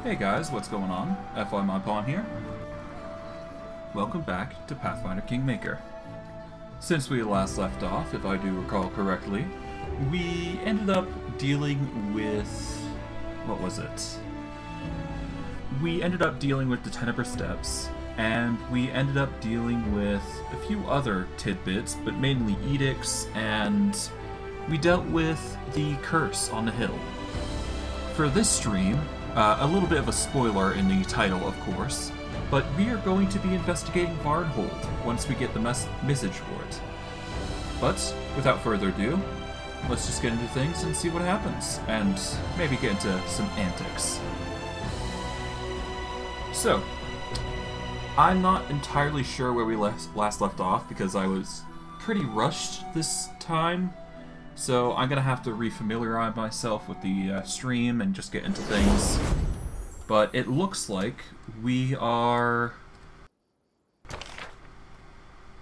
Hey guys, what's going on? FY My Pawn here. Welcome back to Pathfinder Kingmaker. Since we last left off, if I do recall correctly, we ended up dealing with... what was it? We ended up dealing with the Tenebrae Steps, and we ended up dealing with a few other tidbits, but mainly edicts, and we dealt with the curse on the hill. For this stream, a little bit of a spoiler in the title, of course, but we are going to be investigating Varnhold once we get the message for it. But, without further ado, let's just get into things and see what happens, and maybe get into some antics. So, I'm not entirely sure where we last left off because I was pretty rushed this time. So I'm going to have to refamiliarize myself with the stream and just get into things. But it looks like we are...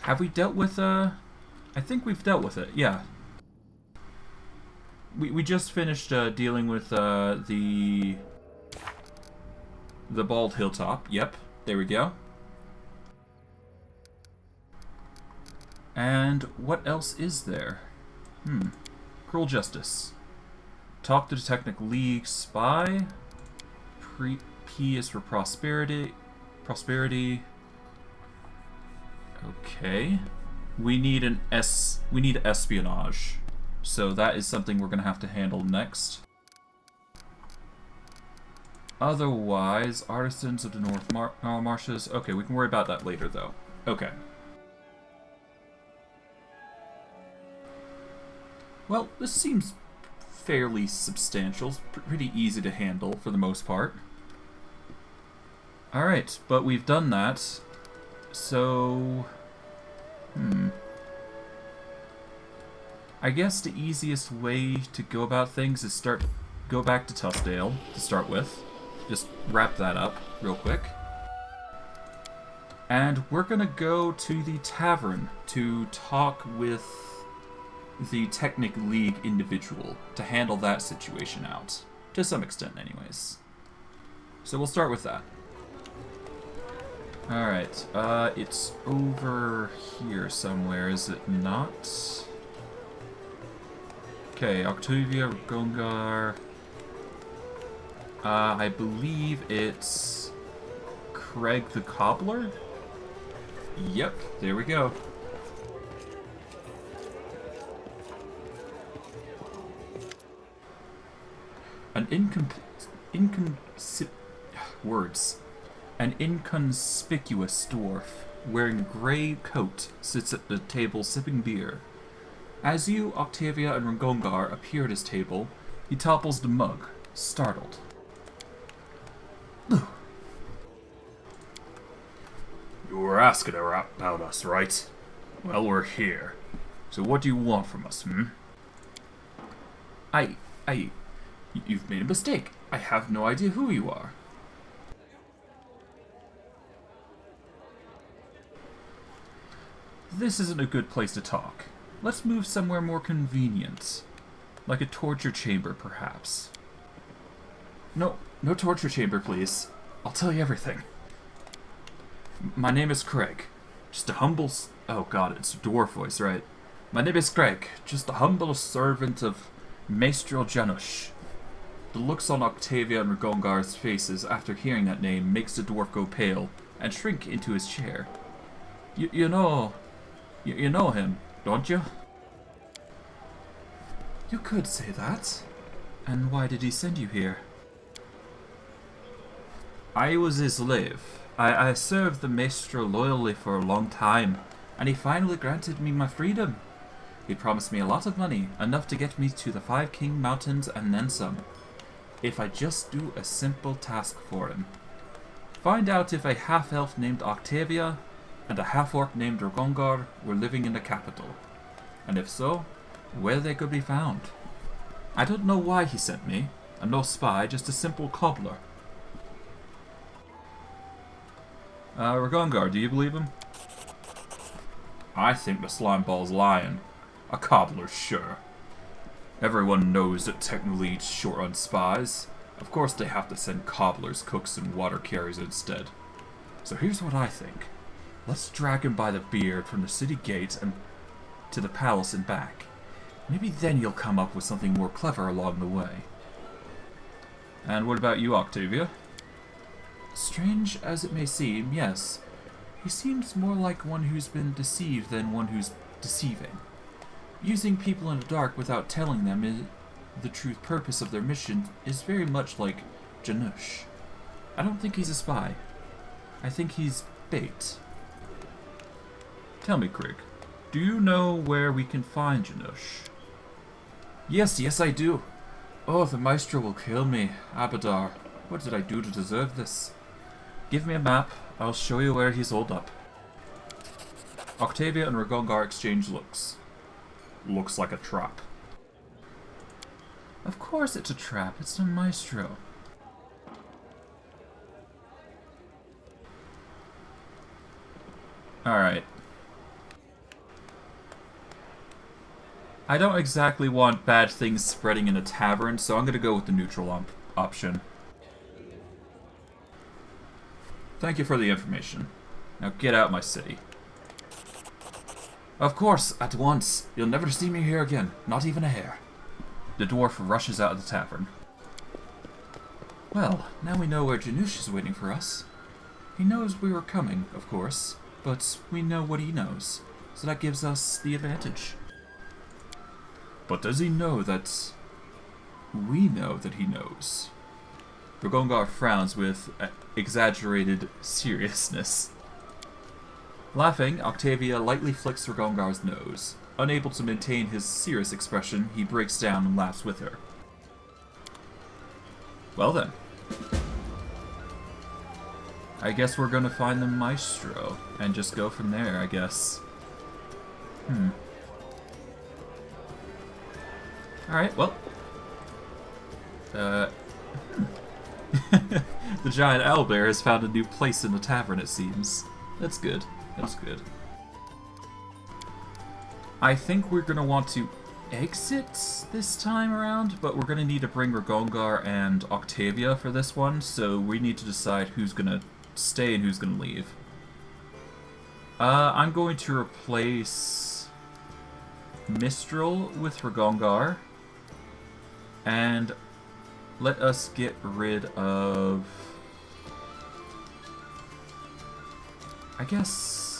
Have we dealt with... I think we've dealt with it, yeah. We just finished dealing with the bald hilltop. Yep, there we go. And what else is there? Cruel Justice. Talk to the Technical League Spy. P is for Prosperity. Okay. We need espionage. So that is something we're gonna have to handle next. Otherwise, Artisans of the North Marshes. Okay, we can worry about that later though. Okay. Well, this seems fairly substantial, pretty easy to handle for the most part. Alright, but we've done that, so... I guess the easiest way to go about things is go back to Tuskdale to start with. Just wrap that up real quick. And we're gonna go to the tavern to talk with the Technic League individual to handle that situation out. To some extent, anyways. So we'll start with that. Alright, it's over here somewhere, is it not? Okay, Octavia, Regongar. I believe it's Craig the Cobbler? Yep, there we go. An inconspicuous dwarf wearing a grey coat sits at the table sipping beer. As you, Octavia, and Regongar appear at his table, he topples the mug, startled. You were asking about us, right? Well, we're here. So what do you want from us, You've made a mistake. I have no idea who you are. This isn't a good place to talk. Let's move somewhere more convenient. Like a torture chamber, perhaps. No torture chamber, please. I'll tell you everything. My name is Craig. Just a humble... Oh god, it's a dwarf voice, right? My name is Craig. Just a humble servant of Maestro Janusz. The looks on Octavia and Regongar's faces after hearing that name makes the dwarf go pale and shrink into his chair. You know him, don't you? You could say that. And why did he send you here? I was his slave. I served the Maestro loyally for a long time, and he finally granted me my freedom. He promised me a lot of money, enough to get me to the Five King Mountains and then some. If I just do a simple task for him. Find out if a half-elf named Octavia and a half-orc named Regongar were living in the capital. And if so, where they could be found. I don't know why he sent me. I'm no spy, just a simple cobbler. Regongar, do you believe him? I think the slimeball's lying. A cobbler, sure. Everyone knows that technically it's short on spies. Of course they have to send cobblers, cooks, and water carriers instead. So here's what I think. Let's drag him by the beard from the city gates and to the palace and back. Maybe then you'll come up with something more clever along the way. And what about you, Octavia? Strange as it may seem, yes. He seems more like one who's been deceived than one who's deceiving. Using people in the dark without telling them the true purpose of their mission is very much like Janusz. I don't think he's a spy. I think he's bait. Tell me, Krieg, do you know where we can find Janusz? Yes, I do. Oh, the Maestro will kill me. Abadar, what did I do to deserve this? Give me a map, I'll show you where he's holed up. Octavia and Regongar exchange looks. Looks like a trap. Of course it's a trap, it's the Maestro. Alright. I don't exactly want bad things spreading in a tavern, so I'm going to go with the neutral option. Thank you for the information. Now get out my city. Of course, at once. You'll never see me here again, not even a hair. The dwarf rushes out of the tavern. Well, now we know where Janusz is waiting for us. He knows we were coming, of course, but we know what he knows, so that gives us the advantage. But does he know that we know that he knows? Regongar frowns with exaggerated seriousness. Laughing, Octavia lightly flicks Regongar's nose. Unable to maintain his serious expression, he breaks down and laughs with her. Well then. I guess we're gonna find the Maestro, and just go from there, I guess. Alright, well. The giant owlbear has found a new place in the tavern, it seems. That's good. That's good. I think we're going to want to exit this time around, but we're going to need to bring Regongar and Octavia for this one, so we need to decide who's going to stay and who's going to leave. I'm going to replace Mistral with Regongar, and let us get rid of... I guess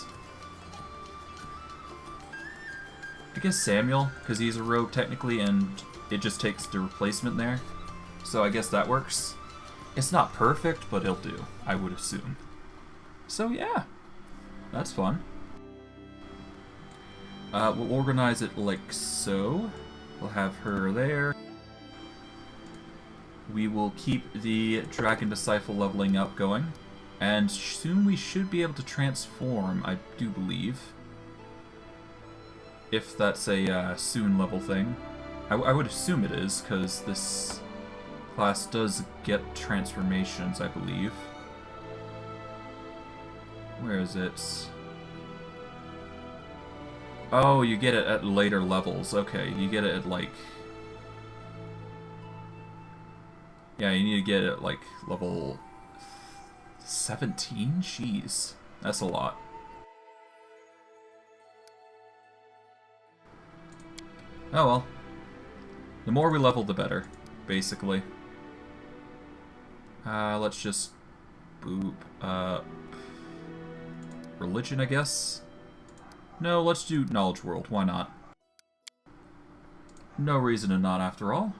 Samuel, because he's a rogue technically, and it just takes the replacement there. So I guess that works. It's not perfect, but it'll do, I would assume. So yeah, that's fun. We'll organize it like so. We'll have her there. We will keep the Dragon Disciple leveling up going. And soon we should be able to transform, I do believe. If that's a soon level thing. I would assume it is, because this class does get transformations, I believe. Where is it? Oh, you get it at later levels. Okay, you get it at like... Yeah, you need to get it at like level 17? Jeez, that's a lot. Oh well. The more we level, the better, basically. Let's just boop up religion, I guess. No, let's do knowledge world. Why not? No reason to not, after all.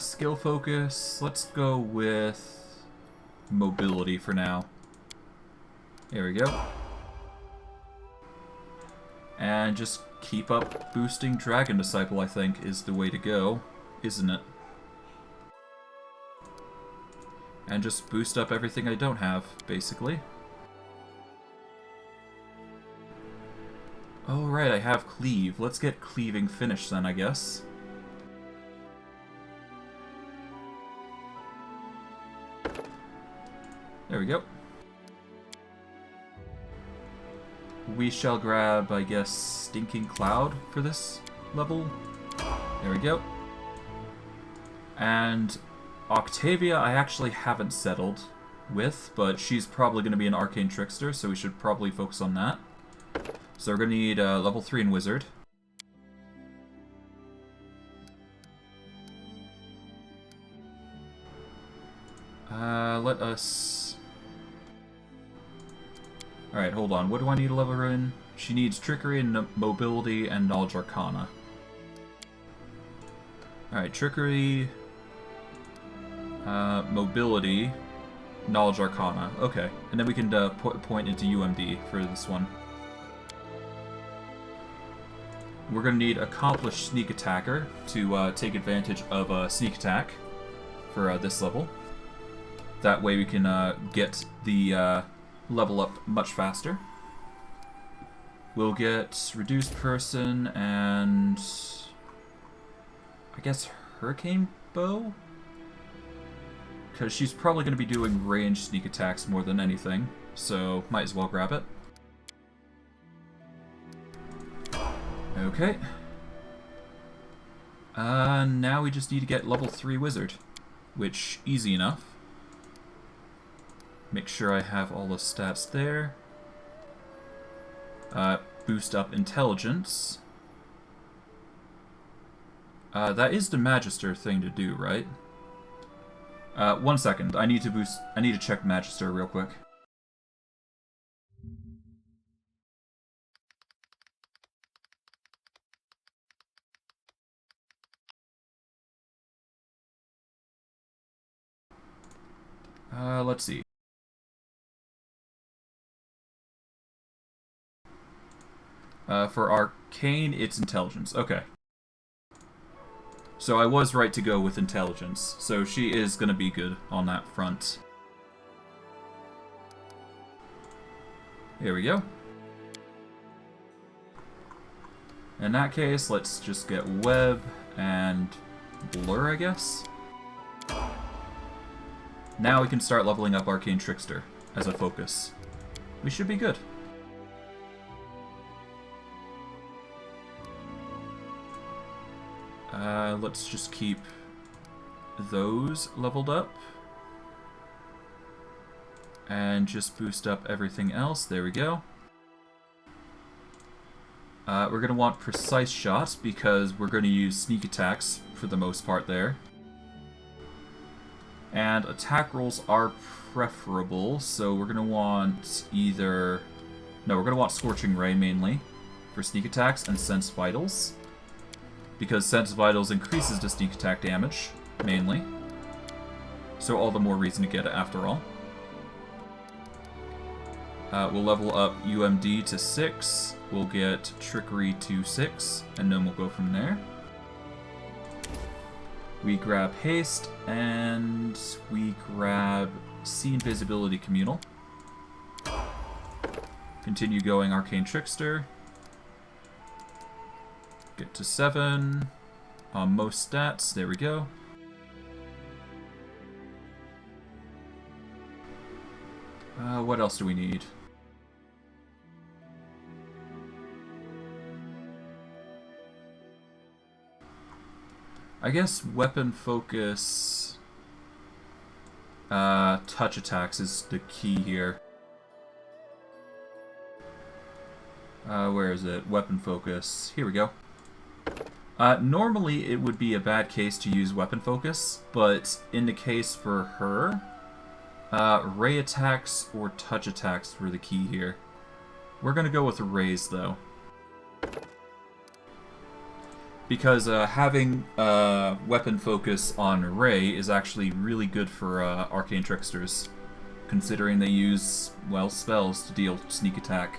Skill focus. Let's go with mobility for now. There we go. And just keep up boosting Dragon Disciple, I think, is the way to go, isn't it? And just boost up everything I don't have, basically. Oh, right, I have Cleave. Let's get Cleaving finished then, I guess. There we go. We shall grab, I guess, Stinking Cloud for this level. There we go. And Octavia I actually haven't settled with, but she's probably going to be an Arcane Trickster, so we should probably focus on that. So we're going to need level 3 in Wizard. Let us... Alright, hold on. What do I need to level her in? She needs Trickery and Mobility and Knowledge Arcana. Alright, Trickery... Mobility... Knowledge Arcana. Okay. And then we can point into UMD for this one. We're going to need Accomplished Sneak Attacker to take advantage of Sneak Attack for this level. That way we can get the level up much faster. We'll get Reduced Person and... I guess Hurricane Bow? Because she's probably going to be doing ranged sneak attacks more than anything, so might as well grab it. Okay. Now we just need to get level 3 Wizard, which, easy enough. Make sure I have all the stats there. Boost up Intelligence. That is the Magister thing to do, right? 1 second. I need to check Magister real quick. Let's see. For Arcane, it's Intelligence. Okay. So I was right to go with Intelligence. So she is going to be good on that front. Here we go. In that case, let's just get Web and Blur, I guess. Now we can start leveling up Arcane Trickster as a focus. We should be good. Let's just keep those leveled up. And just boost up everything else. There we go. We're going to want Precise Shots because we're going to use sneak attacks for the most part there. And attack rolls are preferable, so we're going to want either... No, we're going to want Scorching Ray mainly for sneak attacks and Sense Vitals. Because Sense Vitals increases the sneak attack damage, mainly. So all the more reason to get it after all. We'll level up UMD to 6, we'll get Trickery to 6, and then we'll go from there. We grab Haste, and we grab See Invisibility Communal. Continue going Arcane Trickster. Get to 7 on most stats. There we go. What else do we need? I guess weapon focus, touch attacks is the key here. Where is it? Weapon focus. Here we go. Normally it would be a bad case to use weapon focus, but in the case for her, ray attacks or touch attacks were the key here. We're gonna go with rays though. Because having weapon focus on Ray is actually really good for Arcane Tricksters, considering they use, well, spells to deal sneak attack.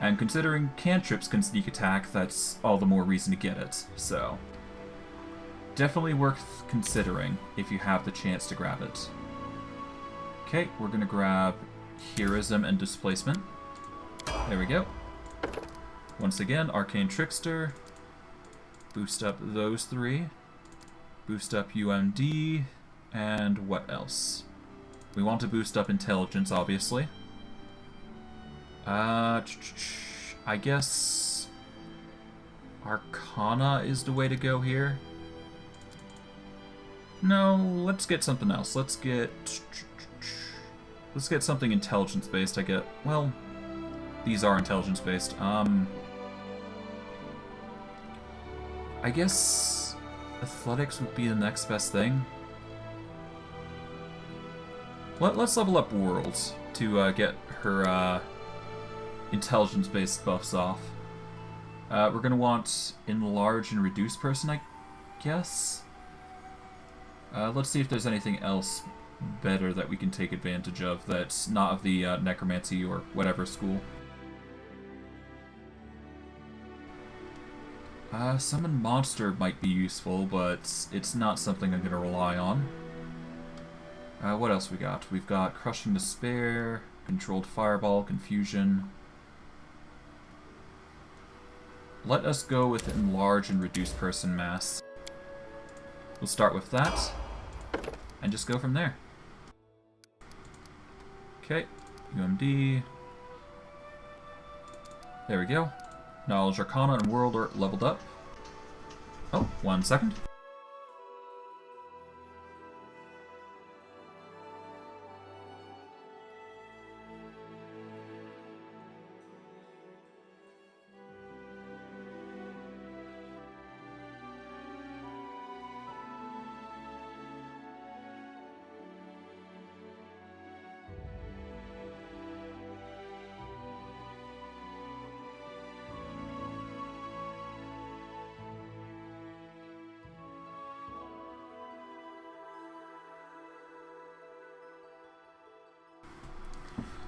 And considering cantrips can sneak attack, that's all the more reason to get it, so... Definitely worth considering if you have the chance to grab it. Okay, we're gonna grab Heroism and Displacement. There we go. Once again, Arcane Trickster. Boost up those 3. Boost up UMD. And what else? We want to boost up Intelligence, obviously. I guess Arcana is the way to go here. No, let's get something else. Let's get something intelligence based. I get, well, these are intelligence based. I guess athletics would be the next best thing. Let's level up Worlds to get her intelligence-based buffs off. We're gonna want Enlarge and Reduce Person, I guess? Let's see if there's anything else better that we can take advantage of that's not of the Necromancy or whatever school. Summon Monster might be useful, but it's not something I'm gonna rely on. What else we got? We've got Crushing Despair, Controlled Fireball, Confusion. Let us go with Enlarge and Reduce Person Mass. We'll start with that, and just go from there. Okay, UMD. There we go. Knowledge Arcana and World are leveled up. Oh, 1 second.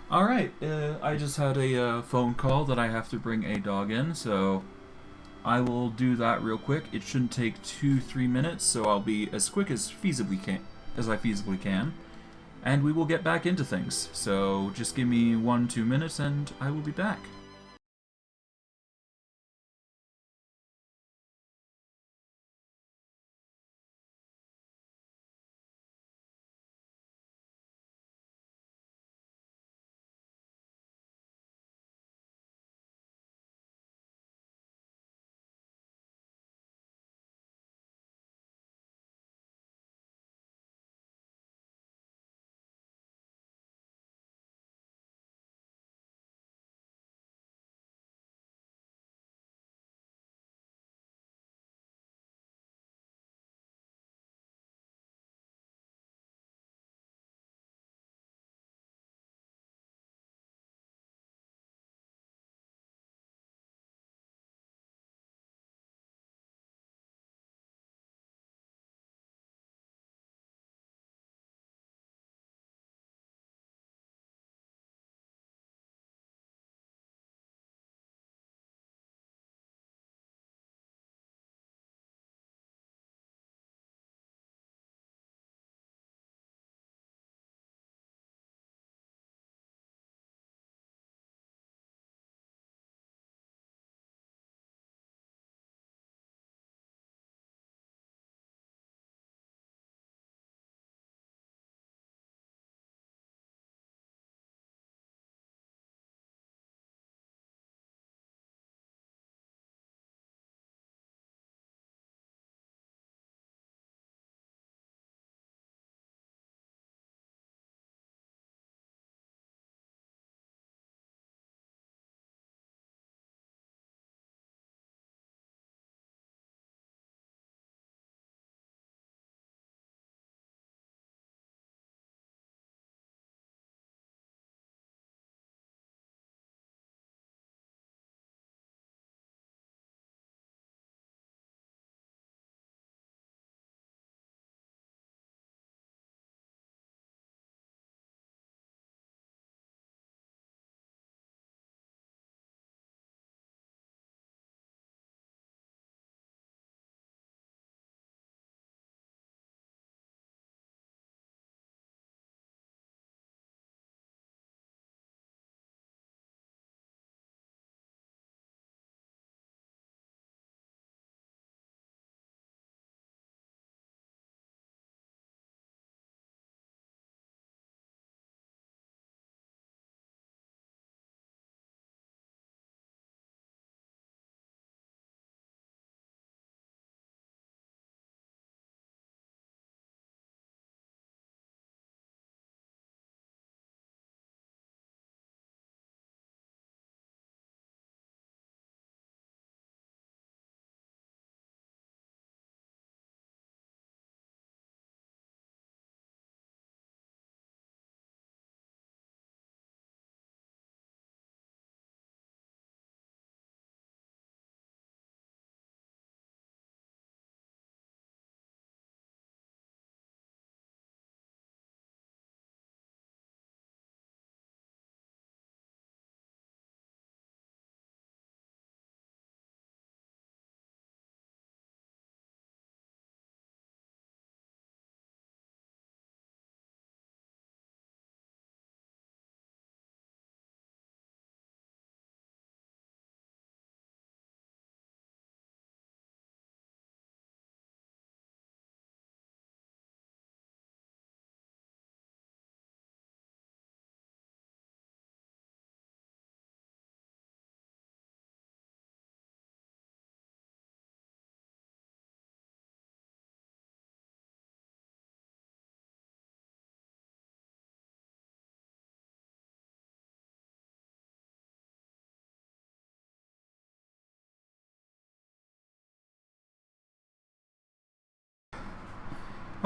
Alright, I just had a phone call that I have to bring a dog in, so I will do that real quick. It shouldn't take 2-3 minutes, so I'll be as quick as I feasibly can, and we will get back into things. So just give me 1-2 minutes and I will be back.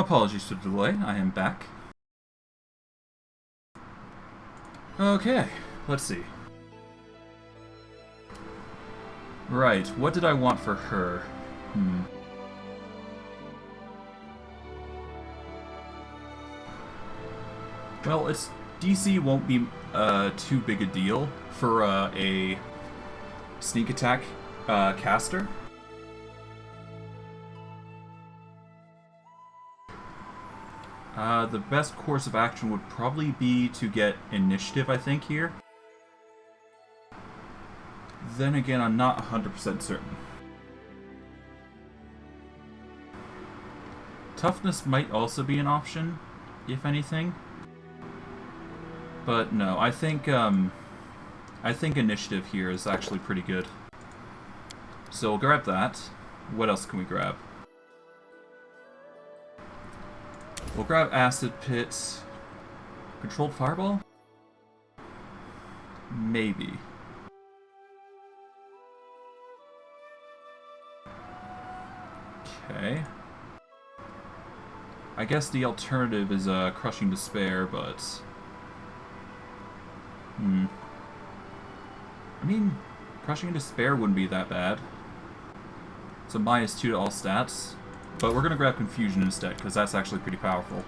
Apologies for the delay, I am back. Okay, let's see. Right, what did I want for her? Well, its DC won't be too big a deal for a sneak attack caster. The best course of action would probably be to get initiative, I think, here. Then again, I'm not 100% certain. Toughness might also be an option, if anything. But no, I think initiative here is actually pretty good. So we'll grab that. What else can we grab? We'll grab Acid Pit. Controlled Fireball? Maybe. Okay. I guess the alternative is Crushing Despair, but... I mean, Crushing Despair wouldn't be that bad. It's a -2 to all stats. But we're going to grab Confusion instead, because that's actually pretty powerful.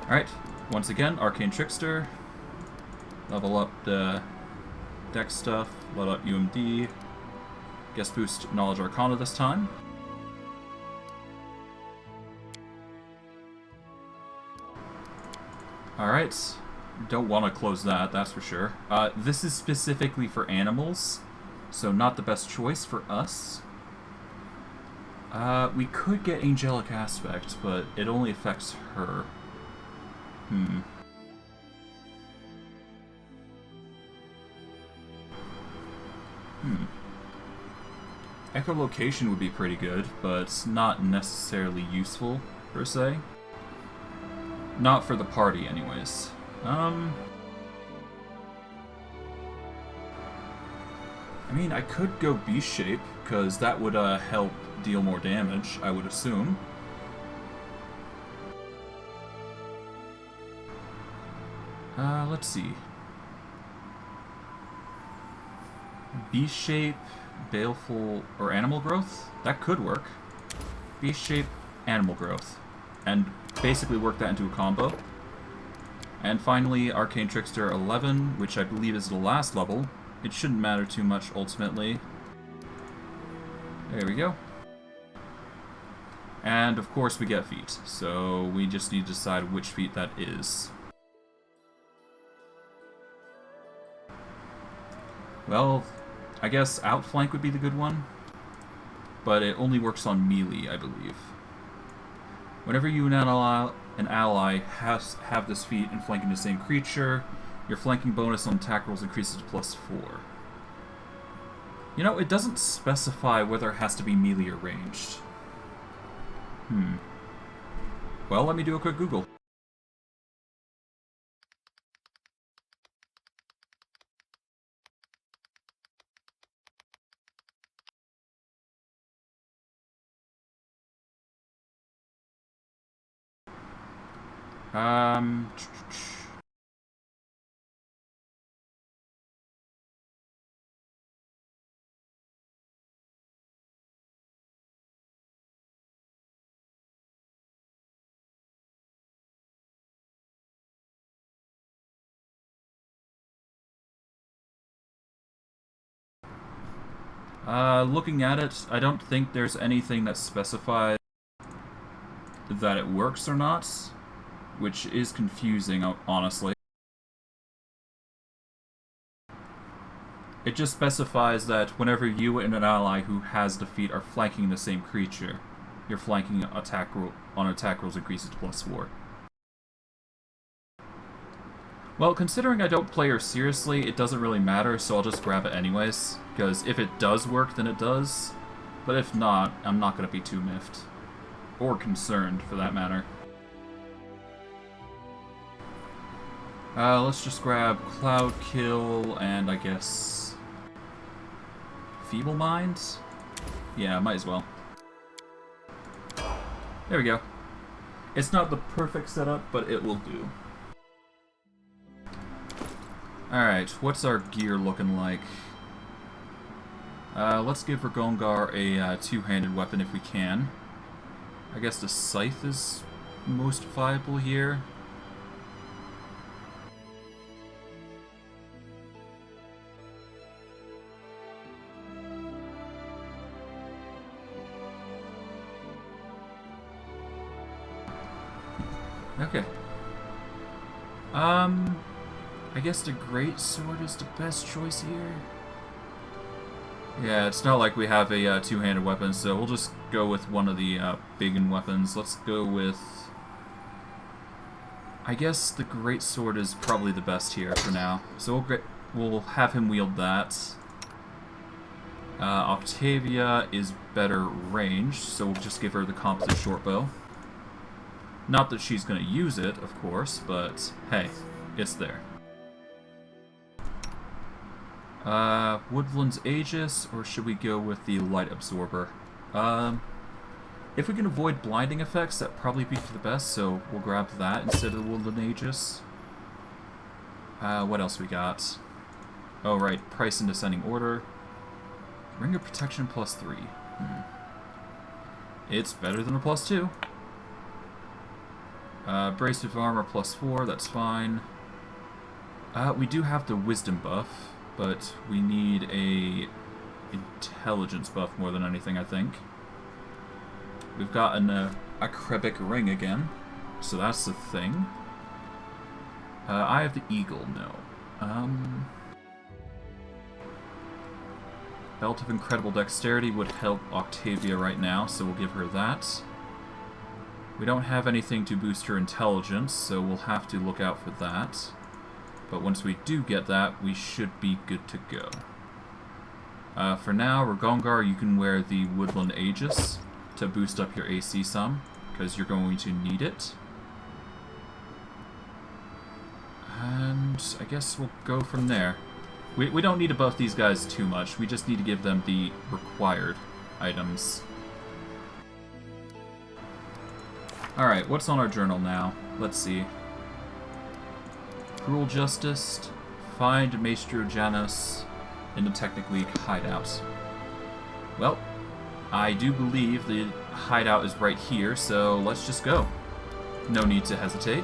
Alright, once again, Arcane Trickster. Level up the deck stuff, level up UMD. Guess boost Knowledge Arcana this time. Alright, don't want to close that, that's for sure. This is specifically for animals, so not the best choice for us. We could get Angelic Aspect, but it only affects her. Echolocation would be pretty good, but not necessarily useful, per se. Not for the party, anyways. I mean, I could go Beast Shape, because that would help deal more damage, I would assume. Let's see. Beast Shape, Baleful, or Animal Growth? That could work. Beast Shape, Animal Growth. And basically work that into a combo. And finally, Arcane Trickster 11, which I believe is the last level. It shouldn't matter too much, ultimately. There we go. And, of course, we get feat. So we just need to decide which feat that is. Well, I guess Outflank would be the good one. But it only works on melee, I believe. Whenever you and an ally have this feat and flanking the same creature, your flanking bonus on attack rolls increases to +4. You know, it doesn't specify whether it has to be melee or ranged. Well, let me do a quick Google. Looking at it, I don't think there's anything that specifies that it works or not, which is confusing, honestly. It just specifies that whenever you and an ally who has the feat are flanking the same creature, your flanking attack rolls increases to +4. Well, considering I don't play her seriously, it doesn't really matter, so I'll just grab it anyways. Because if it does work, then it does. But if not, I'm not going to be too miffed. Or concerned, for that matter. Let's just grab Cloud Kill and, I guess... Feeble Mind? Yeah, might as well. There we go. It's not the perfect setup, but it will do. Alright, what's our gear looking like? Let's give Regongar a two-handed weapon if we can. I guess the scythe is most viable here. Okay. I guess the great sword is the best choice here. Yeah, it's not like we have a two-handed weapon, so we'll just go with one of the big weapons. Let's go with... I guess the great sword is probably the best here for now. So we'll have him wield that. Octavia is better ranged, so we'll just give her the composite short bow. Not that she's going to use it, of course, but hey, it's there. Woodland's Aegis, or should we go with the Light Absorber? If we can avoid blinding effects, that'd probably be for the best, so we'll grab that instead of the Woodland Aegis. What else we got? Oh right, price in descending order. Ring of Protection +3. It's better than a +2. Brace of Armor +4, that's fine. We do have the Wisdom buff, but we need a Intelligence buff more than anything, I think. We've got an Acrebic Ring again, so that's the thing. Eye of the Eagle, no. Belt of Incredible Dexterity would help Octavia right now, so we'll give her that. We don't have anything to boost her intelligence, so we'll have to look out for that. But once we do get that, we should be good to go. For now, Regongar, you can wear the Woodland Aegis to boost up your AC some, because you're going to need it. And I guess we'll go from there. We don't need to buff these guys too much, we just need to give them the required items. Alright, what's on our journal now? Let's see. Cruel Justice, find Maestro Janus in the Technic League hideout. Well, I do believe the hideout is right here, so let's just go. No need to hesitate.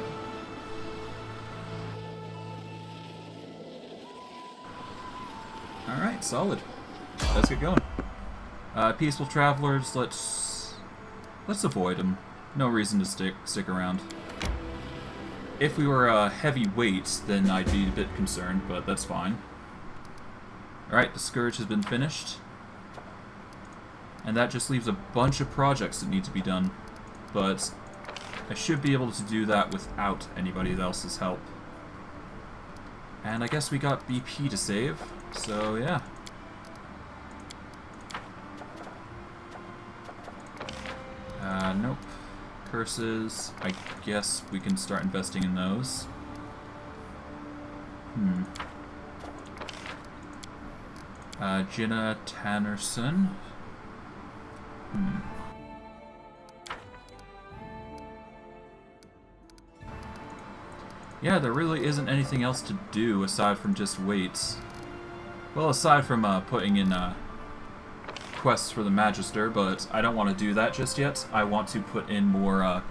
Alright, solid. Let's get going. Peaceful Travelers, let's avoid them. No reason to stick around. If we were heavy weights, then I'd be a bit concerned, but that's fine. Alright, the Scourge has been finished. And that just leaves a bunch of projects that need to be done. But I should be able to do that without anybody else's help. And I guess we got BP to save, so yeah. Nope. Curses. I guess we can start investing in those. Jenna Tannerson. Yeah, there really isn't anything else to do aside from just weights. Well, aside from putting in quests for the Magister, but I don't want to do that just yet. I want to put in more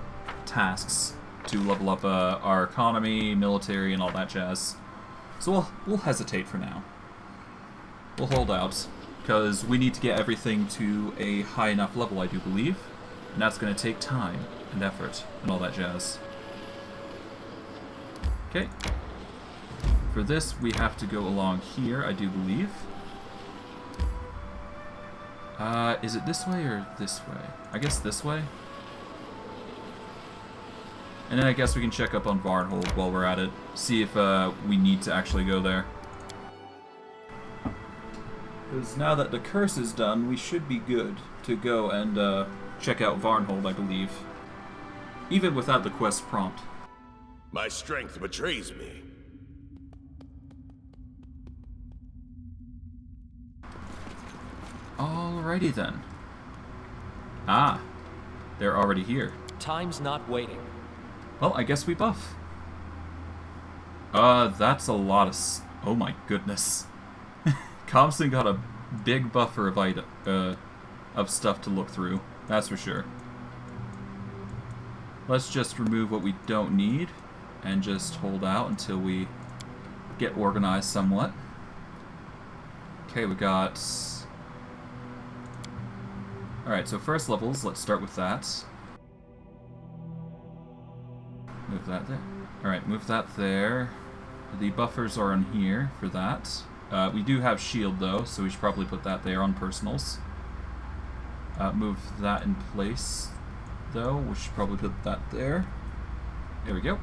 tasks to level up our economy, military, and all that jazz. So we'll hesitate for now. We'll hold out, because we need to get everything to a high enough level, I do believe. And that's going to take time and effort and all that jazz. Okay. For this, we have to go along here, I do believe. Is it this way or this way? I guess this way. And then I guess we can check up on Varnhold while we're at it. See if we need to actually go there. Because now that the curse is done, we should be good to go and check out Varnhold, I believe. Even without the quest prompt. My strength betrays me. Alrighty then. Ah, they're already here. Time's not waiting. Well, I guess we buff. That's a lot of oh my goodness. Compson got a big buffer of stuff to look through, that's for sure. Let's just remove what we don't need, and just hold out until we get organized somewhat. Okay, we got... Alright, so first levels, let's start with that. Move that there. Alright, move that there. The buffers are in here for that. We do have shield though, so we should probably put that there on personals. Move that in place though, we should probably put that there. There we go.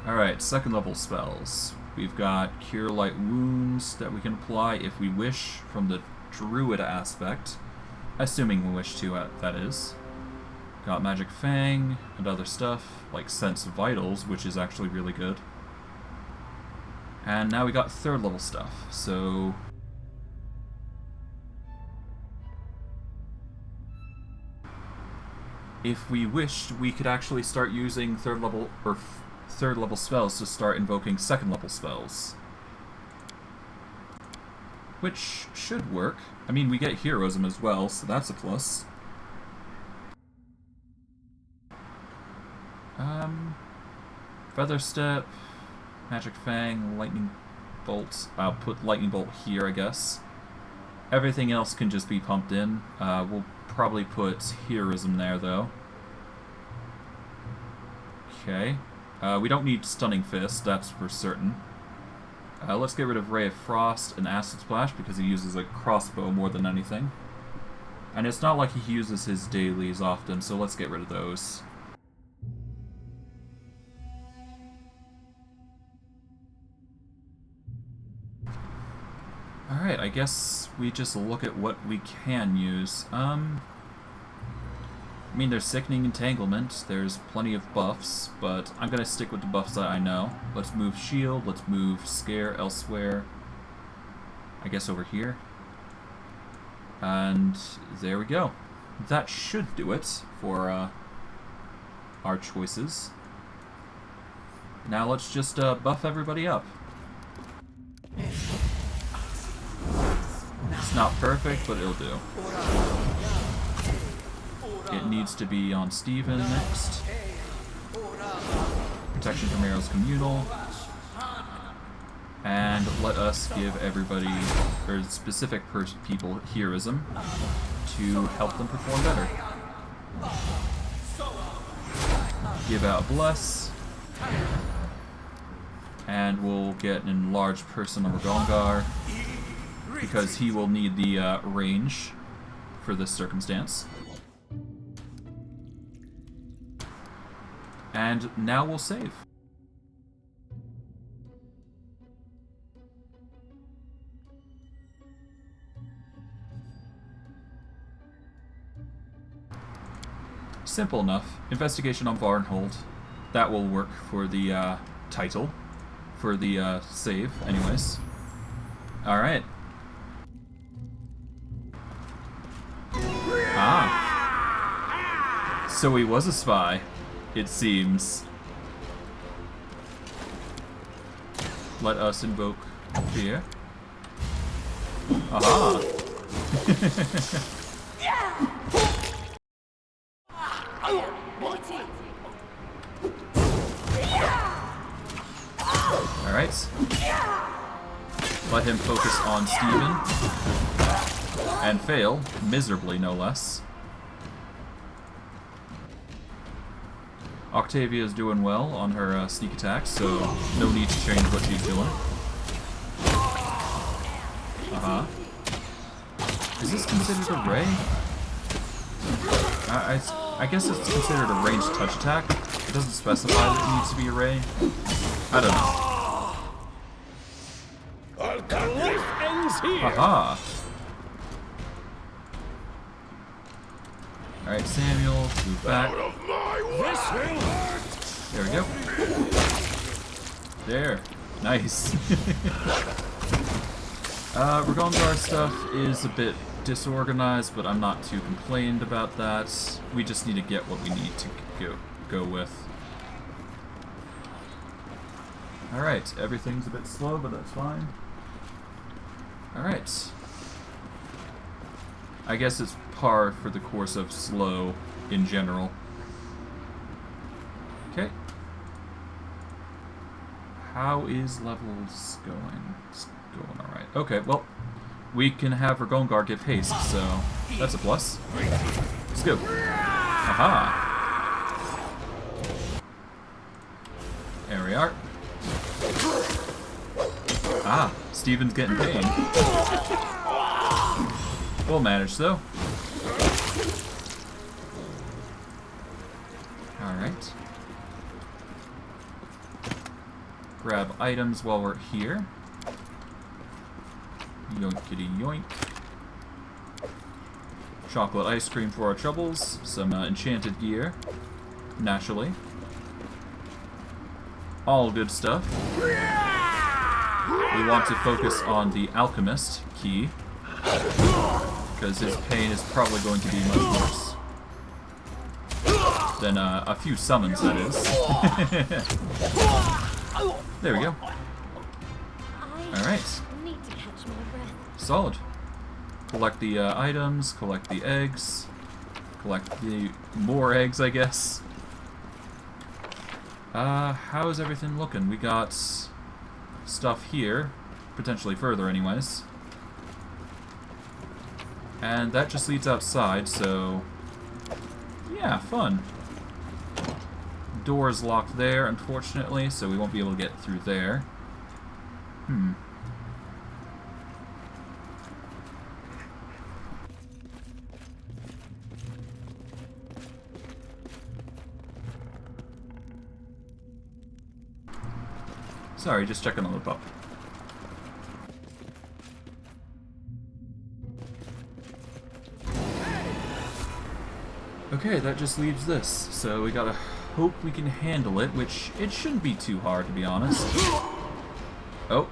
Alright, second level spells. We've got Cure Light Wounds that we can apply if we wish from the Druid aspect. Assuming we wish to, that is. Got Magic Fang and other stuff, like Sense Vitals, which is actually really good. And now we got third level stuff, so... If we wished, we could actually start using third level spells to start invoking second level spells. Which should work. I mean, we get heroism as well, so that's a plus. Feather Step, Magic Fang, Lightning Bolt. I'll put Lightning Bolt here, I guess. Everything else can just be pumped in. We'll probably put heroism there, though. Okay. We don't need Stunning Fist, that's for certain. Let's get rid of Ray of Frost and Acid Splash because he uses a crossbow more than anything. And it's not like he uses his dailies often, so let's get rid of those. Alright, I guess we just look at what we can use. I mean, there's Sickening Entanglement, there's plenty of buffs, but I'm gonna stick with the buffs that I know. Let's move Shield, let's move Scare elsewhere. I guess over here. And there we go. That should do it for our choices. Now let's just buff everybody up. It's not perfect, but it'll do. It needs to be on Steven next. Protection from Arrows Communal. And let us give everybody, or specific people, heroism to help them perform better. Give out Bless. And we'll get an enlarged person on Regongar, because he will need the range for this circumstance. And now we'll save. Simple enough. Investigation on Varnhold. That will work for the title. For the save, anyways. Alright. Ah. So he was a spy, it seems. Let us invoke fear. Aha! Alright. Let him focus on Steven. And fail, miserably no less. Octavia is doing well on her sneak attack, so no need to change what she's doing. Uh-huh. Is this considered a ray? I guess it's considered a ranged touch attack. It doesn't specify that it needs to be a ray. I don't know. Aha! Alright, Samuel, move back. There we go. There. Nice. Regongar stuff is a bit disorganized, but I'm not too complained about that. We just need to get what we need to go with. Alright, everything's a bit slow, but that's fine. Alright. I guess it's par for the course of slow in general. Okay. How is levels going? It's going alright. Okay, well, we can have Regongar give haste, so that's a plus. Let's go. Aha! There we are. Ah, Steven's getting pain. We'll manage, though. Alright. Grab items while we're here. Yoinkity yoink. Chocolate ice cream for our troubles. Some enchanted gear. Naturally. All good stuff. We want to focus on the alchemist key, because his pain is probably going to be much worse than a few summons, that is. There we go. Alright. Solid. Collect the items, collect the eggs, collect the more eggs, I guess. How's everything looking? We got stuff here, potentially further anyways. And that just leads outside, so yeah, fun. Door's locked there, unfortunately, so we won't be able to get through there. Sorry, just checking on the pup. Okay, that just leaves this. So we gotta hope we can handle it, which it shouldn't be too hard, to be honest. Oh.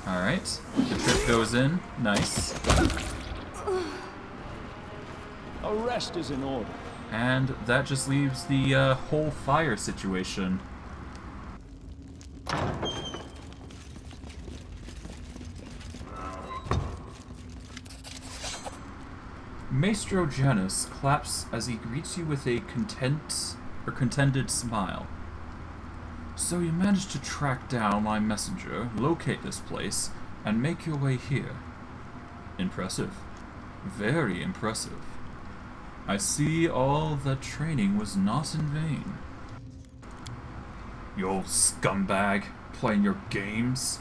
Alright. The trip goes in. Nice. A rest is in order. And that just leaves the whole fire situation. Maestro Janus claps as he greets you with a contented smile. So you managed to track down my messenger, locate this place, and make your way here. Impressive. Very impressive. I see all that training was not in vain. You old scumbag, playing your games?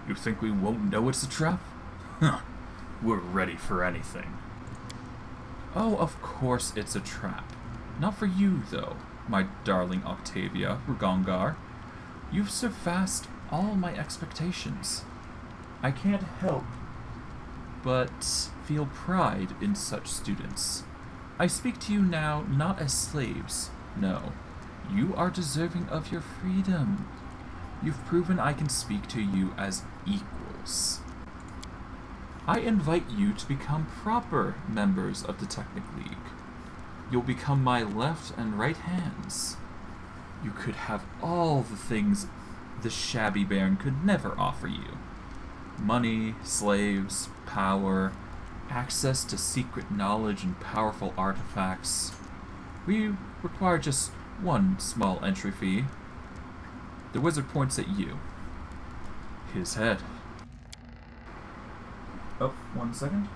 You think we won't know it's a trap? Huh. We're ready for anything. Oh, of course it's a trap. Not for you, though, my darling Octavia, Regongar. You've surpassed all my expectations. I can't help but feel pride in such students. I speak to you now not as slaves. No, you are deserving of your freedom. You've proven I can speak to you as equals. I invite you to become proper members of the Technic League. You'll become my left and right hands. You could have all the things the Shabby Baron could never offer you. Money, slaves, power, access to secret knowledge and powerful artifacts. We require just one small entry fee. The wizard points at you. His head. Oh, 1 second.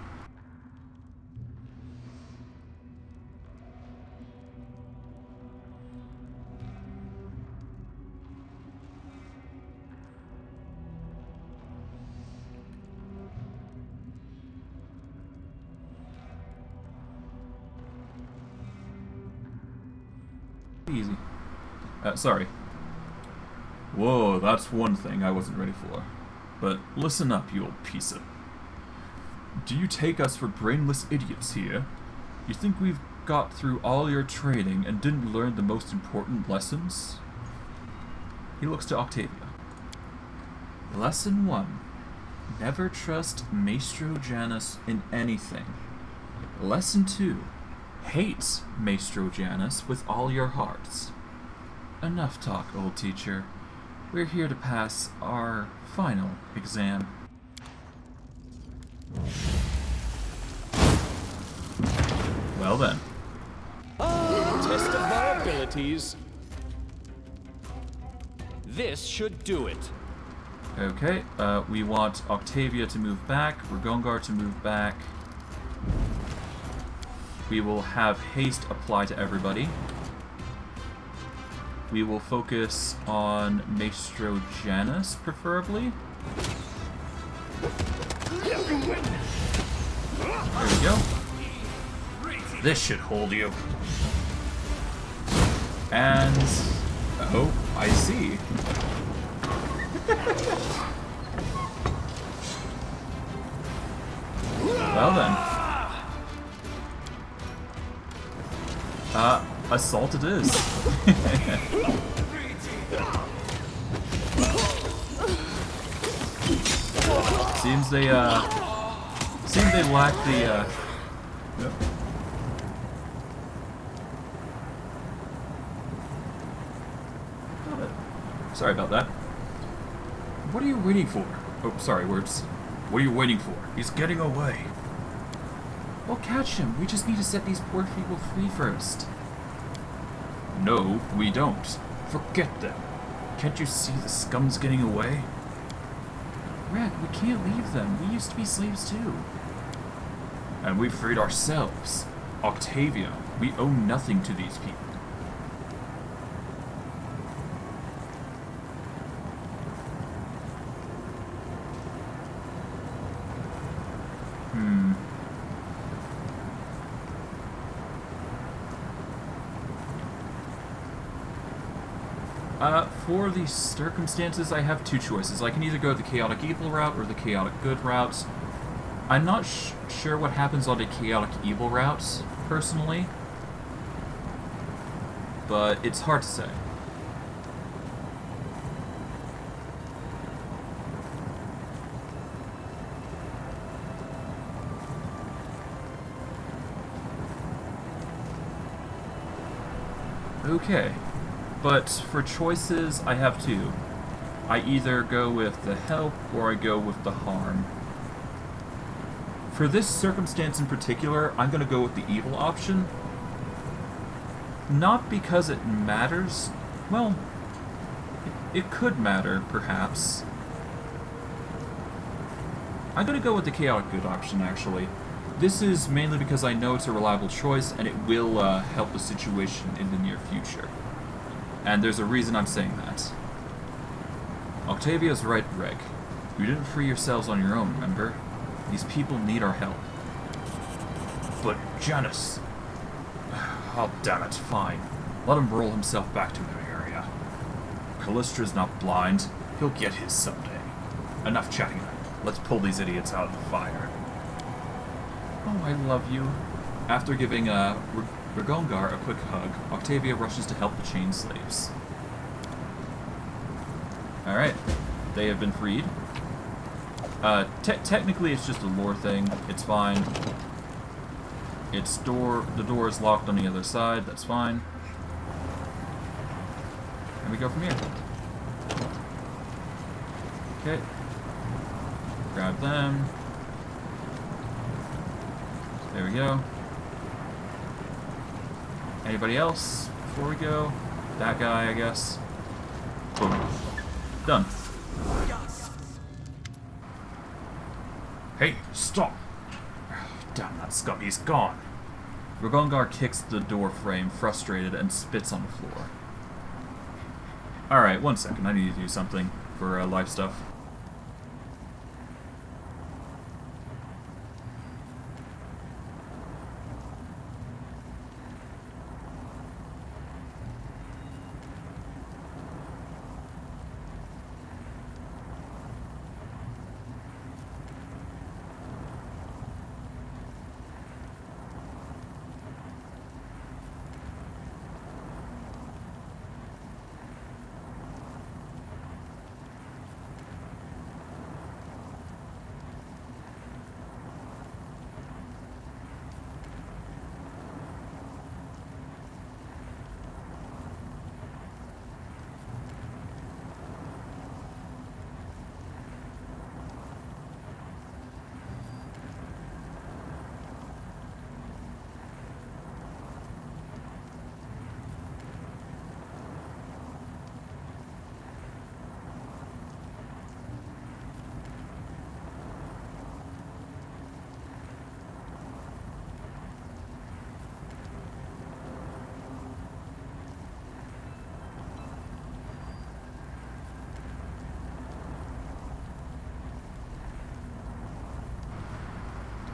Easy. Sorry. Whoa, that's one thing I wasn't ready for. But listen up, you old piece of... Do you take us for brainless idiots here? You think we've got through all your training and didn't learn the most important lessons? He looks to Octavia. Lesson 1. Never trust Maestro Janus in anything. Lesson 2. Hate Maestro Janus with all your hearts. Enough talk, old teacher. We're here to pass our final exam. Well then. Test of our abilities. This should do it. Okay, we want Octavia to move back, Regongar to move back. We will have haste apply to everybody. We will focus on Maestro Janus, preferably. There we go. This should hold you. And... oh, I see. Well then. Assault it is. Seems they lack the, yep. Sorry about that. What are you waiting for? Oh, sorry, words. What are you waiting for? He's getting away. We'll catch him. We just need to set these poor people free first. No, we don't. Forget them. Can't you see the scum's getting away? Reg, we can't leave them. We used to be slaves too. And we freed ourselves. Octavia, we owe nothing to these people. For these circumstances, I have two choices. I can either go the chaotic evil route or the chaotic good route. I'm not sure what happens on the chaotic evil route, personally. But it's hard to say. Okay. But for choices, I have two. I either go with the help or I go with the harm. For this circumstance in particular, I'm going to go with the evil option. Not because it matters. Well, it could matter, perhaps. I'm going to go with the chaotic good option, actually. This is mainly because I know it's a reliable choice and it will help the situation in the near future. And there's a reason I'm saying that. Octavia's right, Reg. You didn't free yourselves on your own, remember? These people need our help. But Janus... oh, damn it, fine. Let him roll himself back to their area. Callistra's not blind. He'll get his someday. Enough chatting. Let's pull these idiots out of the fire. Oh, I love you. After giving Regongar a quick hug, Octavia rushes to help the chained slaves. Alright, they have been freed. Technically it's just a lore thing, it's fine. The door is locked on the other side, that's fine. And we go from here. Okay. Grab them. There we go. Anybody else before we go? That guy, I guess. Boom. Done. Hey, stop! Damn, that scum, he's gone. Regongar kicks the door frame, frustrated, and spits on the floor. Alright, 1 second, I need to do something for life stuff.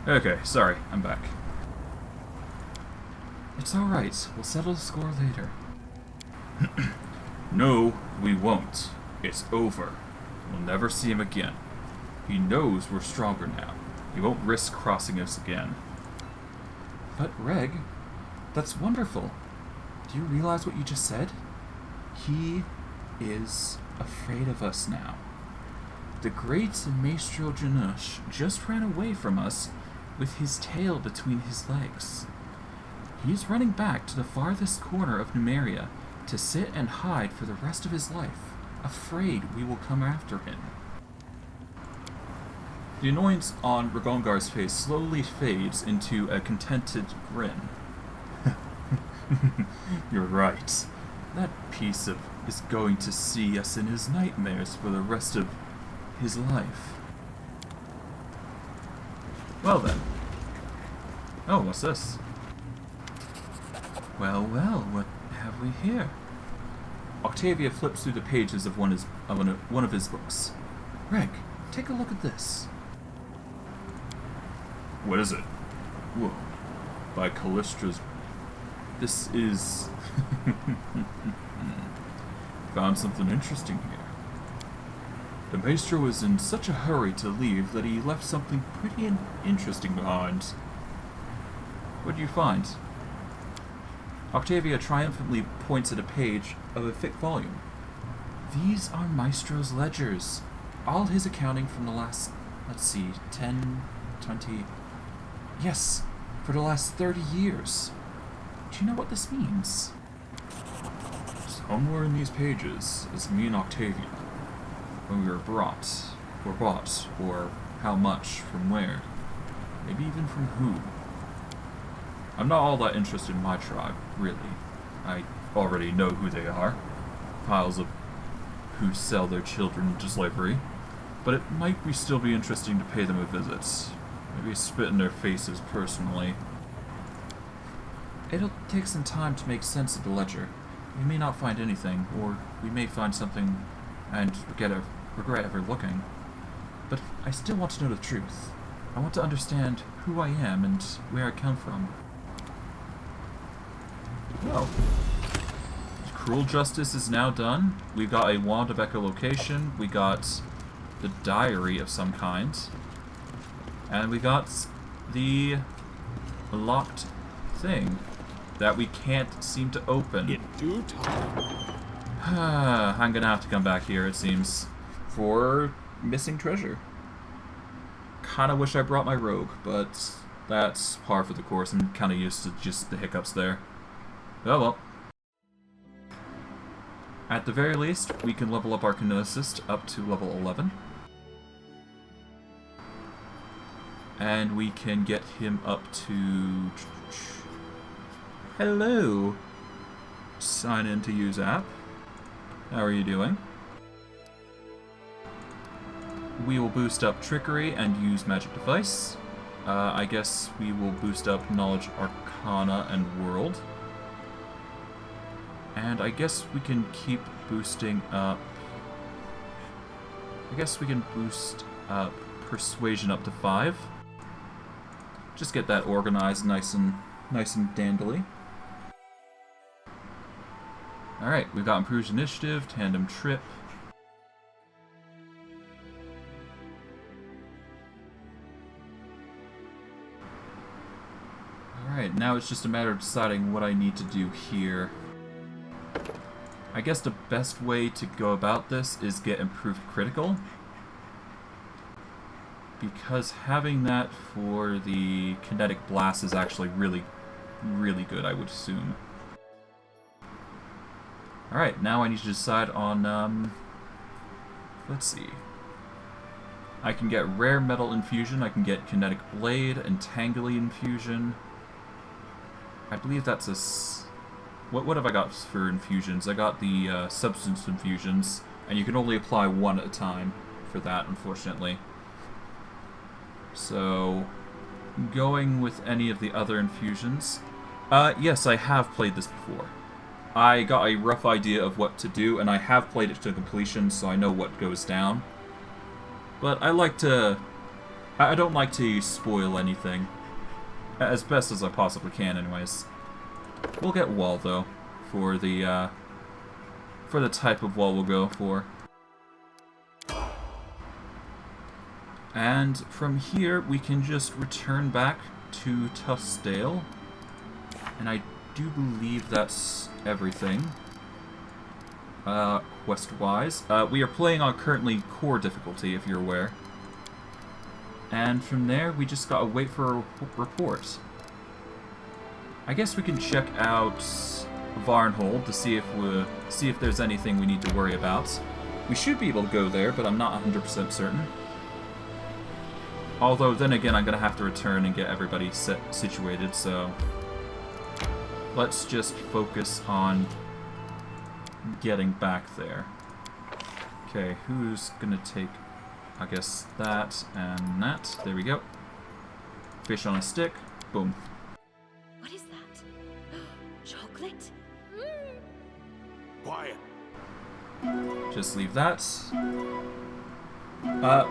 Okay, sorry, I'm back. It's alright, we'll settle the score later. No, we won't. It's over. We'll never see him again. He knows we're stronger now. He won't risk crossing us again. But Reg, that's wonderful. Do you realize what you just said? He is afraid of us now. The great Maestro Janush just ran away from us with his tail between his legs. He's running back to the farthest corner of Numeria to sit and hide for the rest of his life, afraid we will come after him. The annoyance on Regongar's face slowly fades into a contented grin. You're right. That piece of is going to see us in his nightmares for the rest of his life. Well then. Oh, what's this? Well, well, what have we here? Octavia flips through the pages of one of his books. Reg, take a look at this. What is it? Whoa. By Callistra's... This is... Found something interesting here. The Maestro was in such a hurry to leave that he left something pretty interesting behind. What do you find? Octavia triumphantly points at a page of a thick volume. These are Maestro's ledgers. All his accounting from the last, let's see, 10, 20... Yes, for the last 30 years. Do you know what this means? Somewhere in these pages is me and Octavia. When we were bought, or how much, from where. Maybe even from who. I'm not all that interested in my tribe, really. I already know who they are. Piles of who sell their children into slavery. But it might still be interesting to pay them a visit. Maybe spit in their faces personally. It'll take some time to make sense of the ledger. We may not find anything, or we may find something and regret ever looking. But I still want to know the truth. I want to understand who I am and where I come from. Well, cruel justice is now done. We've got a wand of echolocation. We got the diary of some kind. And we got the locked thing that we can't seem to open. In due time. I'm gonna have to come back here, it seems, for missing treasure. Kinda wish I brought my rogue, but that's par for the course. I'm kinda used to just the hiccups there. Oh well. At the very least, we can level up our kineticist up to level 11. And we can get him up to... Hello! Sign in to use app. How are you doing? We will boost up Trickery and use Magic Device. I guess we will boost up Knowledge Arcana and World. And I guess we can keep boosting up... I guess we can boost up Persuasion up to 5. Just get that organized nice and dandily. Alright, we've got Improved Initiative, Tandem Trip. Alright, now it's just a matter of deciding what I need to do here. I guess the best way to go about this is get Improved Critical. Because having that for the Kinetic Blast is actually really, really good, I would assume. Alright, now I need to decide on, let's see. I can get Rare Metal Infusion, I can get Kinetic Blade, and Tangly Infusion. I believe that's a... What have I got for infusions? I got the Substance Infusions, and you can only apply one at a time for that, unfortunately. So, going with any of the other infusions. Yes, I have played this before. I got a rough idea of what to do, and I have played it to completion, so I know what goes down. But I like to I don't like to spoil anything. As best as I possibly can, anyways. We'll get wall, though, for the type of wall we'll go for. And from here, we can just return back to Tuftsdale. And I do believe that's everything. Quest-wise. We are playing on currently core difficulty, if you're aware. And from there, we just gotta wait for a report. I guess we can check out Varnhold to see if there's anything we need to worry about. We should be able to go there, but I'm not 100% certain. Although, then again, I'm gonna have to return and get everybody situated, so... Let's just focus on getting back there. Okay, who's gonna take... I guess that and that. There we go. Fish on a stick. Boom. What is that? Chocolate? Quiet. Just leave that.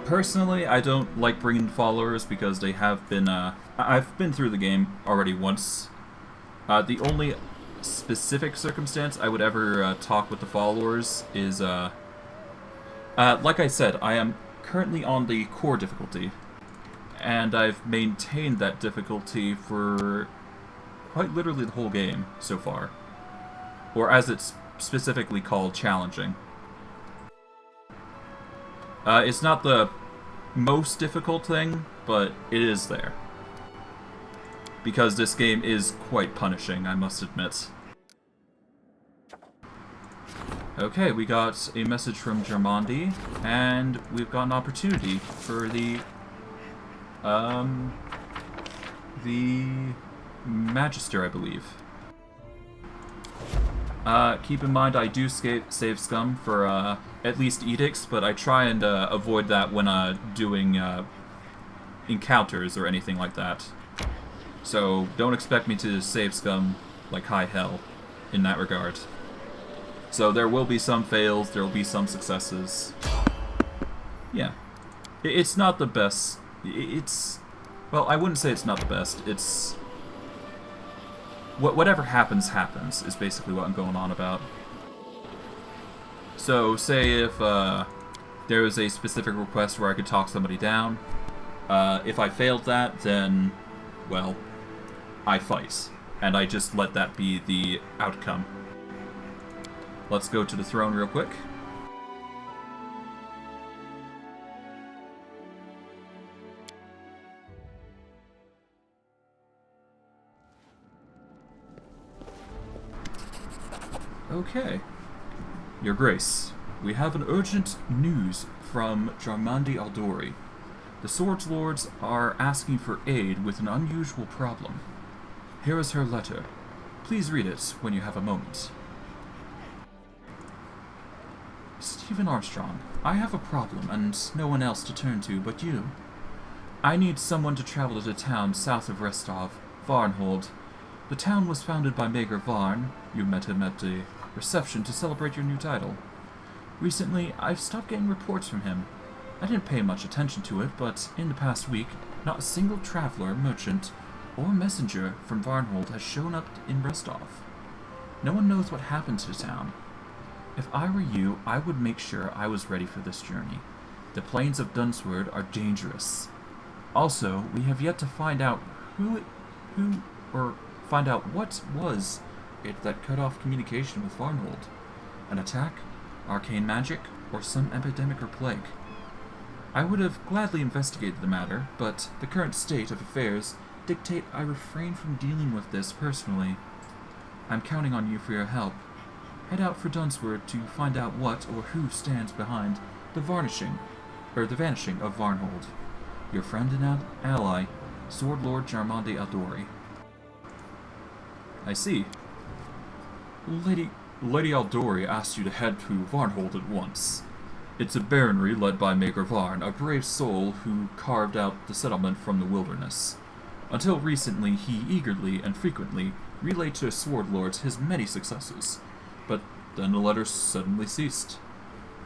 Personally, I don't like bringing followers because they have been, I've been through the game already once. The only specific circumstance I would ever talk with the followers is, like I said, I am currently on the core difficulty, and I've maintained that difficulty for quite literally the whole game so far. Or as it's specifically called, challenging. It's not the most difficult thing, but it is there. Because this game is quite punishing, I must admit. Okay, we got a message from Jarmandi, and we've got an opportunity for the Magister, I believe. Keep in mind I do save scum for at least edicts, but I try and avoid that when doing encounters or anything like that. So don't expect me to save scum like high hell in that regard. So there will be some fails, there will be some successes. Yeah. It's not the best. Well, I wouldn't say it's not the best. It's... Whatever happens, happens, is basically what I'm going on about. So, say if there was a specific request where I could talk somebody down. If I failed that, then, well, I fight. And I just let that be the outcome. Let's go to the throne real quick. Okay. Your Grace, we have an urgent news from Jarmandi Aldori. The Swords Lords are asking for aid with an unusual problem. Here is her letter. Please read it when you have a moment. Stephen Armstrong, I have a problem and no one else to turn to but you. I need someone to travel to the town south of Rostov, Varnhold. The town was founded by Mayor Varn. You met him at the reception to celebrate your new title. Recently, I've stopped getting reports from him. I didn't pay much attention to it, but in the past week, not a single traveler, merchant, or messenger from Varnhold has shown up in Rostov. No one knows what happened to the town. If I were you, I would make sure I was ready for this journey. The plains of Dunsword are dangerous. Also, we have yet to find out find out what was it that cut off communication with Varnhold. An attack, arcane magic, or some epidemic or plague. I would have gladly investigated the matter, but the current state of affairs dictate I refrain from dealing with this personally. I'm counting on you for your help. Head out for Dunsword to find out what or who stands behind the vanishing of Varnhold. Your friend and ally, Sword Lord Jarmandi Aldori. I see. Lady Aldori asked you to head to Varnhold at once. It's a baronry led by Mayor Varn, a brave soul who carved out the settlement from the wilderness. Until recently, he eagerly and frequently relayed to his sword lords his many successes. But then the letters suddenly ceased.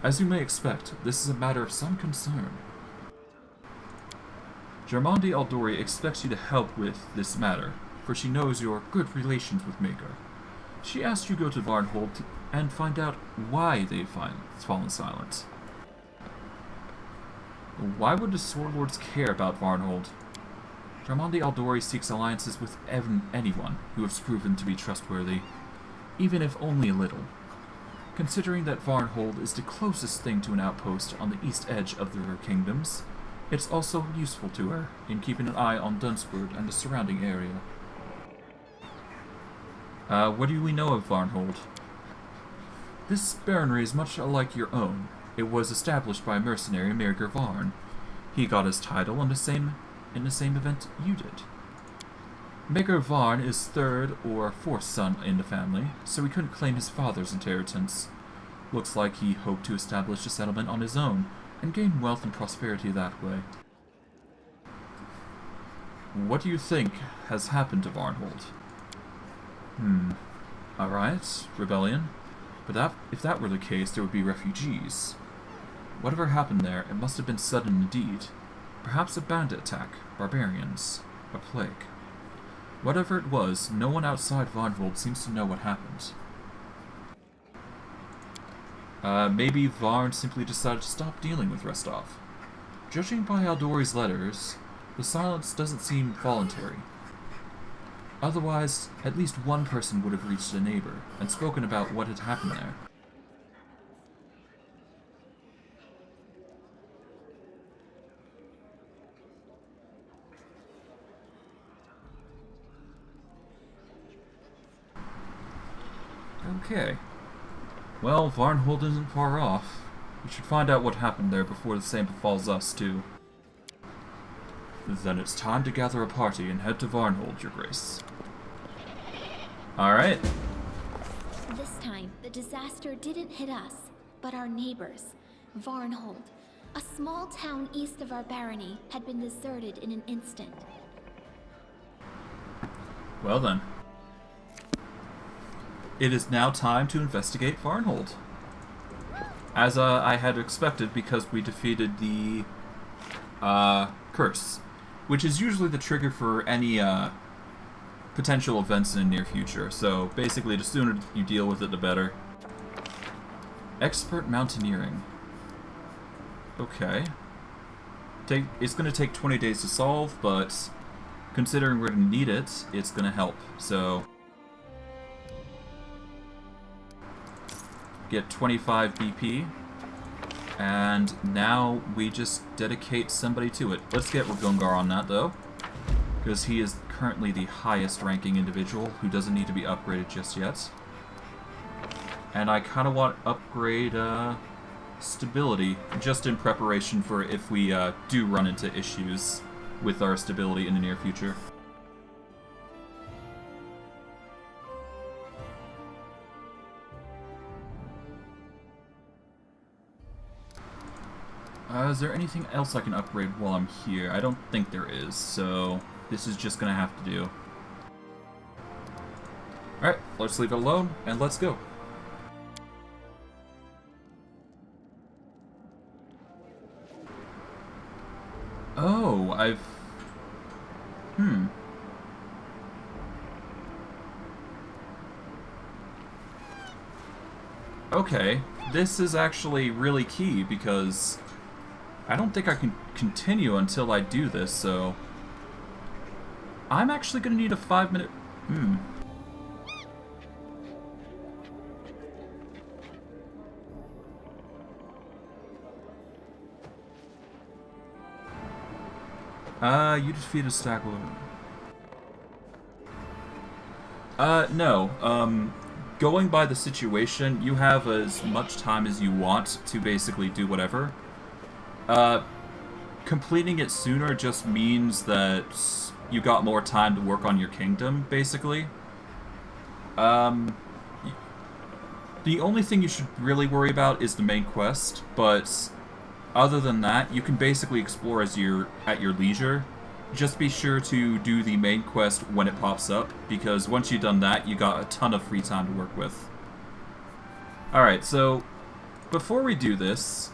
As you may expect, this is a matter of some concern. Jarmandi Aldori expects you to help with this matter, for she knows your good relations with Maker. She asked you go to Varnhold and find out why they've fallen silent. Why would the Sword Lords care about Varnhold? Jarmandi Aldori seeks alliances with anyone who has proven to be trustworthy, even if only a little. Considering that Varnhold is the closest thing to an outpost on the east edge of the River Kingdoms, it's also useful to her in keeping an eye on Dunsford and the surrounding area. What do we know of Varnhold? This baronry is much alike your own. It was established by a mercenary, Maegor Varn. He got his title in the same event you did. Maegor Varn is third or fourth son in the family, so he couldn't claim his father's inheritance. Looks like he hoped to establish a settlement on his own and gain wealth and prosperity that way. What do you think has happened to Varnhold? Alright, rebellion. But if that were the case, there would be refugees. Whatever happened there, it must have been sudden indeed. Perhaps a bandit attack, barbarians, a plague. Whatever it was, no one outside Varnhold seems to know what happened. Maybe Varn simply decided to stop dealing with Restov. Judging by Aldori's letters, the silence doesn't seem voluntary. Otherwise, at least one person would have reached a neighbor and spoken about what had happened there. Okay. Well, Varnhold isn't far off. We should find out what happened there before the same befalls us, too. Then it's time to gather a party and head to Varnhold, Your Grace. Alright. This time, the disaster didn't hit us, but our neighbors. Varnhold, a small town east of our barony, had been deserted in an instant. Well then. It is now time to investigate Varnhold. As I had expected, because we defeated the curse, which is usually the trigger for any potential events in the near future. So basically, the sooner you deal with it, the better. Expert mountaineering. Okay. It's going to take 20 days to solve, but considering we're going to need it, it's going to help. So get 25 BP, and now we just dedicate somebody to it. Let's get Regongar on that though, because he is currently the highest ranking individual who doesn't need to be upgraded just yet. And I kind of want to upgrade stability, just in preparation for if we do run into issues with our stability in the near future. Is there anything else I can upgrade while I'm here? I don't think there is, so this is just gonna have to do. Alright, let's leave it alone, and let's go. Oh, Okay, this is actually really key, because I don't think I can continue until I do this, so I'm actually going to need a 5-minute... you defeated a stack of... no. Going by the situation, you have as much time as you want to basically do whatever. Completing it sooner just means that you got more time to work on your kingdom, basically. The only thing you should really worry about is the main quest, but other than that, you can basically explore as at your leisure. Just be sure to do the main quest when it pops up, because once you've done that, you got a ton of free time to work with. Alright, so before we do this,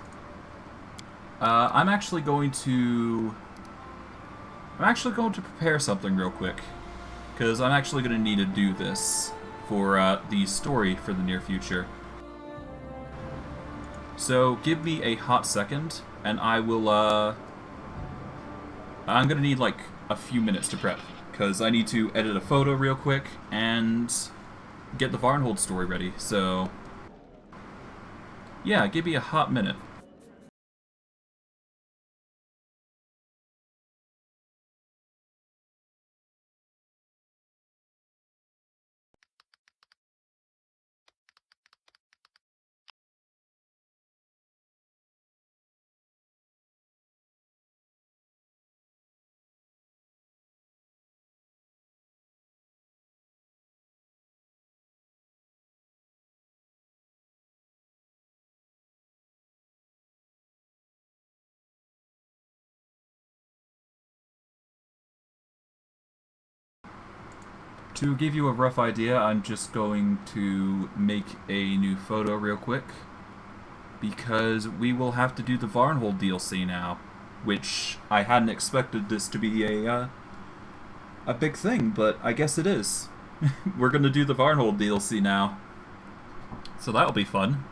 I'm actually going to I'm actually going to prepare something real quick, because I'm actually going to need to do this for the story for the near future. So give me a hot second, and I will, I'm going to need like a few minutes to prep, because I need to edit a photo real quick and get the Varnhold story ready, so yeah, give me a hot minute. To give you a rough idea, I'm just going to make a new photo real quick, because we will have to do the Varnhold DLC now, which I hadn't expected this to be a big thing, but I guess it is. We're gonna do the Varnhold DLC now, so that'll be fun.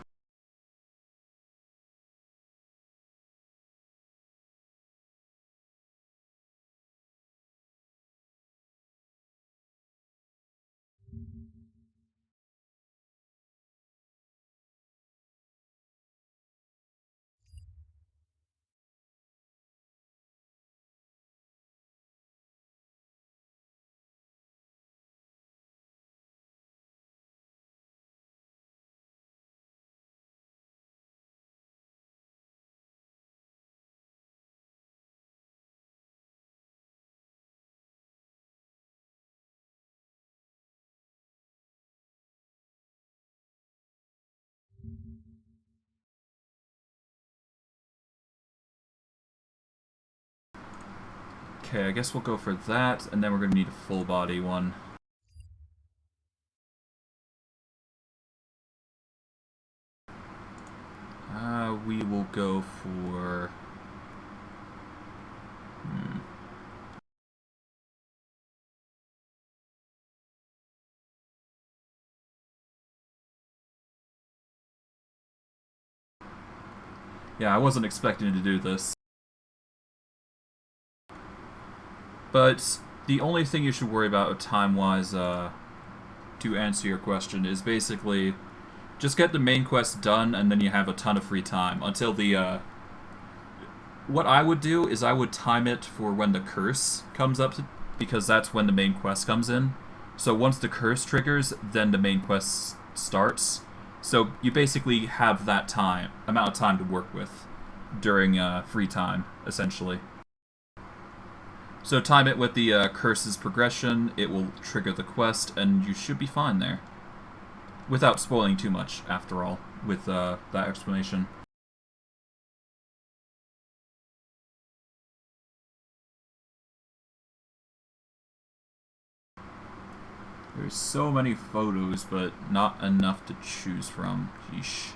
Okay, I guess we'll go for that, and then we're gonna need a full body one. We will go for... Yeah, I wasn't expecting to do this. But the only thing you should worry about time-wise, to answer your question, is basically just get the main quest done, and then you have a ton of free time until the, what I would do is I would time it for when the curse comes up, because that's when the main quest comes in. So once the curse triggers, then the main quest starts. So you basically have that amount of time to work with during free time, essentially. So time it with the curse's progression, it will trigger the quest, and you should be fine there. Without spoiling too much, after all, with that explanation. There's so many photos, but not enough to choose from. Yeesh.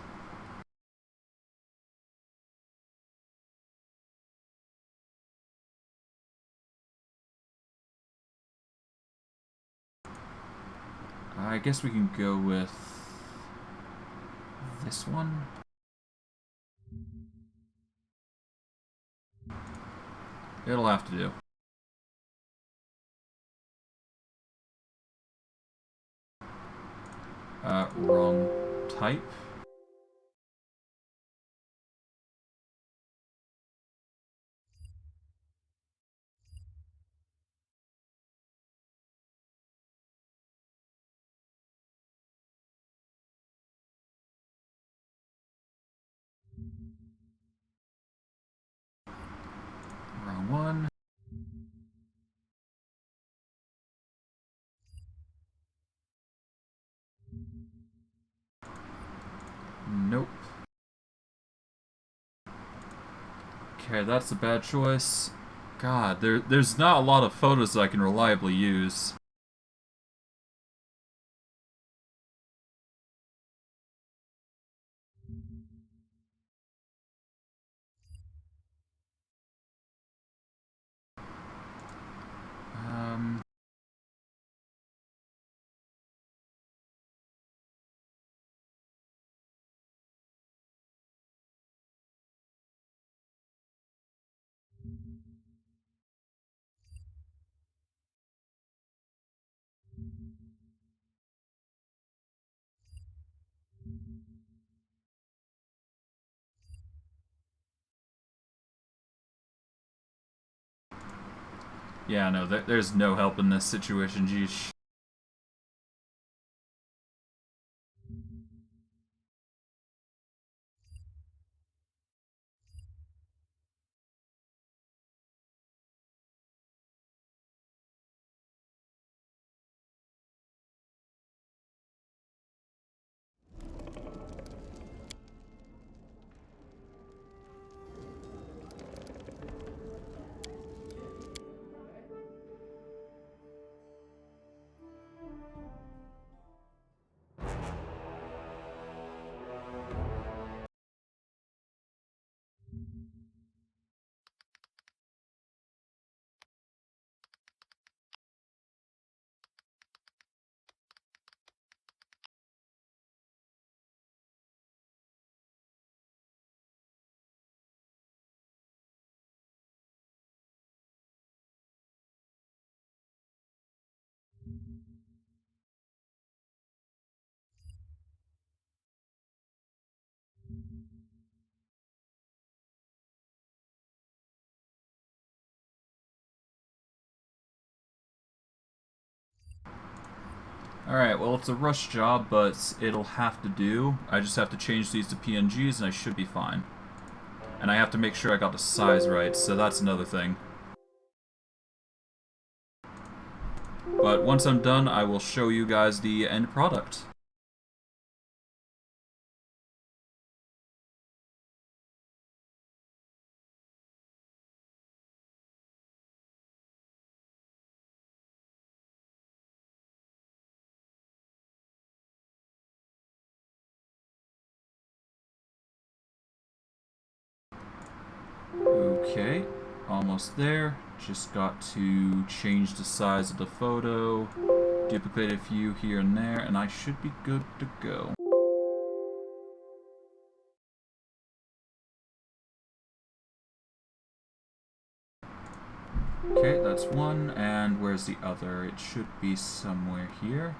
I guess we can go with this one. It'll have to do. Wrong type. Wrong one. Nope. Okay, that's a bad choice. God, there's not a lot of photos that I can reliably use. Yeah, no, there's no help in this situation, geesh. Alright, well it's a rush job, but it'll have to do. I just have to change these to PNGs and I should be fine. And I have to make sure I got the size right, so that's another thing. But once I'm done, I will show you guys the end product. Okay, almost there. Just got to change the size of the photo, duplicate a few here and there, and I should be good to go. Okay, that's one, and where's the other? It should be somewhere here.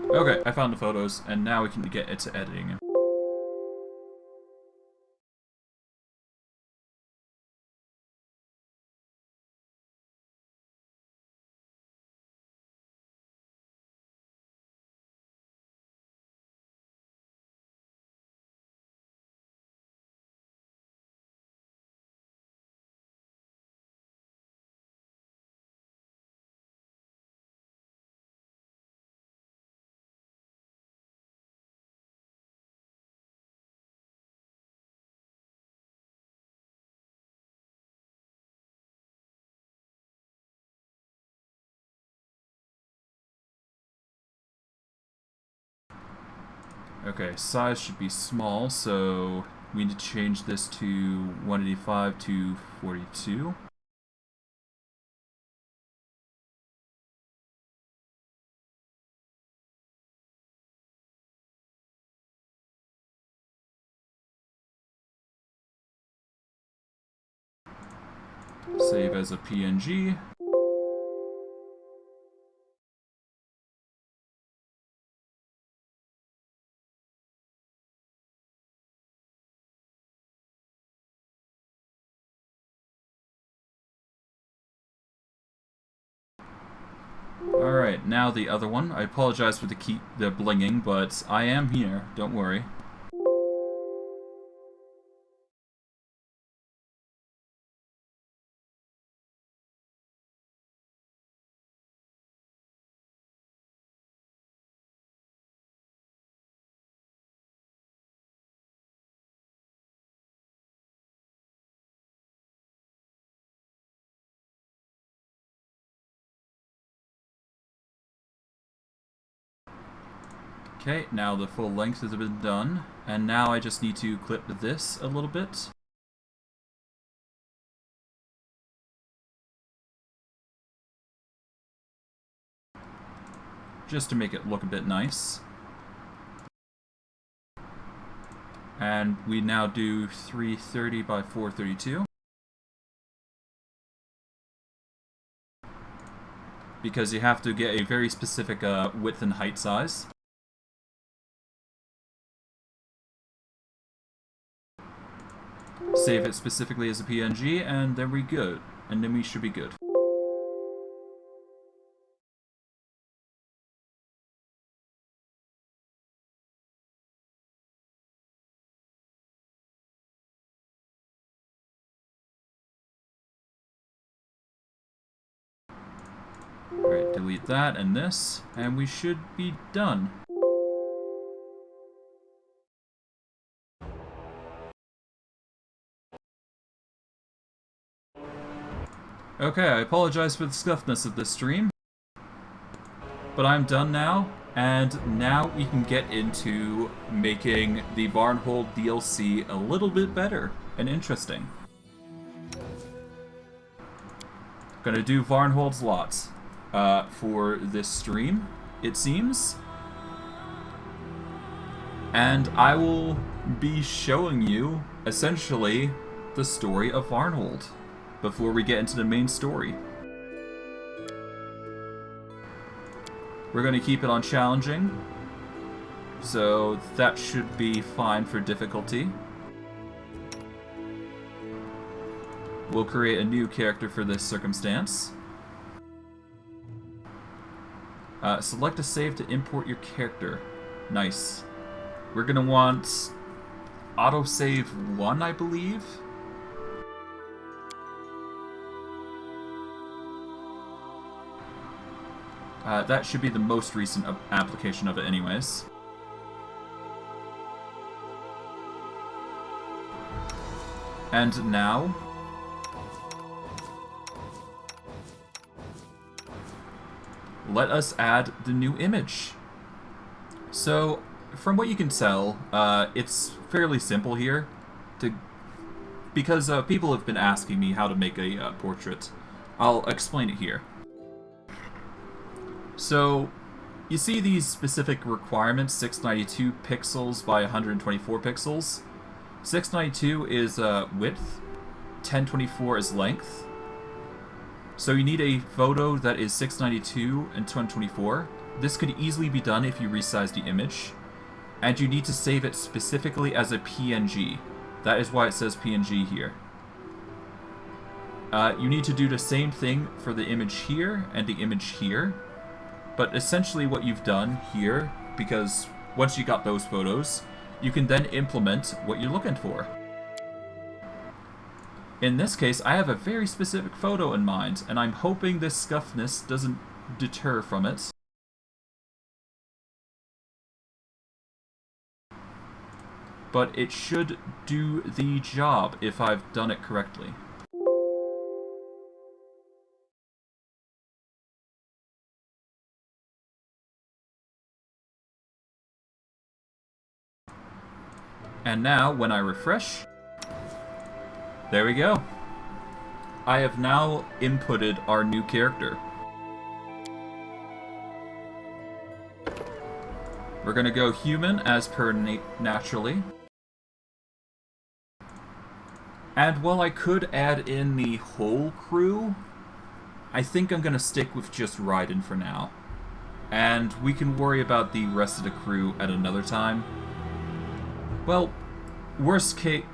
Okay, I found the photos, and now we can get into editing. Okay, size should be small, so we need to change this to 185 to 42. Save as a PNG. Alright, now the other one. I apologize for the blinging, but I am here, don't worry. Okay, now the full length has been done, and now I just need to clip this a little bit. Just to make it look a bit nice. And we now do 330 by 432. Because you have to get a very specific width and height size. Save it specifically as a PNG, and then we good. And then we should be good. Alright, delete that and this, and we should be done. Okay, I apologize for the scuffness of this stream, but I'm done now, and now we can get into making the Varnhold DLC a little bit better and interesting. Gonna do Varnhold's Lot for this stream, it seems. And I will be showing you, essentially, the story of Varnhold before we get into the main story. We're going to keep it on challenging, so that should be fine for difficulty. We'll create a new character for this circumstance. Select a save to import your character. Nice. We're going to want autosave 1, I believe. That should be the most recent application of it anyways. And now, let us add the new image. So, from what you can tell, it's fairly simple here, because people have been asking me how to make a portrait. I'll explain it here. So, you see these specific requirements, 692 pixels by 124 pixels. 692 is width, 1024 is length. So you need a photo that is 692 and 1024. This could easily be done if you resize the image. And you need to save it specifically as a PNG. That is why it says PNG here. You need to do the same thing for the image here and the image here. But essentially what you've done here, because once you got those photos, you can then implement what you're looking for. In this case, I have a very specific photo in mind, and I'm hoping this scuffness doesn't deter from it. But it should do the job if I've done it correctly. And now, when I refresh, there we go. I have now inputted our new character. We're gonna go human as per naturally. And while I could add in the whole crew, I think I'm gonna stick with just Raiden for now. And we can worry about the rest of the crew at another time. Well, worst case,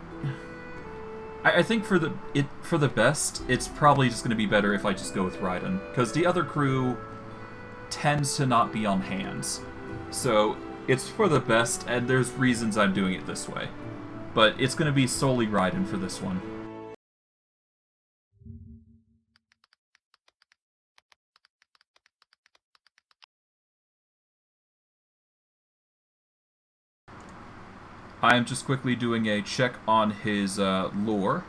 I think for the best, it's probably just going to be better if I just go with Raiden, because the other crew tends to not be on hands. So it's for the best, and there's reasons I'm doing it this way. But it's going to be solely Raiden for this one. I am just quickly doing a check on his lore.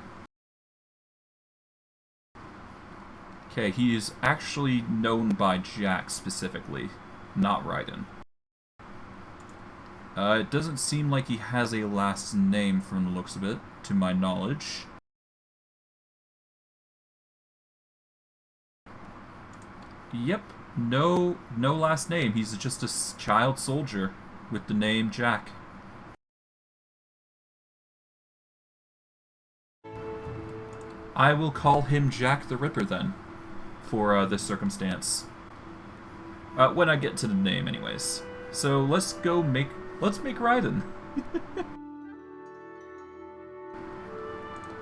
Okay, he's actually known by Jack specifically, not Raiden. It doesn't seem like he has a last name from the looks of it, to my knowledge. Yep, no last name. He's just a child soldier with the name Jack. I will call him Jack the Ripper then, for this circumstance. When I get to the name, anyways. So let's make Raiden.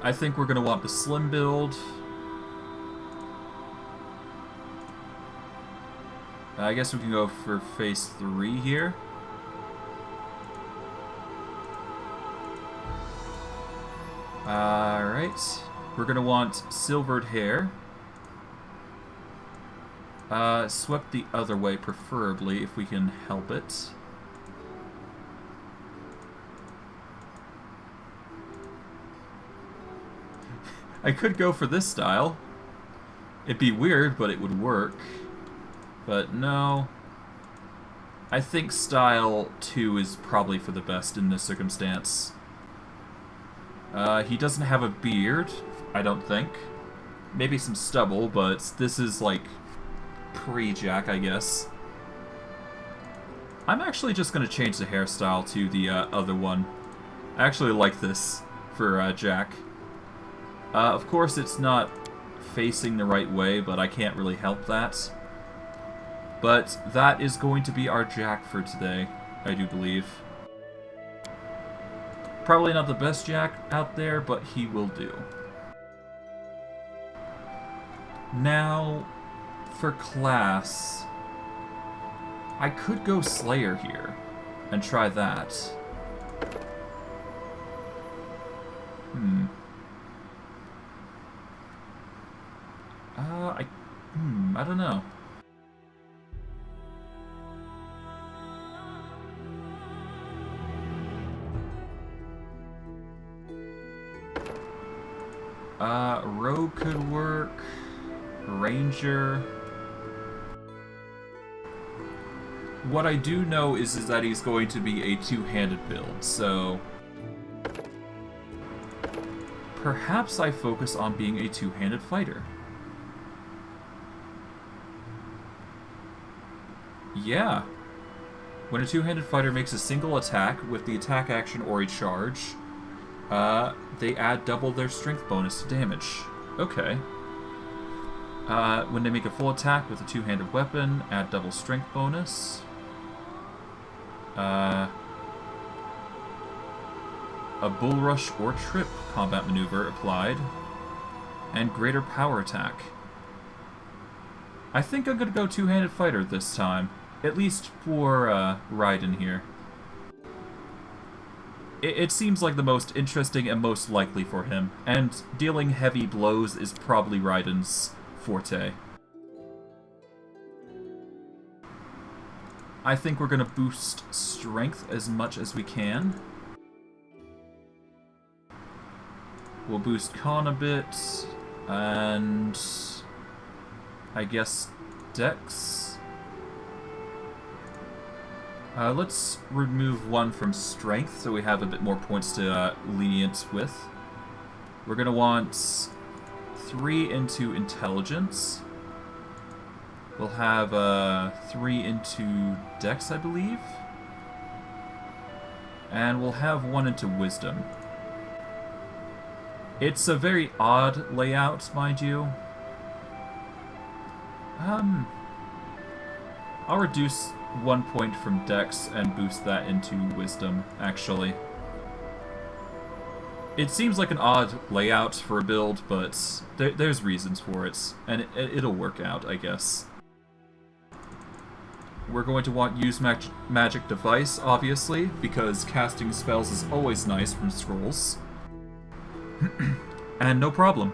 I think we're gonna want the slim build. I guess we can go for phase 3 here. Alright. We're gonna want silvered hair. Swept the other way, preferably, if we can help it. I could go for this style. It'd be weird, but it would work. But no. I think style 2 is probably for the best in this circumstance. He doesn't have a beard, I don't think. Maybe some stubble, but this is like pre-Jack, I guess. I'm actually just going to change the hairstyle to the other one. I actually like this for Jack. Of course, it's not facing the right way, but I can't really help that. But that is going to be our Jack for today, I do believe. Probably not the best Jack out there, but he will do. Now, for class, I could go Slayer here and try that. I don't know. Rogue could work. Ranger. What I do know is that he's going to be a two-handed build, so perhaps I focus on being a two-handed fighter. Yeah. When a two-handed fighter makes a single attack with the attack action or a charge, they add double their strength bonus to damage. Okay. When they make a full attack with a two-handed weapon, add double strength bonus. A bull rush or trip combat maneuver applied. And greater power attack. I think I'm gonna go two-handed fighter this time. At least for Raiden here. It seems like the most interesting and most likely for him, and dealing heavy blows is probably Raiden's forte. I think we're gonna boost strength as much as we can. We'll boost con a bit, and I guess dex. Let's remove one from strength so we have a bit more points to lenient with. We're gonna want 3 into intelligence. We'll have 3 into dex, I believe. And we'll have 1 into wisdom. It's a very odd layout, mind you. I'll reduce 1 point from dex and boost that into wisdom, actually. It seems like an odd layout for a build, but there's reasons for it, and it'll work out, I guess. We're going to want use magic device, obviously, because casting spells is always nice from scrolls. And no problem.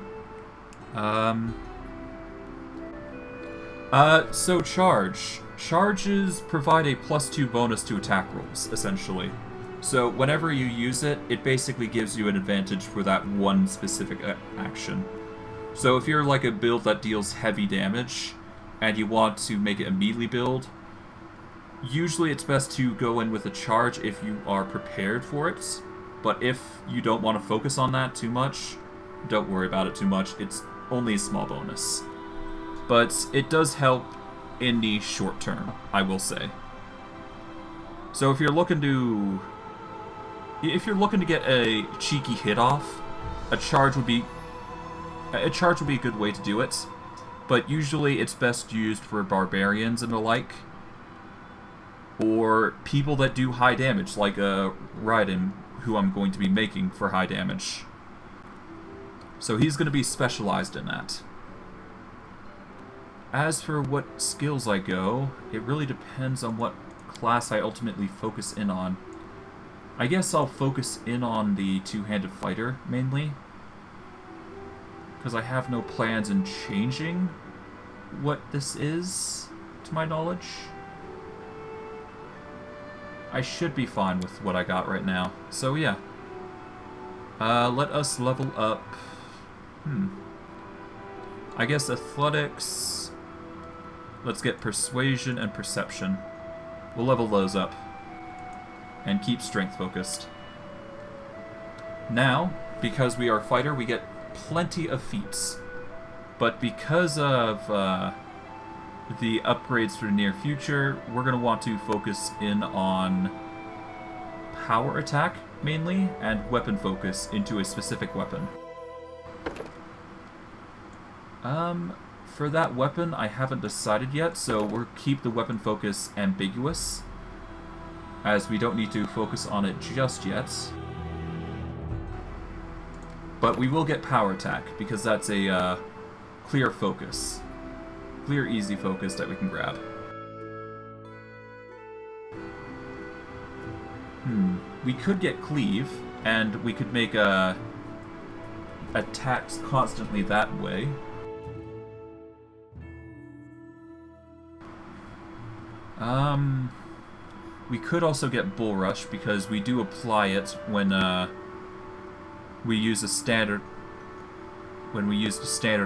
So charge. Charges provide a +2 bonus to attack rolls, essentially. So whenever you use it, it basically gives you an advantage for that one specific action. So if you're like a build that deals heavy damage, and you want to make it a melee build, Usually it's best to go in with a charge if you are prepared for it, but if you don't want to focus on that too much, don't worry about it too much. It's only a small bonus. But it does help in the short term, I will say. So if you're looking to get a cheeky hit off, a charge would be a good way to do it. But usually it's best used for barbarians and the like, or people that do high damage, like Raiden, who I'm going to be making for high damage. So he's going to be specialized in that. As for what skills I go, it really depends on what class I ultimately focus in on. I guess I'll focus in on the two-handed fighter, mainly, because I have no plans in changing what this is, to my knowledge. I should be fine with what I got right now. So yeah. Let us level up. I guess athletics. Let's get persuasion and perception. We'll level those up. And keep strength focused. Now, because we are a fighter, we get plenty of feats. But because of the upgrades for the near future, we're going to want to focus in on power attack, mainly, and weapon focus into a specific weapon. For that weapon, I haven't decided yet, so we'll keep the weapon focus ambiguous, as we don't need to focus on it just yet. But we will get power attack, because that's a clear focus. Clear, easy focus that we can grab. We could get cleave, and we could make attacks constantly that way. We could also get bull rush, because we do apply it when we use a standard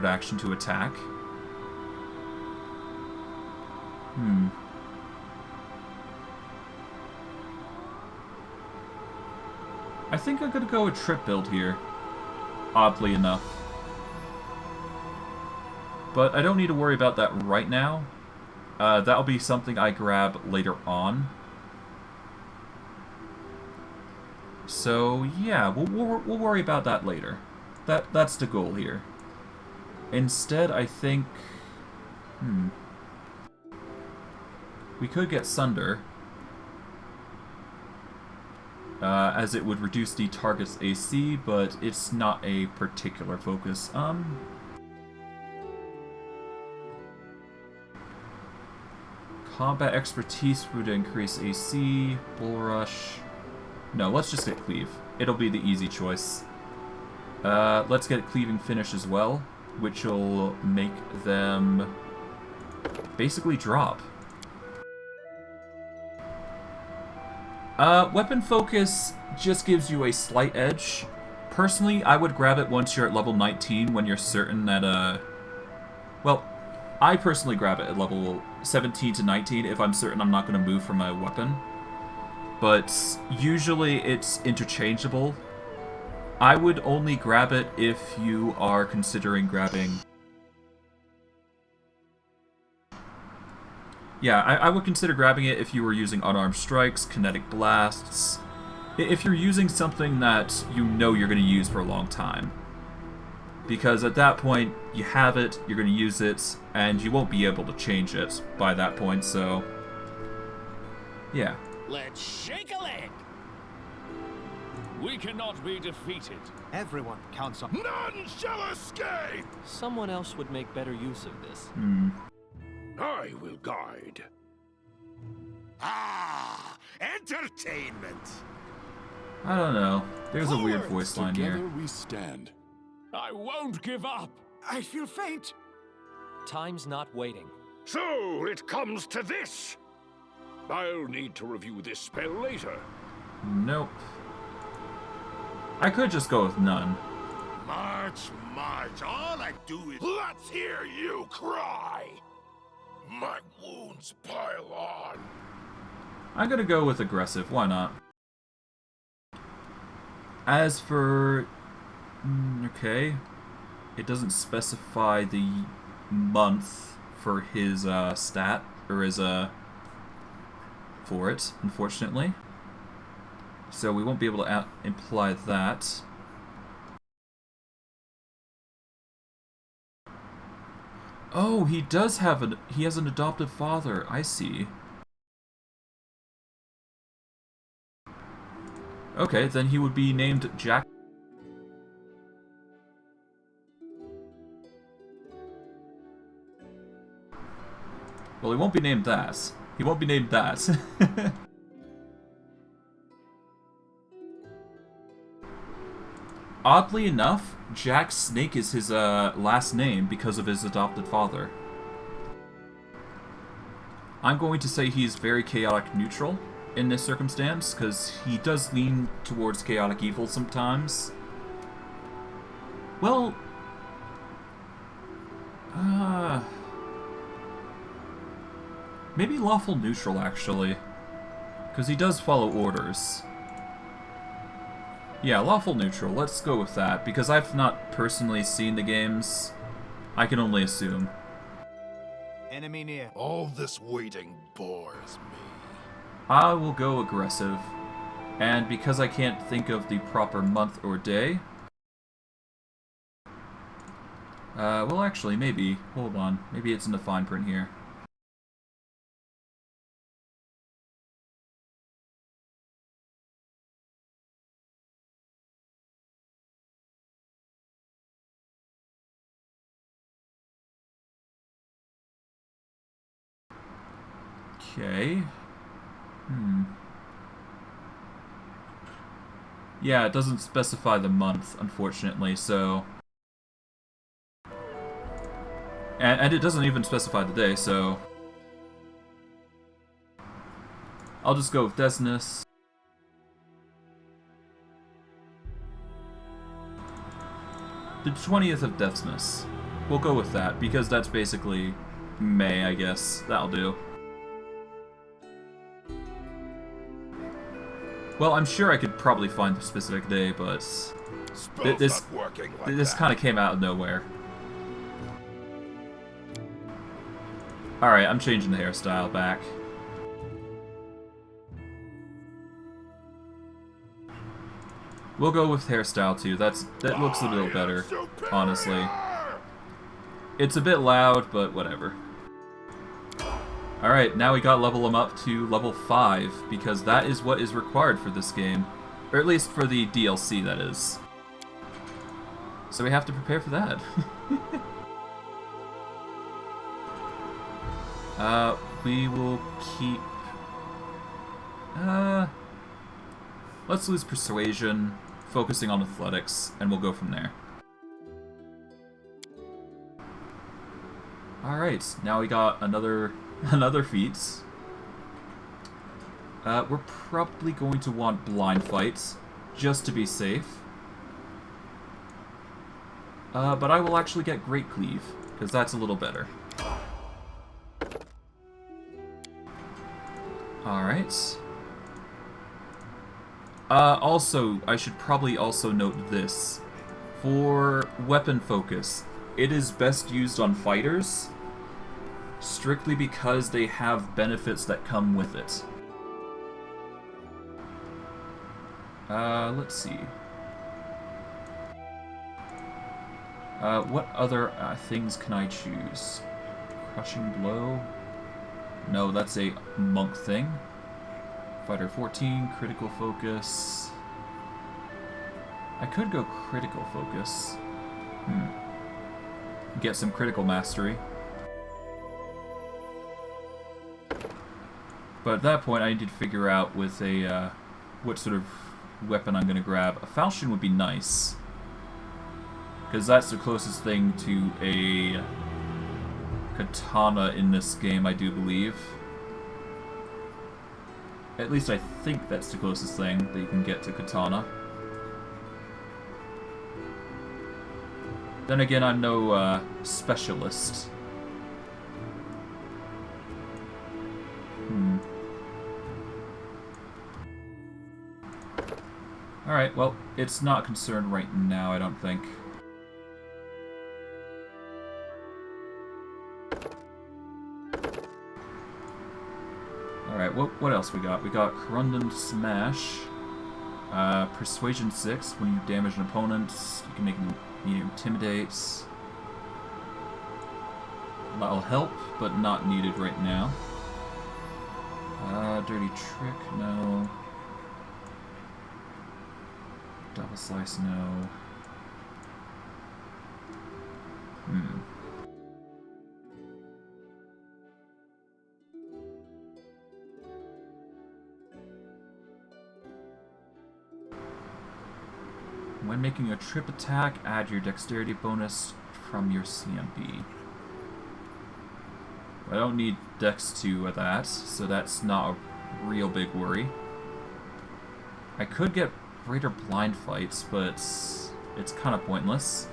action to attack. I think I'm gonna go a trip build here, oddly enough. But I don't need to worry about that right now. That'll be something I grab later on. So yeah, we'll worry about that later. That's the goal here. Instead, I think, we could get Sunder, as it would reduce the target's AC, but it's not a particular focus. Combat expertise would increase AC, bull rush. No, let's just get cleave. It'll be the easy choice. Let's get cleaving finish as well, which will make them basically drop. Weapon focus just gives you a slight edge. Personally, I would grab it once you're at level 19 when you're certain that, well, I personally grab it at level 17 to 19 if I'm certain I'm not going to move from my weapon. But usually it's interchangeable. I would only grab it if you are considering grabbing... Yeah, I would consider grabbing it if you were using unarmed strikes, kinetic blasts. If you're using something that you know you're going to use for a long time. Because at that point, you have it, you're going to use it, and you won't be able to change it by that point, so... Yeah. Let's shake a leg! We cannot be defeated. Everyone counts on... None shall escape! Someone else would make better use of this. I will guide. Ah, entertainment! I don't know. There's a weird voice line here. Together we stand. I won't give up! I feel faint. Time's not waiting. So it comes to this. I'll need to review this spell later. Nope. I could just go with none. March, march. All I do is... Let's hear you cry! My wounds pile on. I'm gonna go with aggressive, why not? As for... okay. It doesn't specify the month for his stat, or his for it, unfortunately. So we won't be able to imply that. Oh, he does have he has an adoptive father, I see. Okay, then he would be named Jack. Well, he won't be named that. He won't be named that. Oddly enough, Jack Snake is his last name because of his adopted father. I'm going to say he's very chaotic neutral in this circumstance, because he does lean towards chaotic evil sometimes. Well... maybe lawful neutral, actually. Because he does follow orders. Yeah, lawful neutral. Let's go with that, because I've not personally seen the games. I can only assume. Enemy near. All this waiting bores me. I will go aggressive. And because I can't think of the proper month or day... well actually, maybe. Hold on. Maybe it's in the fine print here. Okay. Yeah, it doesn't specify the month, unfortunately, so... And it doesn't even specify the day, so... I'll just go with Desnus. The 20th of Desnus. We'll go with that, because that's basically May, I guess. That'll do. Well, I'm sure I could probably find the specific day, but this kind of came out of nowhere. Alright, I'm changing the hairstyle back. We'll go with hairstyle too. That looks a little better, honestly. It's a bit loud, but whatever. Alright, now we gotta level him up to level 5, because that is what is required for this game. Or at least for the DLC, that is. So we have to prepare for that. We will keep... let's lose Persuasion, focusing on Athletics, and we'll go from there. Alright, now we got another feat. We're probably going to want Blind Fight, just to be safe. But I will actually get Great Cleave, because that's a little better. Alright. Also, I should probably also note this. For weapon focus, it is best used on fighters, strictly because they have benefits that come with it. Let's see. What other things can I choose? Crushing Blow? No, that's a monk thing. Fighter 14, Critical Focus. I could go Critical Focus. Get some Critical Mastery. But at that point, I need to figure out with a, what sort of weapon I'm going to grab. A falchion would be nice, because that's the closest thing to a katana in this game, I do believe. At least I think that's the closest thing that you can get to katana. Then again, I'm no specialist. Alright, well, it's not concerned right now, I don't think. Alright, what else we got? We got Corundum Smash. Persuasion 6. When you damage an opponent, you can make him intimidate. That'll help, but not needed right now. Dirty Trick, no. Double Slice, no. When making a trip attack, add your dexterity bonus from your CMB. I don't need Dex 2 of that, so that's not a real big worry. I could get greater blind fights, but it's kind of pointless.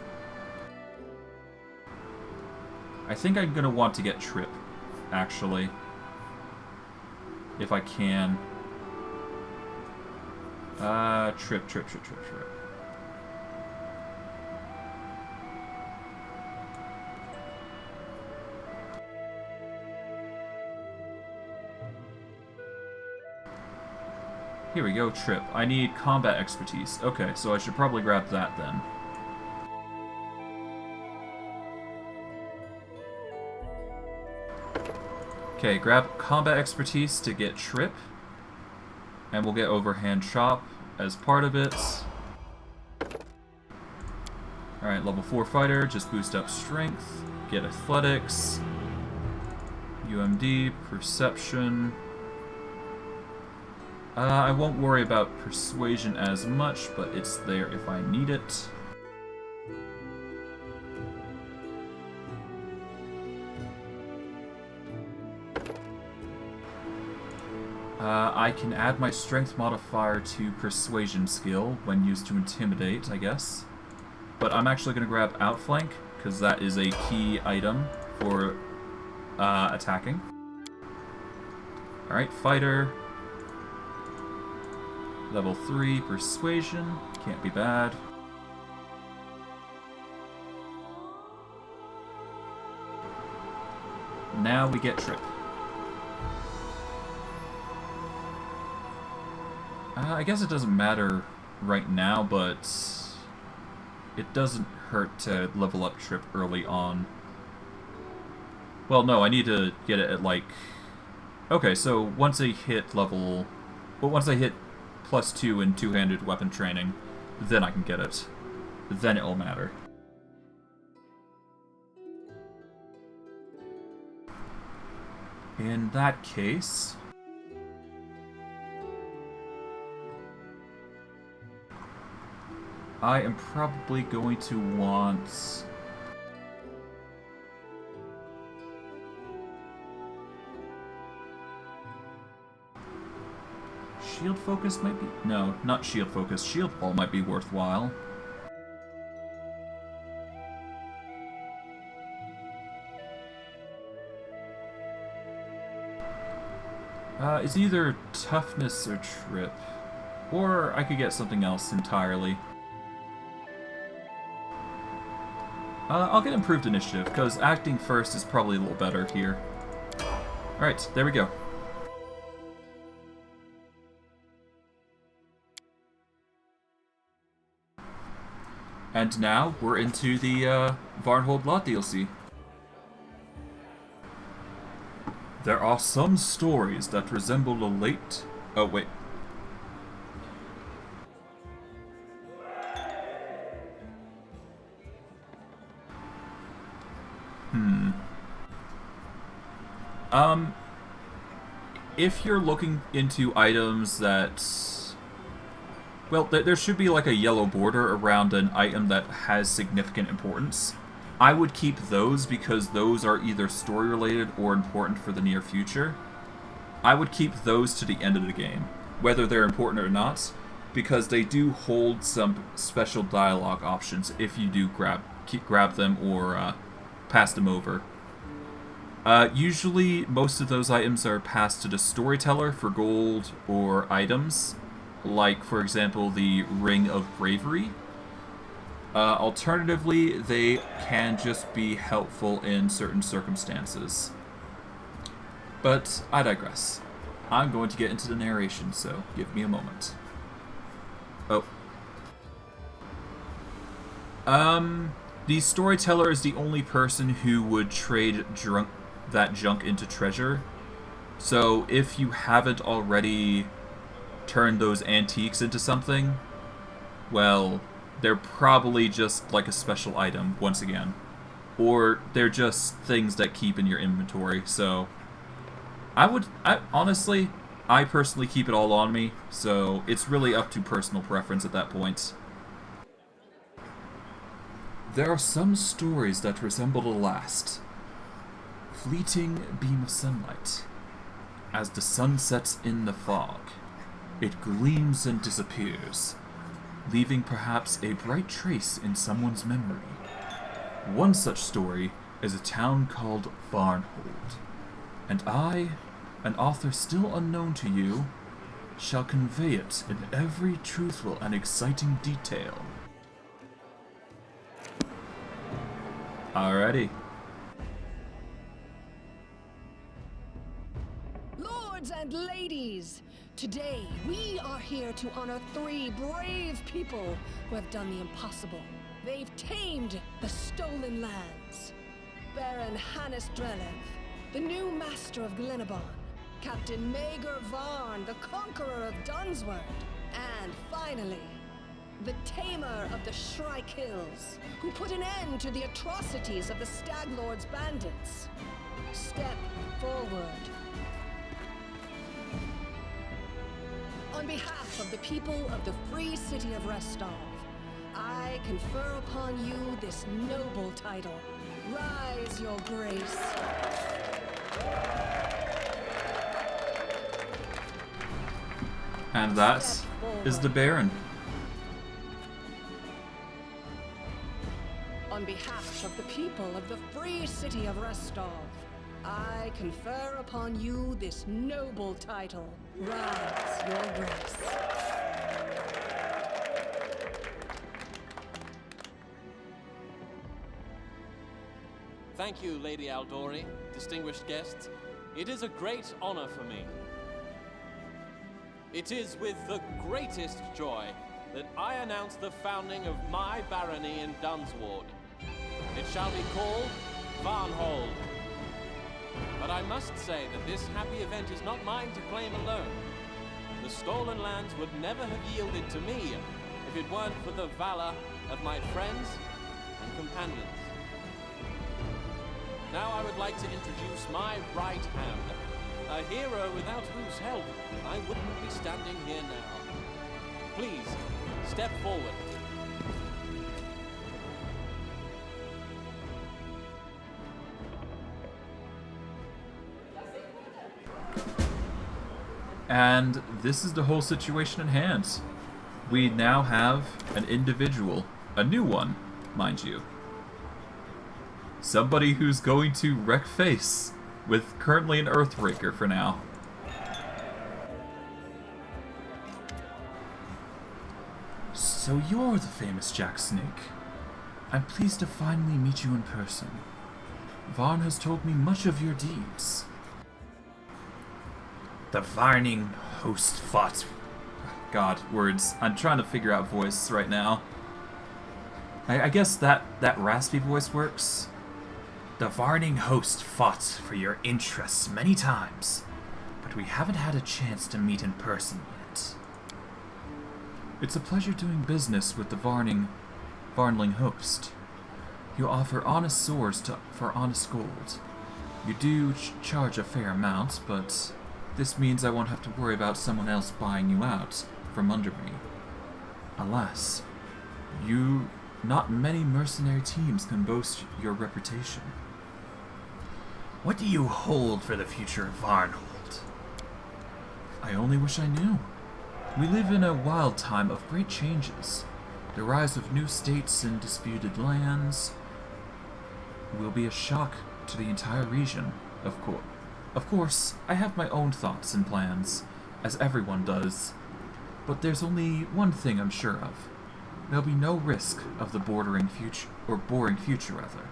I think I'm gonna want to get Trip, actually. If I can. Trip. Here we go, Trip. I need combat expertise. Okay, so I should probably grab that then. Okay, grab combat expertise to get Trip. And we'll get overhand chop as part of it. Alright, level 4 fighter, just boost up strength, get athletics, UMD, perception. I won't worry about persuasion as much, but it's there if I need it. I can add my strength modifier to persuasion skill when used to intimidate, I guess. But I'm actually going to grab outflank, because that is a key item for attacking. Alright, fighter. Level 3, persuasion. Can't be bad. Now we get Trip. I guess it doesn't matter right now, but it doesn't hurt to level up Trip early on. Well, no, I need to get it at, like... Okay, so once I hit level... Well, once I hit +2 in two-handed weapon training, then I can get it. Then it'll matter. In that case... I am probably going to want... Shield Focus might be... No, not Shield Focus. Shield Ball might be worthwhile. It's either Toughness or Trip. Or I could get something else entirely. I'll get Improved Initiative, because acting first is probably a little better here. Alright, there we go. And now, we're into the Varnhold Lot DLC. There are some stories that resemble a late... Oh, wait. If you're looking into items that... Well, there should be like a yellow border around an item that has significant importance. I would keep those because those are either story-related or important for the near future. I would keep those to the end of the game, whether they're important or not, because they do hold some special dialogue options if you do grab them or pass them over. Usually, most of those items are passed to the storyteller for gold or items, like, for example, the Ring of Bravery. Alternatively, they can just be helpful in certain circumstances. But I digress. I'm going to get into the narration, so give me a moment. Oh. The storyteller is the only person who would trade that junk into treasure. So if you haven't already turned those antiques into something, well, they're probably just like a special item, once again. Or they're just things that keep in your inventory, so... honestly, I personally keep it all on me, so it's really up to personal preference at that point. There are some stories that resemble the last. Fleeting beam of sunlight. As the sun sets in the fog, it gleams and disappears, leaving perhaps a bright trace in someone's memory. One such story is a town called Varnhold, and I, an author still unknown to you, shall convey it in every truthful and exciting detail. Alrighty. Lords and ladies, today we are here to honor 3 brave people who have done the impossible. They've tamed the stolen lands. Baron Hannes Drelev, the new master of Glenabon, Captain Maegor Varn, the conqueror of Dunsword, and finally, the tamer of the Shrike Hills, who put an end to the atrocities of the Stag Lord's bandits. Step forward. On behalf of the people of the free city of Restov, I confer upon you this noble title. Rise, your grace. And that is the Baron. On behalf of the people of the free city of Restov, I confer upon you this noble title. Rise, your grace. Thank you, Lady Aldori, distinguished guests. It is a great honor for me. It is with the greatest joy that I announce the founding of my barony in Dunsward. It shall be called Varnhold. But I must say that this happy event is not mine to claim alone. The stolen lands would never have yielded to me if it weren't for the valor of my friends and companions. Now I would like to introduce my right hand, a hero without whose help I wouldn't be standing here now. Please, step forward. And this is the whole situation at hand. We now have an individual, a new one, mind you. Somebody who's going to wreck face with currently an Earthbreaker for now. So you're the famous Jack Snake. I'm pleased to finally meet you in person. Varn has told me much of your deeds. The Varning host fought... God, words. I'm trying to figure out voice right now. I guess that raspy voice works. The Varning host fought for your interests many times, but we haven't had a chance to meet in person yet. It's a pleasure doing business with the Varnling host. You offer honest swords for honest gold. You do charge a fair amount, but this means I won't have to worry about someone else buying you out from under me. Alas, not many mercenary teams can boast your reputation. What do you hold for the future of Varnhold? I only wish I knew. We live in a wild time of great changes. The rise of new states and disputed lands will be a shock to the entire region, of course. Of course, I have my own thoughts and plans, as everyone does. but there's only one thing I'm sure of. There'll be no risk of the boring future rather.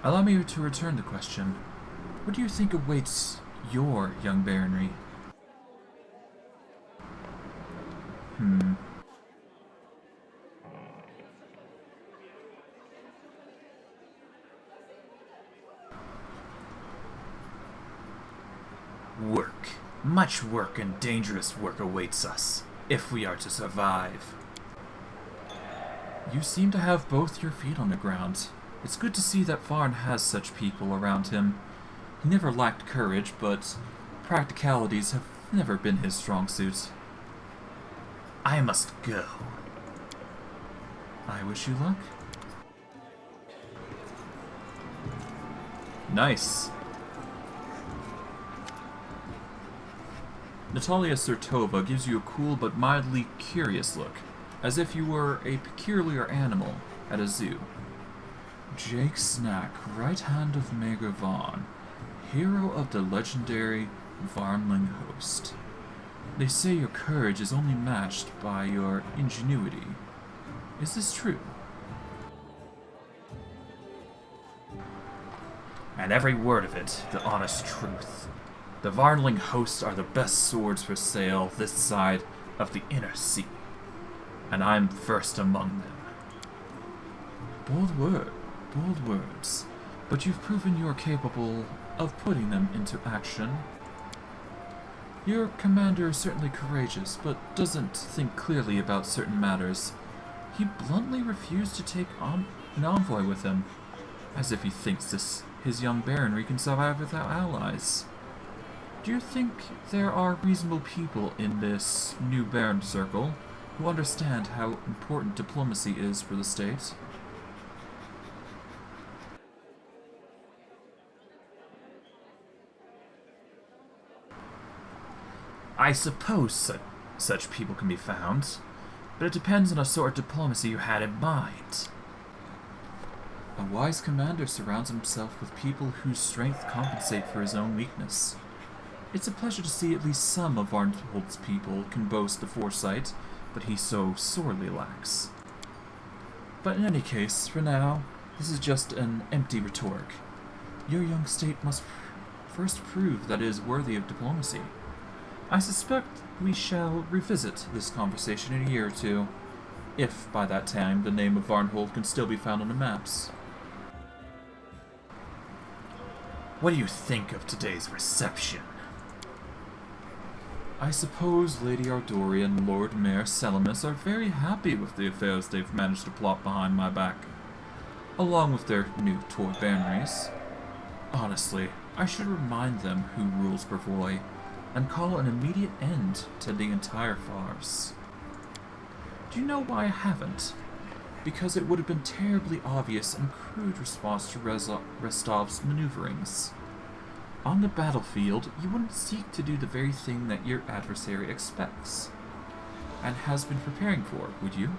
Allow me to return the question. What do you think awaits your young baronry? Work. Much work and dangerous work awaits us, if we are to survive. You seem to have both your feet on the ground. It's good to see that Varn has such people around him. He never lacked courage, but practicalities have never been his strong suit. I must go. I wish you luck. Nice. Natalia Sertova gives you a cool but mildly curious look, as if you were a peculiar animal at a zoo. Jake Snack, right hand of Mager Vaughn, hero of the legendary Varnling host. They say your courage is only matched by your ingenuity. Is this true? And every word of it, the honest truth. The Varnling hosts are the best swords for sale this side of the inner sea. And I'm first among them. Bold words. But you've proven you're capable of putting them into action. Your commander is certainly courageous, but doesn't think clearly about certain matters. He bluntly refused to take on an envoy with him, as if he thinks his young baronry can survive without allies. Do you think there are reasonable people in this new Baron circle who understand how important diplomacy is for the state? I suppose such people can be found, but it depends on the sort of diplomacy you had in mind. A wise commander surrounds himself with people whose strength compensate for his own weakness. It's a pleasure to see at least some of Varnhold's people can boast the foresight that he so sorely lacks. But in any case, for now, this is just an empty rhetoric. Your young state must first prove that it is worthy of diplomacy. I suspect we shall revisit this conversation in a year or two, if by that time the name of Varnhold can still be found on the maps. What do you think of today's reception? I suppose Lady Ardori and Lord Mayor Selamus are very happy with the affairs they've managed to plot behind my back, along with their new toy baronries. Honestly, I should remind them who rules Brevoy, and call an immediate end to the entire farce. Do you know why I haven't? Because it would have been terribly obvious and crude response to Restov's maneuverings. On the battlefield, you wouldn't seek to do the very thing that your adversary expects, and has been preparing for, would you?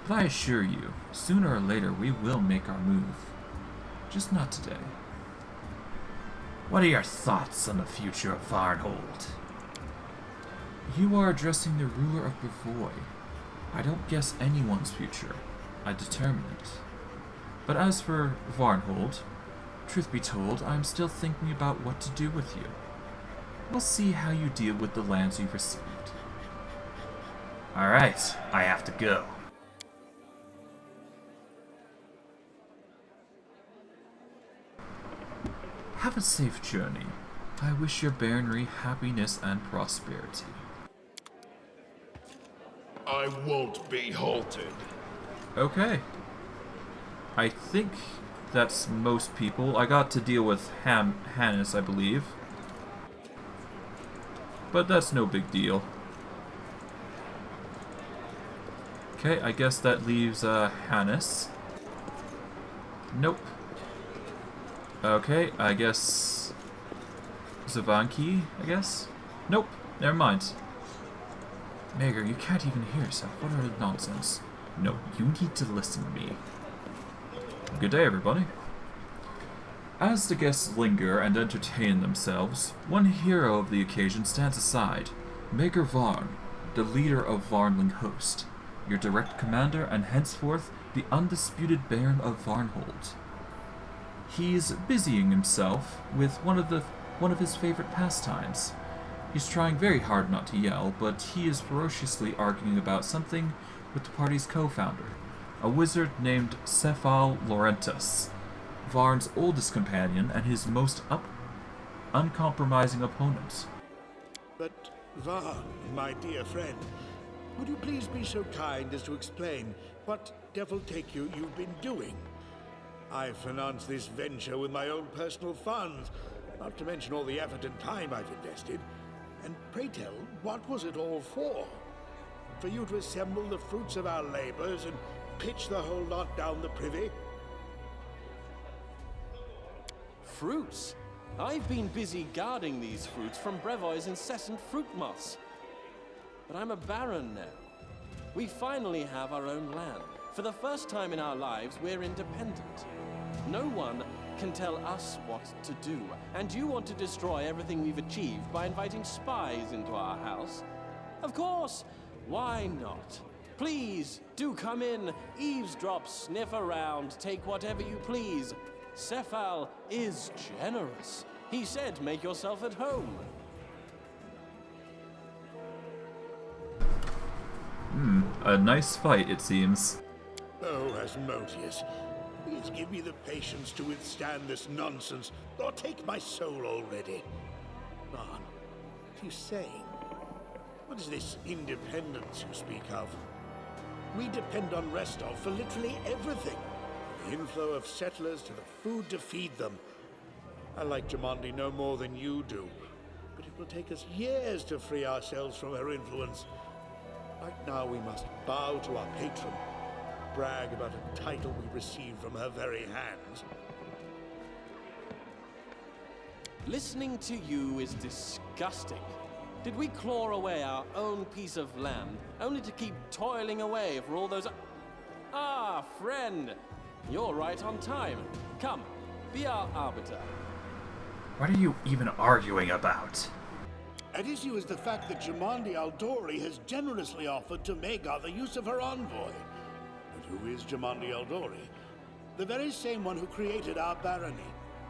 But I assure you, sooner or later we will make our move. Just not today. What are your thoughts on the future of Varnhold? You are addressing the ruler of Brevoy. I don't guess anyone's future. I determine it. But as for Varnhold, truth be told, I'm still thinking about what to do with you. We'll see how you deal with the lands you've received. Alright, I have to go. Have a safe journey. I wish your baronry happiness and prosperity. I won't be halted. Okay. I think that's most people. I got to deal with Hannes, I believe. But that's no big deal. Okay, I guess that leaves Hannes. Nope. Okay, I guess Zavanki, I guess? Nope, never mind. Mager, you can't even hear yourself. What are the nonsense? No, you need to listen to me. Good day, everybody. As the guests linger and entertain themselves, one hero of the occasion stands aside, Mager Varn, the leader of Varnling host, your direct commander, and henceforth the undisputed Baron of Varnhold. He's busying himself with one of his favorite pastimes. He's trying very hard not to yell, but he is ferociously arguing about something with the party's co-founder, a wizard named Cephal Laurentus, Varn's oldest companion and his most uncompromising opponent. But, Varn, my dear friend, would you please be so kind as to explain what devil take you you've been doing? I've financed this venture with my own personal funds, not to mention all the effort and time I've invested. And pray tell, what was it all for? For you to assemble the fruits of our labors and pitch the whole lot down the privy? Fruits? I've been busy guarding these fruits from Brevoy's incessant fruit moths. But I'm a baron now. We finally have our own land. For the first time in our lives, we're independent. No one can tell us what to do, and you want to destroy everything we've achieved by inviting spies into our house? Of course! Why not? Please, do come in, eavesdrop, sniff around, take whatever you please. Cephal is generous. He said make yourself at home. A nice fight, it seems. Oh, Asmodeus, please give me the patience to withstand this nonsense, or take my soul already. Varn, what are you saying? What is this independence you speak of? We depend on Restov for literally everything. The inflow of settlers to the food to feed them. I like Jamandi no more than you do, but it will take us years to free ourselves from her influence. Right now we must bow to our patron, brag about a title we received from her very hands. Listening to you is disgusting. Did we claw away our own piece of land, only to keep toiling away for all those... Ah, friend! You're right on time. Come, be our arbiter. What are you even arguing about? At issue is the fact that Jamandi Aldori has generously offered to Magar the use of her envoy. But who is Jamandi Aldori? The very same one who created our barony,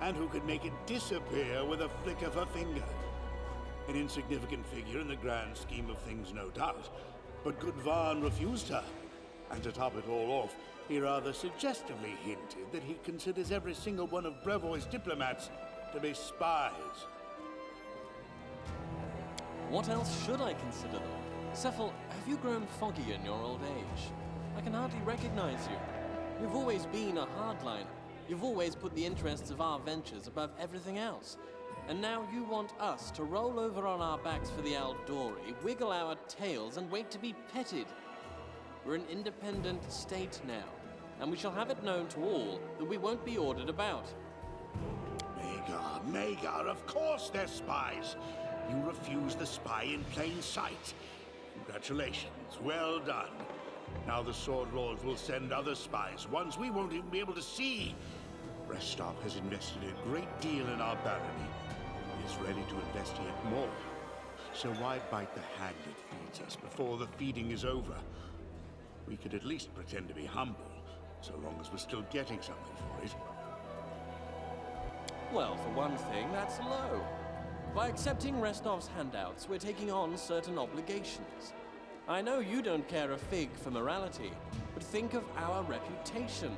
and who could make it disappear with a flick of her finger. An insignificant figure in the grand scheme of things, no doubt. But good Varn refused her. And to top it all off, he rather suggestively hinted that he considers every single one of Brevoy's diplomats to be spies. What else should I consider them? Cephal, have you grown foggy in your old age? I can hardly recognize you. You've always been a hardliner. You've always put the interests of our ventures above everything else. And now you want us to roll over on our backs for the Aldori, wiggle our tails, and wait to be petted. We're an independent state now, and we shall have it known to all that we won't be ordered about. Magar, of course they're spies. You refused the spy in plain sight. Congratulations, well done. Now the Sword Lords will send other spies, ones we won't even be able to see. Restov has invested a great deal in our barony. He is ready to invest yet more. So why bite the hand that feeds us before the feeding is over? We could at least pretend to be humble, so long as we're still getting something for it. Well, for one thing, that's low. By accepting Restov's handouts, we're taking on certain obligations. I know you don't care a fig for morality, but think of our reputation.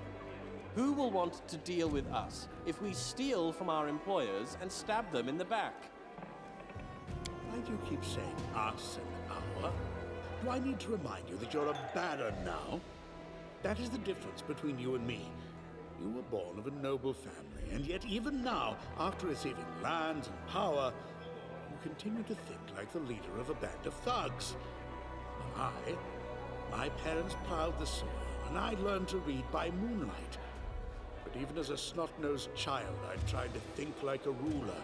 Who will want to deal with us if we steal from our employers and stab them in the back? Why do you keep saying us and our? Do I need to remind you that you're a baron now? That is the difference between you and me. You were born of a noble family, and yet even now, after receiving lands and power, you continue to think like the leader of a band of thugs. My parents plowed the soil, and I learned to read by moonlight. But even as a snot-nosed child, I tried to think like a ruler,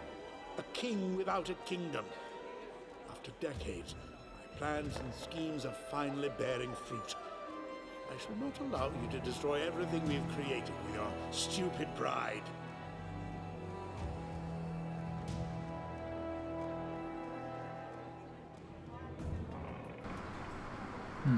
a king without a kingdom. After decades, my plans and schemes are finally bearing fruit. I shall not allow you to destroy everything we've created with your stupid pride. I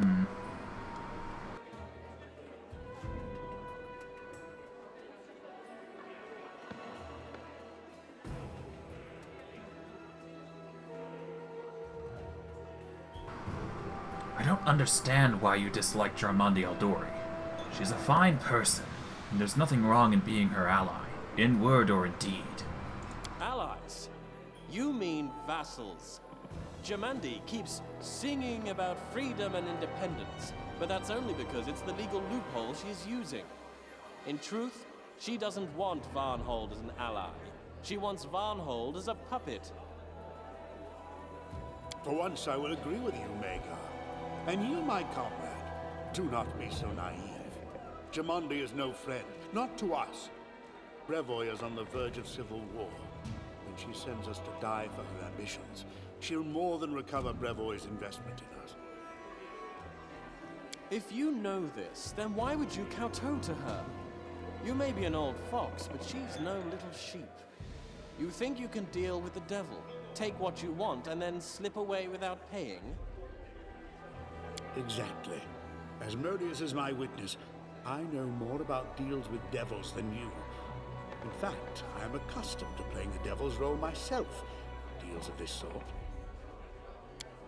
don't understand why you dislike Jarmandi Aldori. She's a fine person, and there's nothing wrong in being her ally, in word or in deed. Allies? You mean vassals. Jamandi keeps singing about freedom and independence, but that's only because it's the legal loophole she's using. In truth, she doesn't want Varnhold as an ally. She wants Varnhold as a puppet. For once, I will agree with you, Maker. And you, my comrade, do not be so naive. Jamandi is no friend, not to us. Brevoy is on the verge of civil war. When she sends us to die for her ambitions, she'll more than recover Brevoy's investment in us. If you know this, then why would you kowtow to her? You may be an old fox, but she's no little sheep. You think you can deal with the devil, take what you want, and then slip away without paying? Exactly. Asmodeus is my witness. I know more about deals with devils than you. In fact, I am accustomed to playing the devil's role myself. Deals of this sort.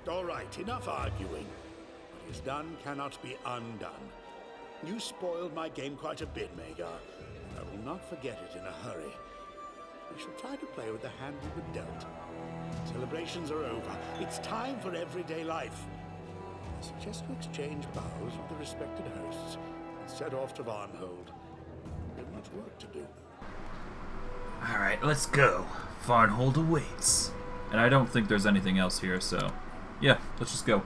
All right, enough arguing. What is done cannot be undone. You spoiled my game quite a bit, Magar, and I will not forget it in a hurry. We shall try to play with the hand we were dealt. Celebrations are over. It's time for everyday life. I suggest we exchange bows with the respected hosts and set off to Varnhold. We have much work to do. Alright, let's go. Varnhold awaits. And I don't think there's anything else here, so yeah, let's just go.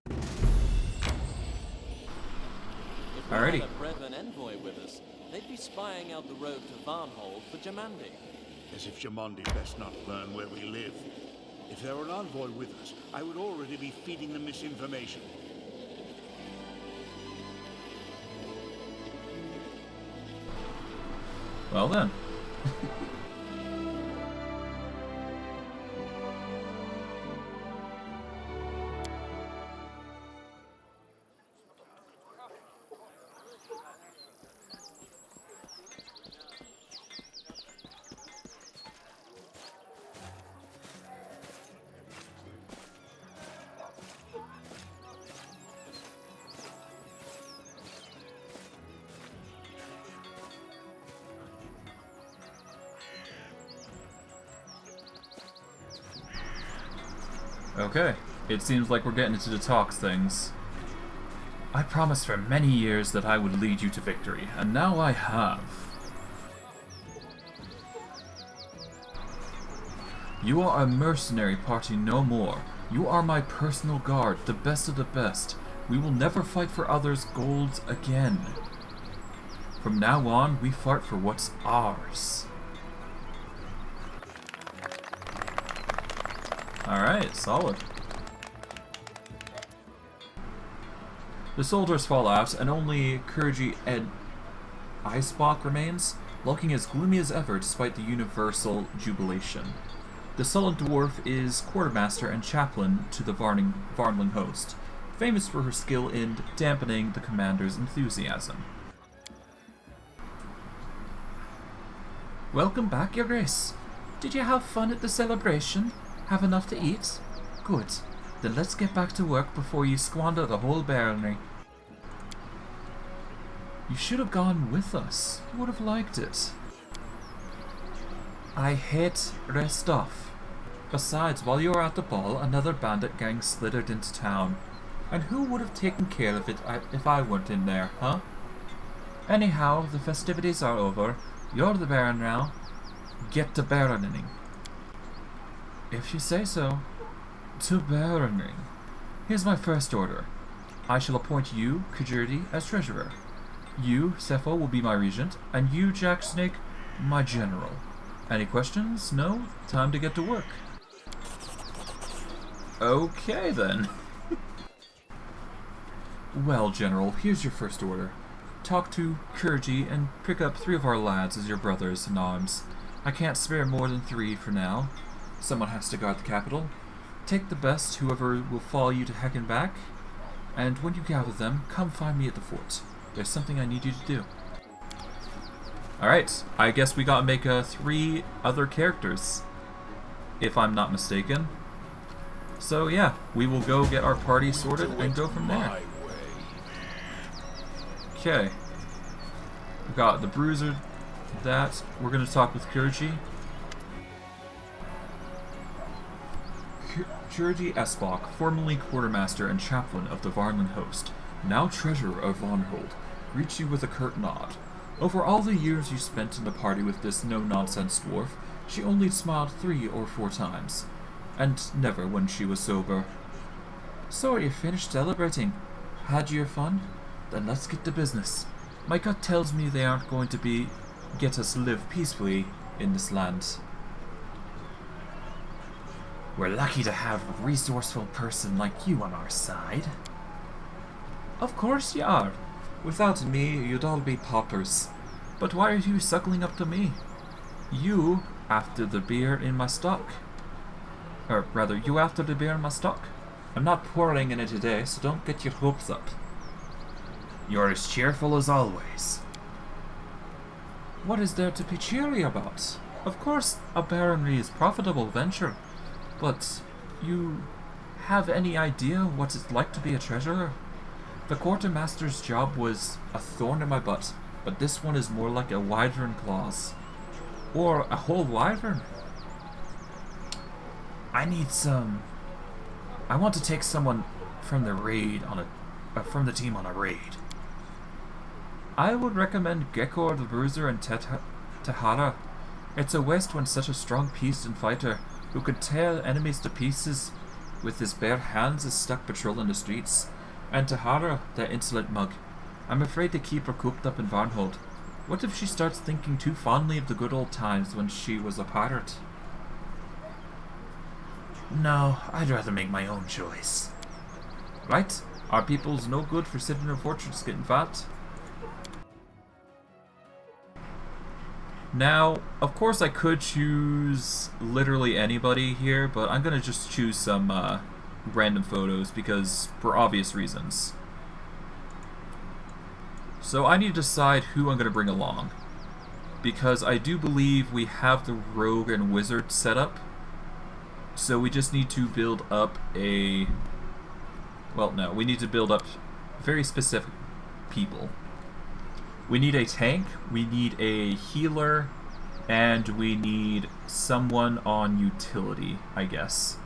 If we Alrighty. had a Brevan envoy with us, they'd be spying out the road to Varnhold for Jamandi. As if Jamandi best not learn where we live. If there were an envoy with us, I would already be feeding them misinformation. Well then. Okay, it seems like we're getting into the talks things. I promised for many years that I would lead you to victory, and now I have. You are a mercenary party no more. You are my personal guard, the best of the best. We will never fight for others' gold again. From now on, we fight for what's ours. Alright, solid. The soldiers fall out, and only Kurji Ed Icebach remains, looking as gloomy as ever despite the universal jubilation. The sullen dwarf is quartermaster and chaplain to the Varnling host, famous for her skill in dampening the commander's enthusiasm. Welcome back, Your Grace. Did you have fun at the celebration? Have enough to eat? Good. Then let's get back to work before you squander the whole barony. You should have gone with us. You would have liked it. I hate Restov. Besides, while you were at the ball, another bandit gang slithered into town. And who would have taken care of it if I weren't in there, huh? Anyhow, the festivities are over. You're the Baron now. Get to baroning. If you say so. To baroning. Here's my first order. I shall appoint you, Kajurdi, as treasurer. You, Cepho, will be my regent, and you, Jack Snake, my general. Any questions? No? Time to get to work. Okay, then. Well, General, here's your first order. Talk to Kurji and pick up 3 of our lads as your brothers in arms. I can't spare more than 3 for now. Someone has to guard the capital. take the best, whoever will follow you to heck and back, and when you gather them, come find me at the fort. There's something I need you to do. Alright, I guess we gotta make 3 other characters, if I'm not mistaken. So yeah, we will go get our party sorted and go from there. Okay. We got the Bruiser, that. We're gonna talk with Kurji. Kurji Esbach, formerly Quartermaster and Chaplain of the Varnhold host, now Treasurer of Varnhold, greets you with a curt nod. Over all the years you spent in the party with this no-nonsense dwarf, she only smiled 3 or 4 times, and never when she was sober. So are you finished celebrating? Had your fun? Then let's get to business. My gut tells me they aren't going to get us live peacefully in this land. We're lucky to have a resourceful person like you on our side. Of course you are. Without me, you'd all be paupers. But why are you suckling up to me? You after the beer in my stock. Or rather, you after the beer in my stock. I'm not pouring in it today, so don't get your hopes up. You're as cheerful as always. What is there to be cheery about? Of course, a barony is a profitable venture. But you have any idea what it's like to be a treasurer? The quartermaster's job was a thorn in my butt, but this one is more like a wyvern claws. Or a whole wyvern. I want to take someone from the raid on from the team on a raid. I would recommend Gekor the Bruiser and Tahara. It's a waste when such a strong piece and fighter who could tear enemies to pieces with his bare hands is stuck patrolling the streets. And Tahara, that insolent mug. I'm afraid to keep her cooped up in Varnhold. What if she starts thinking too fondly of the good old times when she was a pirate? No, I'd rather make my own choice. Right? Our people's no good for sitting in a fortress getting fat. Now, of course I could choose literally anybody here, but I'm gonna just choose some random photos because for obvious reasons. So I need to decide who I'm gonna bring along, because I do believe we have the rogue and wizard set up. So we just need to build up we need to build up very specific people. We need a tank, we need a healer, and we need someone on utility, I guess.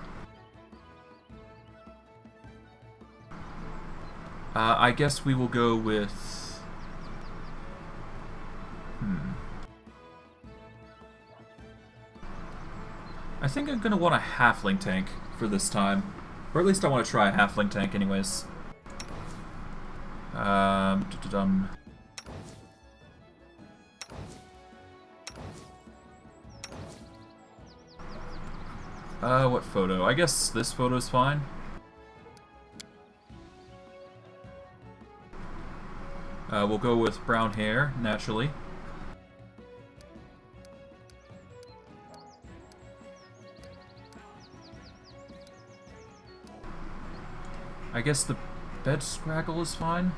I guess we will go with... I think I'm gonna want a halfling tank for this time. Or at least I want to try a halfling tank anyways. What photo? I guess this photo's fine. We'll go with brown hair, naturally. I guess the bed scraggle is fine.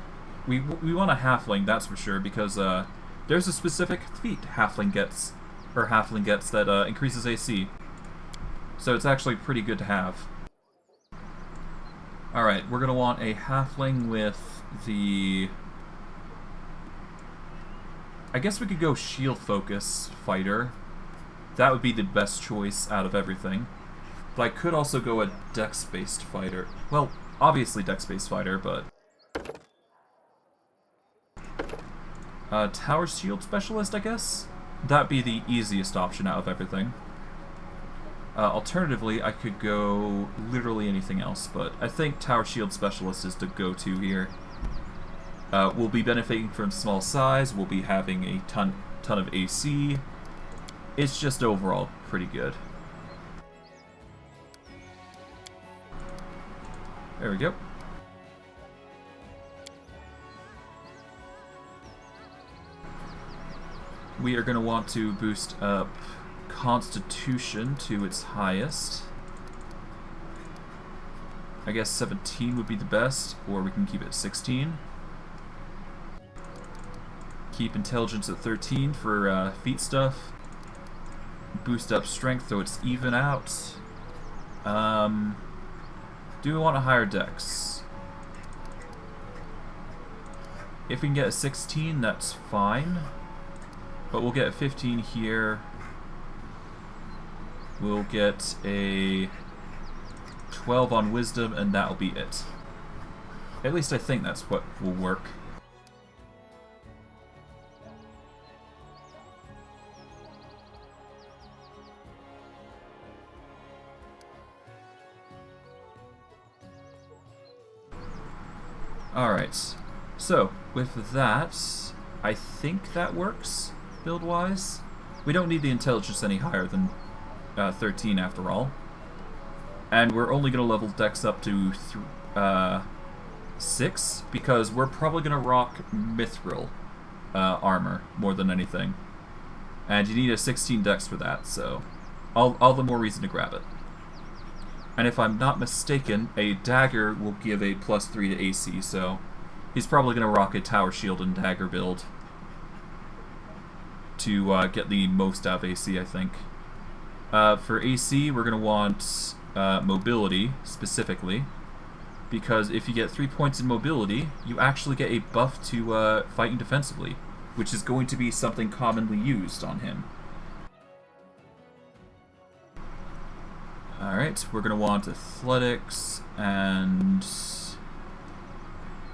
We want a halfling, that's for sure, because there's a specific feat halfling gets that increases AC. So it's actually pretty good to have. Alright, we're gonna want a halfling with the... I guess we could go shield focus fighter. That would be the best choice out of everything. But I could also go a dex-based fighter. Well, obviously dex-based fighter, but... tower shield specialist, I guess? That'd be the easiest option out of everything. Alternatively, I could go literally anything else, but I think Tower Shield Specialist is the go-to here. We'll be benefiting from small size, we'll be having a ton of AC. It's just overall pretty good. There we go. We are going to want to boost up Constitution to its highest. I guess 17 would be the best, or we can keep it 16. Keep intelligence at 13 for feat stuff. Boost up strength so it's even out. Do we want a higher dex? If we can get a 16, that's fine. But we'll get a 15 here. We'll get a 12 on wisdom, and that'll be it. At least I think that's what will work. Alright, so with that, I think that works, build-wise. We don't need the intelligence any higher than 13 after all. And we're only going to level Dex up to 6, because we're probably going to rock Mithril armor more than anything. And you need a 16 Dex for that, so all the more reason to grab it. And if I'm not mistaken, a dagger will give a +3 to AC, so he's probably going to rock a tower shield and dagger build to get the most out of AC, I think. For AC, we're going to want mobility, specifically, because if you get 3 points in mobility, you actually get a buff to fighting defensively, which is going to be something commonly used on him. Alright, we're going to want athletics and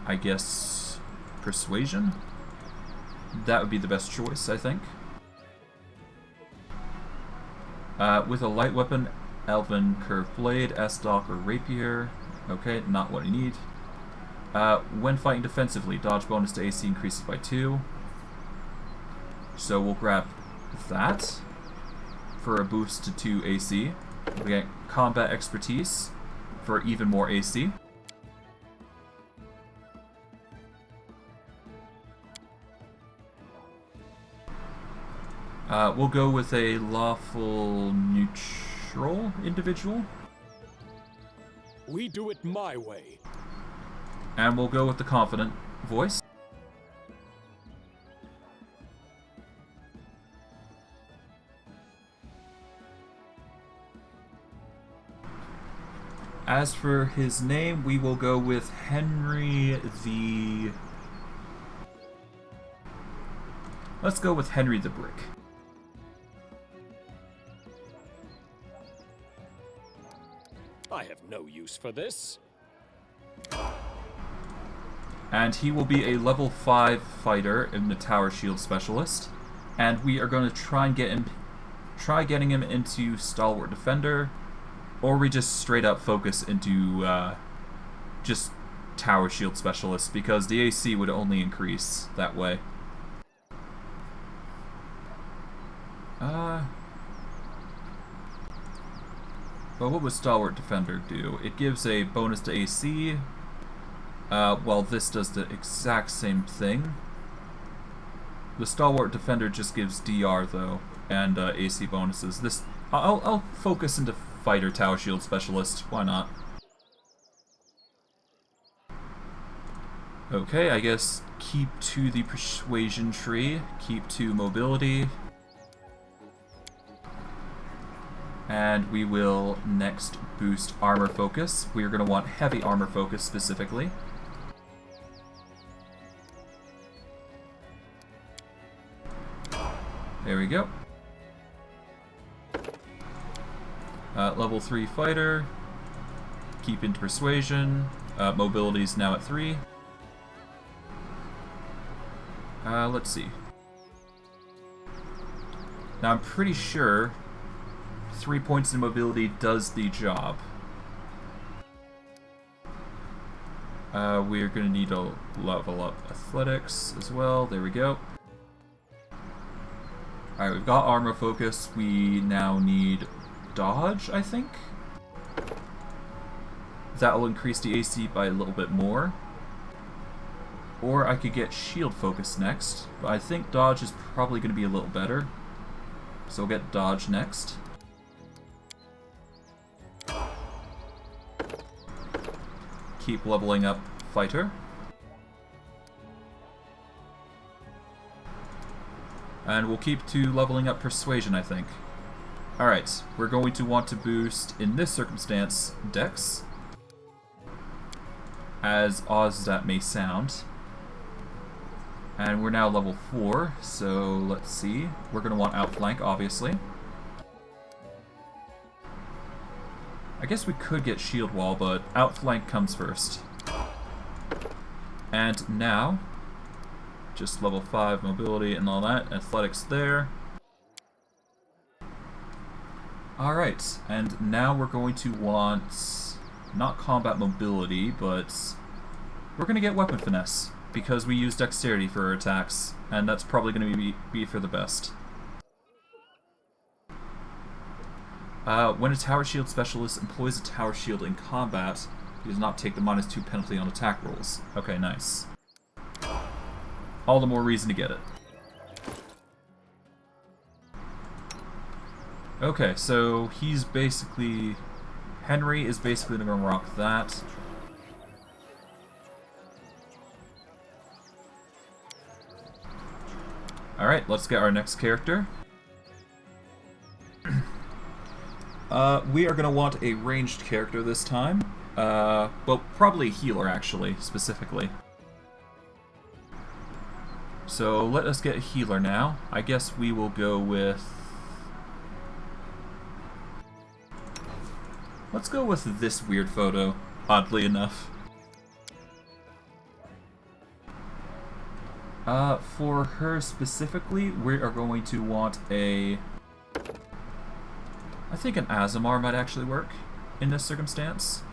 I guess persuasion. That would be the best choice, I think. With a light weapon, elven curved blade, S-stock, or rapier. Okay, not what I need. When fighting defensively, dodge bonus to AC increases by 2. So we'll grab that for a boost to 2 AC. We get combat expertise for even more AC. We'll go with a lawful neutral individual. We do it my way. And we'll go with the confident voice. As for his name, we will go with Henry the... Let's go with Henry the Brick. I have no use for this. And he will be a level 5 fighter in the Tower Shield Specialist. And we are going to try getting him into Stalwart Defender, or we just straight up focus into just Tower Shield Specialist, because the AC would only increase that way. But what would Stalwart Defender do? It gives a bonus to AC, while this does the exact same thing. The Stalwart Defender just gives DR though, and AC bonuses. This I'll focus into Fighter Tower Shield Specialist. Why not? Okay, I guess keep to the Persuasion tree, keep to Mobility. And we will next boost Armor Focus. We are going to want Heavy Armor Focus specifically. There we go. Level 3 Fighter. Keep into Persuasion. Mobility is now at 3. Let's see. Now I'm pretty sure 3 points in mobility does the job. We're going to need to level up athletics as well. There we go. Alright, we've got armor focus. We now need dodge, I think. That will increase the AC by a little bit more. Or I could get shield focus next, but I think dodge is probably going to be a little better. So we'll get dodge next. keep leveling up Fighter. And we'll keep to leveling up Persuasion, I think. Alright, we're going to want to boost, in this circumstance, Dex. As odd as that may sound. And we're now level 4, so let's see. We're going to want Outflank, obviously. I guess we could get Shield Wall, but Outflank comes first. And now, just level 5 mobility and all that, athletics there. Alright, and now we're going to want, not combat mobility, but we're going to get weapon finesse, because we use dexterity for our attacks, and that's probably going to be for the best. When a Tower Shield Specialist employs a Tower Shield in combat, he does not take the -2 penalty on attack rolls. Okay, nice. All the more reason to get it. Okay, so he's basically... Henry is basically going to rock that. Alright, let's get our next character. We are going to want a ranged character this time. Well, probably a healer, actually, specifically. So let us get a healer now. I guess we will go with... Let's go with this weird photo, oddly enough. For her specifically, we are going to want a... I think an Azamar might actually work in this circumstance.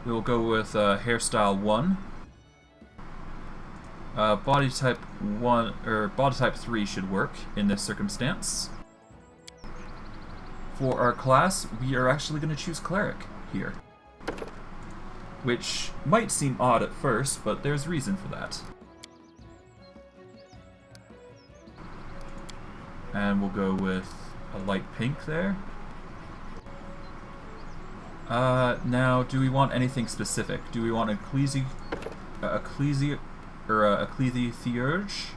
We'll go with hairstyle 1. Body type 1 or body type 3 should work in this circumstance. For our class, we are actually going to choose cleric here, which might seem odd at first, but there's reason for that. And we'll go with a light pink there. Now, do we want anything specific? Do we want Ecclesi Theurge,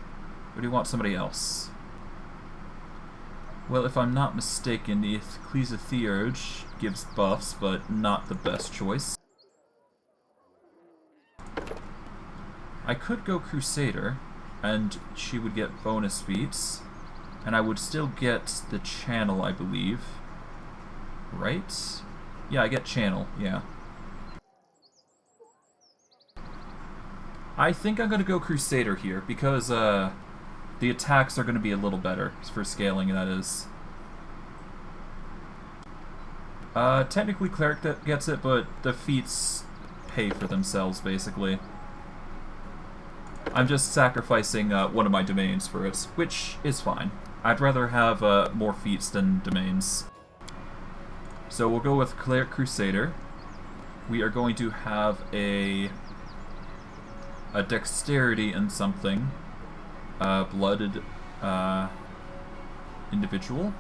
or do we want somebody else? Well, if I'm not mistaken, the Ecclesi Theurge gives buffs, but not the best choice. I could go Crusader, and she would get bonus feats, and I would still get the channel, I believe. Right? Yeah, I get channel, yeah. I think I'm going to go Crusader here, because the attacks are going to be a little better for scaling, that is. Technically Cleric that gets it, but the feats pay for themselves, basically. I'm just sacrificing one of my domains for it, which is fine. I'd rather have more feats than domains. So we'll go with Cleric Crusader. We are going to have a dexterity and something. Blooded individual.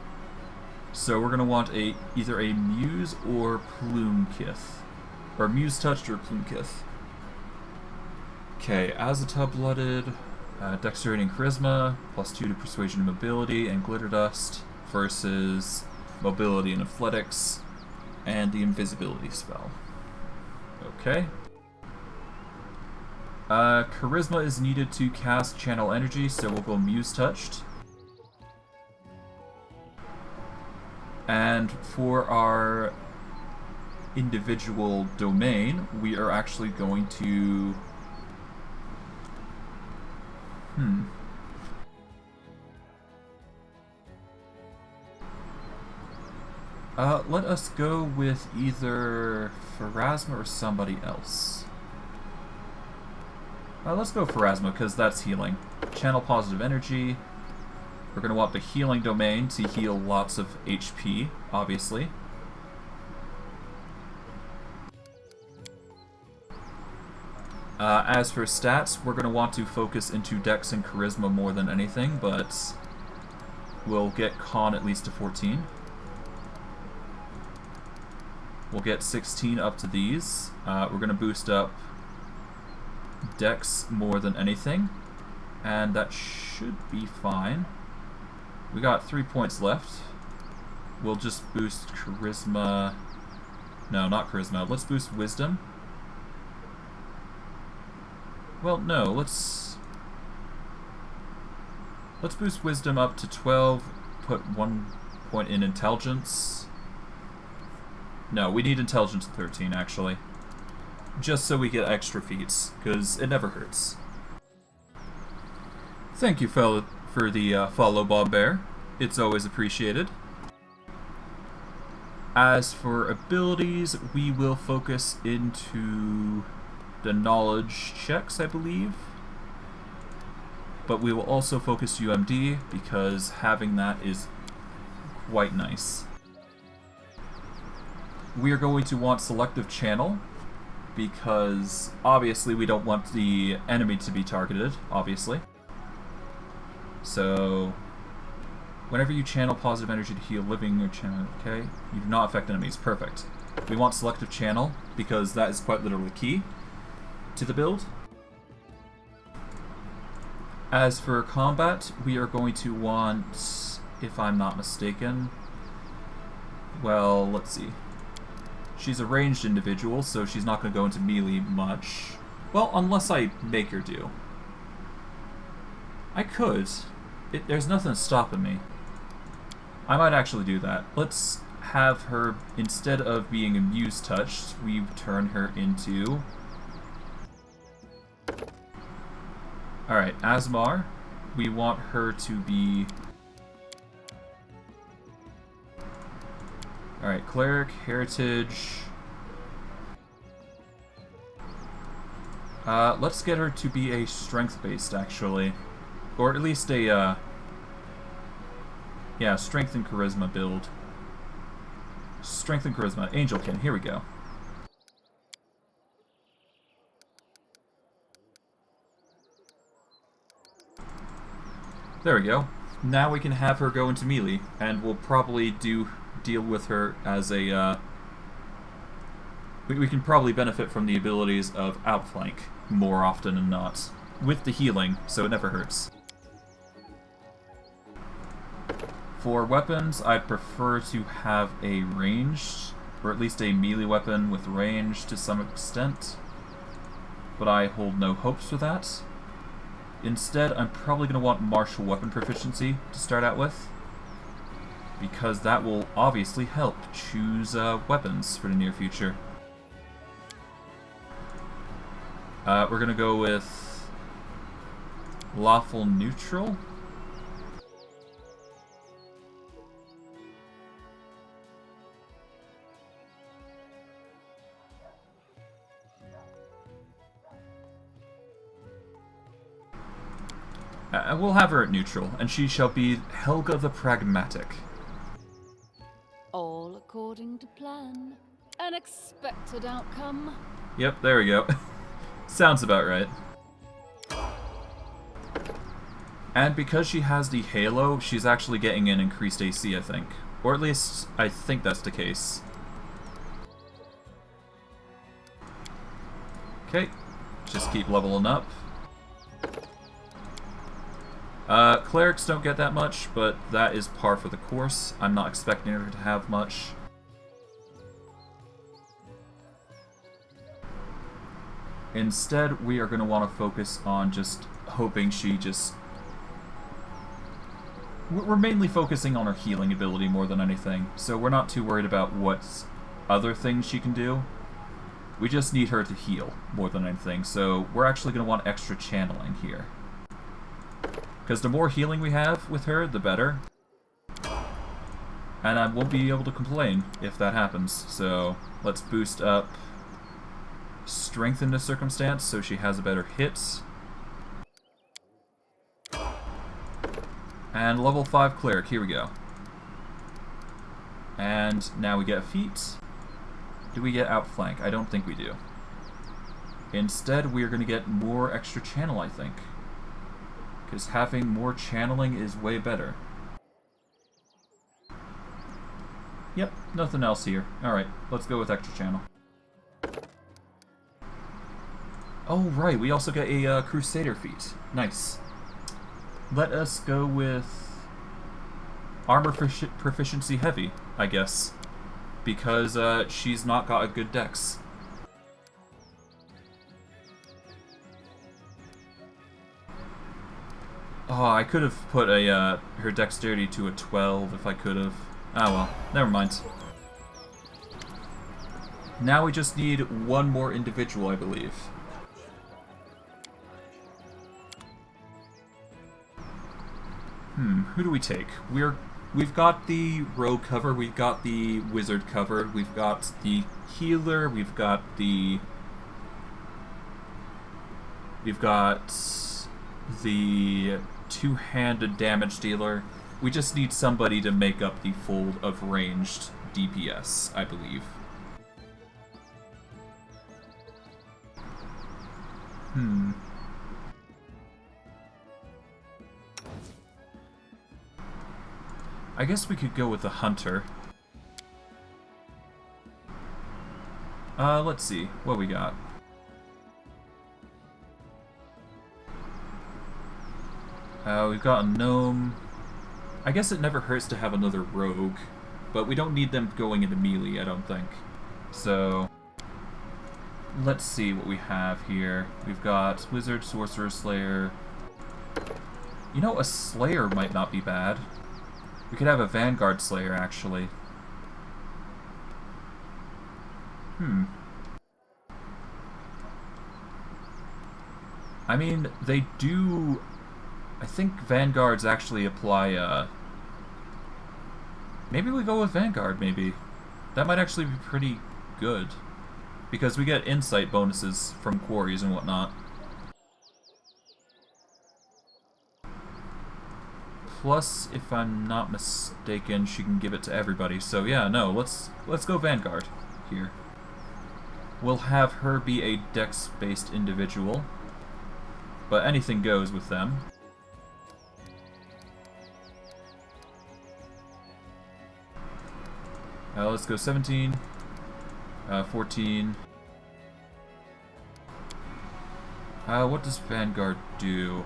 So we're going to want either a Muse or Plumekith. Or Muse Touched or Plumekith. Okay, Azatub-blooded, Dexterity and Charisma, +2 to Persuasion and Mobility, and Glitter Dust, versus Mobility and Athletics, and the Invisibility spell. Okay. Charisma is needed to cast Channel Energy, so we'll go Muse Touched. And for our individual domain, we are actually going to... let us go with either Pharasma or somebody else. Let's go Pharasma, because that's healing. Channel Positive Energy. We're going to want the healing domain to heal lots of HP, obviously. As for stats, we're going to want to focus into Dex and Charisma more than anything, but we'll get Con at least to 14. We'll get 16 up to these. We're going to boost up Dex more than anything, and that should be fine. We got 3 points left. We'll just boost Charisma. No, not Charisma. Let's boost Wisdom. Well, no, let's boost Wisdom up to 12, put 1 point in Intelligence. No, we need Intelligence at 13, actually. Just so we get extra feats, because it never hurts. Thank you, for the follow, Bob Bear. It's always appreciated. As for abilities, we will focus into the knowledge checks, I believe. But we will also focus UMD, because having that is quite nice. We are going to want Selective Channel, because obviously we don't want the enemy to be targeted, obviously. So, whenever you channel positive energy to heal living or channel, okay, you do not affect enemies. Perfect. We want Selective Channel, because that is quite literally key to the build. As for combat, we are going to want, if I'm not mistaken, well, let's see. She's a ranged individual, so she's not going to go into melee much. Well, unless I make her do. I could. There's nothing stopping me. I might actually do that. Let's have her, instead of being Amuse Touched, we turn her into... Alright, Asmar. We want her to be... Alright, Cleric, Heritage... let's get her to be a strength-based, actually. Or at least a, yeah, Strength and Charisma build. Strength and Charisma. Angelkin, here we go. There we go. Now we can have her go into melee, and we'll probably deal with her as a, we can probably benefit from the abilities of Outflank more often than not. With the healing, so it never hurts. For weapons, I'd prefer to have a ranged, or at least a melee weapon with range to some extent, but I hold no hopes for that. Instead, I'm probably going to want martial weapon proficiency to start out with, because that will obviously help choose weapons for the near future. We're going to go with Lawful Neutral. We'll have her at neutral, and she shall be Helga the Pragmatic. All according to plan. An expected outcome. Yep, there we go. Sounds about right. And because she has the Halo, she's actually getting an increased AC, I think. Or at least, I think that's the case. Okay, just keep leveling up. Clerics don't get that much, but that is par for the course. I'm not expecting her to have much. Instead, we are going to want to focus on just hoping she just... We're mainly focusing on her healing ability more than anything, so we're not too worried about what other things she can do. We just need her to heal more than anything, so we're actually going to want extra channeling here. Because the more healing we have with her, the better. And I won't be able to complain if that happens. So let's boost up Strength in this circumstance so she has a better hit. And level 5 Cleric, here we go. And now we get Feat. Do we get Outflank? I don't think we do. Instead, we are going to get more extra channel, I think. Because having more channeling is way better. Yep, nothing else here. Alright, let's go with extra channel. Oh, right, we also get a Crusader feat. Nice. Let us go with armor proficiency heavy, I guess. Because she's not got a good dex. Oh, I could have put a her dexterity to a 12 if I could have. Ah well, never mind. Now we just need one more individual, I believe. Who do we take? We've got the rogue cover, we've got the wizard covered, we've got the healer, we've got the two-handed damage dealer. We just need somebody to make up the fold of ranged DPS, I believe. I guess we could go with the hunter. Let's see, what we got? We've got a gnome. I guess it never hurts to have another rogue, but we don't need them going into melee, I don't think. So, let's see what we have here. We've got wizard, sorcerer, slayer. You know, a slayer might not be bad. We could have a vanguard slayer, actually. I mean, they do... I think vanguards actually apply, maybe we go with vanguard, maybe. That might actually be pretty good. Because we get insight bonuses from quarries and whatnot. Plus, if I'm not mistaken, she can give it to everybody. So yeah, no, let's go vanguard here. We'll have her be a dex-based individual. But anything goes with them. Let's go 17, 14. What does Vanguard do?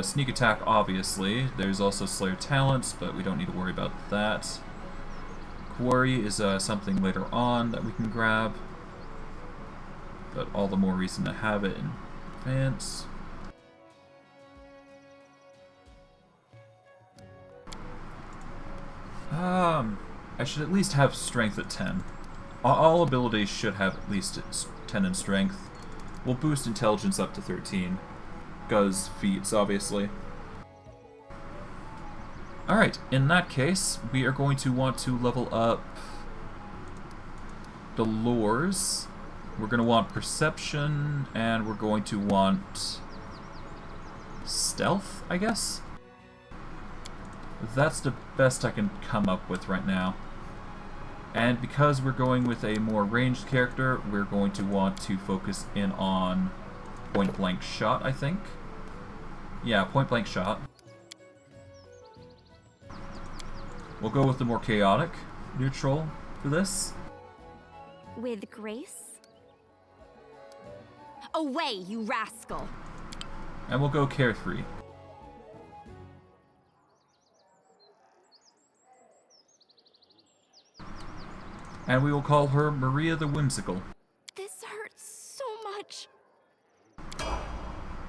Sneak attack, obviously. There's also Slayer talents, but we don't need to worry about that. Quarry is something later on that we can grab, but all the more reason to have it in advance. I should at least have strength at 10. All abilities should have at least 10 in strength. We'll boost intelligence up to 13. Because feats, obviously. Alright, in that case, we are going to want to level up the lores. We're going to want perception, and we're going to want stealth, I guess? That's the best I can come up with right now. And because we're going with a more ranged character, we're going to want to focus in on point-blank shot, I think. Yeah, point-blank shot. We'll go with the more chaotic neutral for this. With grace? Away, you rascal! And we'll go carefree. And we will call her Maria the Whimsical. This hurts so much.